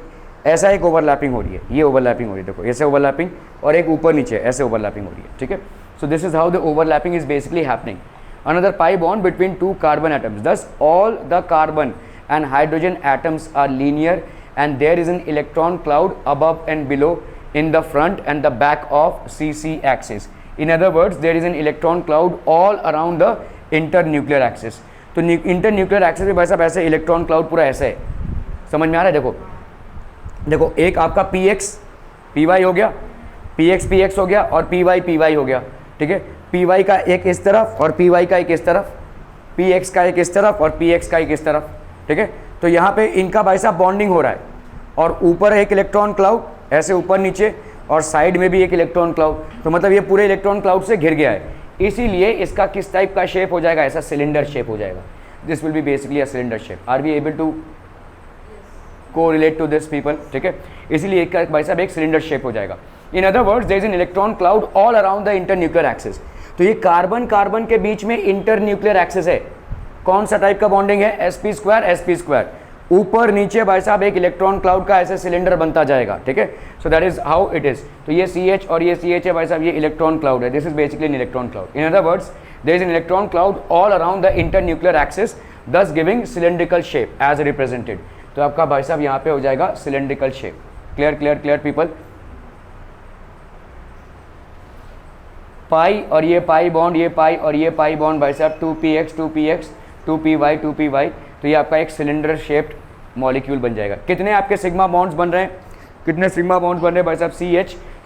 ऐसा एक ओवरलैपिंग हो रही है, ये ओवरलैपिंग हो रही है, देखो ऐसे ओवरलैपिंग, और एक ऊपर नीचे ऐसे ओवरलैपिंग हो रही है, ठीक है। So this is how the overlapping is basically happening. Another pi bond between 2 carbon atoms, thus all the carbon and hydrogen atoms are linear and there is an electron cloud above and below in the front and the back of CC axis. In other words, there is an electron cloud all around the internuclear axis. तो internuclear axis में भाई साहब ऐसे electron cloud पूरा ऐसे है, समझ में आ रहा है। देखो देखो एक आपका px py हो गया, px हो गया और py हो गया, ठीक है। py का एक इस तरफ और py का एक इस तरफ, px का एक इस तरफ और px का एक इस तरफ, ठीक है। तो यहाँ पे इनका भाई साहब बॉन्डिंग हो रहा है और ऊपर एक इलेक्ट्रॉन क्लाउड ऐसे ऊपर नीचे और साइड में भी एक इलेक्ट्रॉन क्लाउड, तो मतलब ये पूरे इलेक्ट्रॉन क्लाउड से घिर गया है, इसीलिए इसका किस टाइप का शेप हो जाएगा, ऐसा सिलेंडर शेप हो जाएगा। This will be basically a cylinder shape. Are we able to correlate to this people, ठीक है। इसीलिए एक भाई साहब एक सिलेंडर शेप हो जाएगा। In other words there is an electron cloud all around the internuclear axis. तो ये कार्बन कार्बन के बीच में इंटरन्यूक्लियर एक्सिस है, कौन सा टाइप का बॉन्डिंग है, sp², ऊपर नीचे भाई साहब एक इलेक्ट्रॉन क्लाउड का ऐसे सिलेंडर बनता जाएगा, ठीक है। सो that is how it is. तो ये CH और ये CH है भाई साहब, ये इलेक्ट्रॉन क्लाउड है, this is basically an electron cloud. In other words there is an electron cloud all around the internuclear axis, thus giving cylindrical shape as represented. तो आपका भाई साहब यहाँ पे हो जाएगा cylindrical shape. Clear clear clear people. Pi और ये पाई बॉन्ड, ये पाई और ये पाई बॉन्ड भाई साहब 2px 2px 2py, तो ये आपका एक सिलेंडर शेप्ड मॉलिक्यूल बन जाएगा। कितने आपके सिग्मा बॉन्ड्स बन रहे हैं, कितने सिग्मा बॉन्ड्स बन रहे हैं भाई साहब,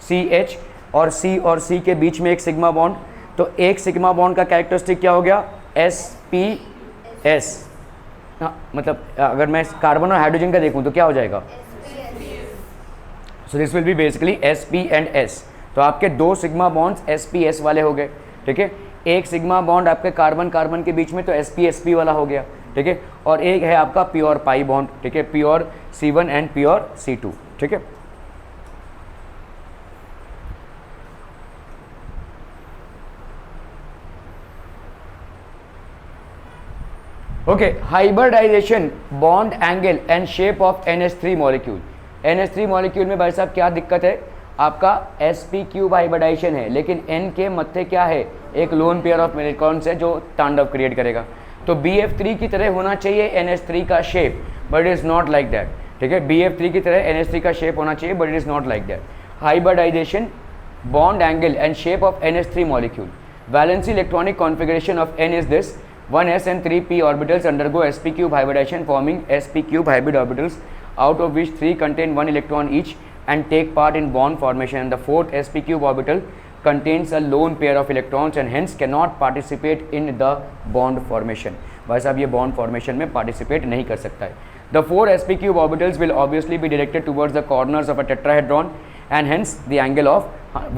CH और C के बीच में एक सिग्मा बॉन्ड, तो एक सिग्मा बॉन्ड का कैरेक्टरिस्टिक क्या हो गया, sps। हाँ मतलब अगर मैं कार्बन और हाइड्रोजन का देखूं तो क्या हो जाएगा, सो this will be basically sp and s। तो आपके 2 सिग्मा बॉन्ड्स sps वाले हो गए, ठीक है। एक सिग्मा बॉन्ड आपके कार्बन कार्बन के बीच में तो sp वाला हो गया, ठीक है। और एक है आपका प्योर पाई बॉन्ड, ठीक है, pure C1 and pure C2, ठीक है। Okay, hybridisation, bond angle and shape of NH3 molecule. NH3 molecule में भाई साहब क्या दिक्कत है, आपका sp³ हाइब्रिडाइजेशन है, लेकिन N के मत्थे क्या है, एक लोन पेयर ऑफ इलेक्ट्रॉन्स है जो तांडव क्रिएट करेगा। तो BF3 की तरह होना चाहिए NH3 का shape, but it is not like that, ठीक है। BF3 की तरह NH3 का शेप होना चाहिए, but it is not like that. Hybridisation, bond angle and shape of NH3 molecule. Valency electronic configuration of N is this: 1s and 3p orbitals undergo sp³ hybridization forming sp³ hybrid orbitals, out of which 3 contain 1 electron each and take part in bond formation, and the 4th sp³ orbital contains a lone pair of electrons and hence cannot participate in the bond formation। भाई साहब ये bond formation में participate नहीं कर सकता है। The 4 sp³ orbitals will obviously be directed towards the corners of a tetrahedron and hence the angle of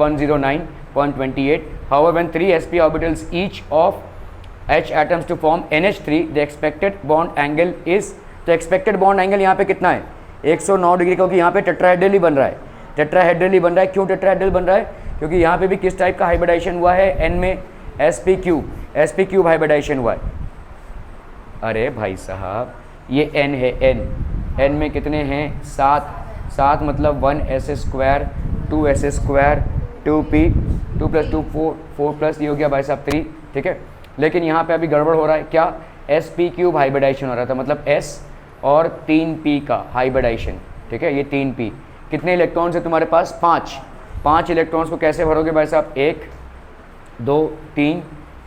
109.28। However, when 3 sp orbitals each of H atoms to form NH3, the expected bond angle is, तो expected bond angle यहाँ पे कितना है, 109 degree, क्योंकि यहाँ पे tetrahedral ही बन रहा है, टेट्राहेड्रल ही बन रहा है। क्यों टेट्राहेड्रल बन रहा है, क्योंकि यहाँ पे भी किस टाइप का हाइब्रिडाइजेशन हुआ है, N में sp³ हाइब्रिडाइजेशन हुआ है। अरे भाई साहब ये N है, N में कितने हैं, 7 मतलब 1s² 2s², 2p 2 + 2 4 प्लस ये हो गया भाई साहब 3, ठीक है। लेकिन यहाँ पे अभी गड़बड़ हो रहा है, क्या, sp³ हाइब्रिडाइजेशन हो रहा था, मतलब s और 3p का हाइब्रिडाइजेशन, ठीक है। ये 3p, कितने इलेक्ट्रॉन्स है तुम्हारे पास, 5, 5 इलेक्ट्रॉन्स को कैसे भरोगे भाई साहब, 1 2 3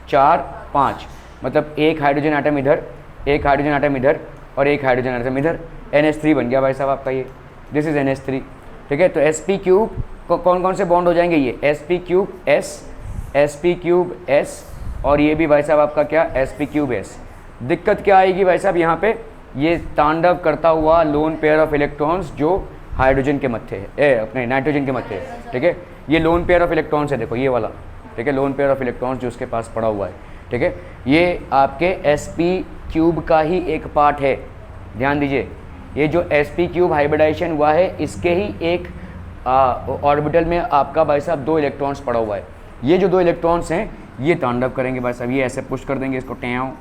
4 5, मतलब एक हाइड्रोजन आटम इधर, एक हाइड्रोजन आटम इधर और एक हाइड्रोजन आटम इधर, NH3 बन गया भाई साहब आपका ये, दिस इज NH3। ठीक है, तो sp³ कौन कौन से बॉन्ड हो जाएंगे, ये sp³ S, sp³ S और ये भी भाई साहब आपका क्या, sp³ S। दिक्कत क्या आएगी भाई साहब यहाँ पे, ये तांडव करता हुआ लोन पेयर ऑफ इलेक्ट्रॉन्स जो हाइड्रोजन के मत्थे है, अपने नाइट्रोजन के मत्थे है। ठीक है, ये लोन पेयर ऑफ इलेक्ट्रॉन्स है, देखो ये वाला। ठीक है, लोन पेयर ऑफ इलेक्ट्रॉन्स जो उसके पास पड़ा हुआ है। ठीक है, ये आपके sp³ का ही एक पार्ट है, ध्यान दीजिए। ये जो sp³ हाइब्रिडाइजेशन हुआ है, इसके ही एक ऑर्बिटल में आपका भाई साहब 2 इलेक्ट्रॉन्स पड़ा हुआ है। ये जो 2 इलेक्ट्रॉन्स हैं ये तांडव करेंगे भाई साहब, ये ऐसे पुश कर देंगे इसको, टैव,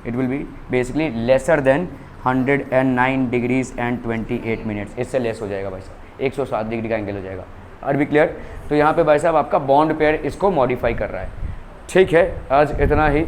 it will be basically lesser than 109 degrees and 28 minutes, इससे लेस हो जाएगा भाई साहब, 107 डिग्री का एंगल हो जाएगा। Are be clear? तो यहाँ पे भाई साहब आपका बॉन्ड पेयर इसको मॉडिफाई कर रहा है। ठीक है, आज इतना ही।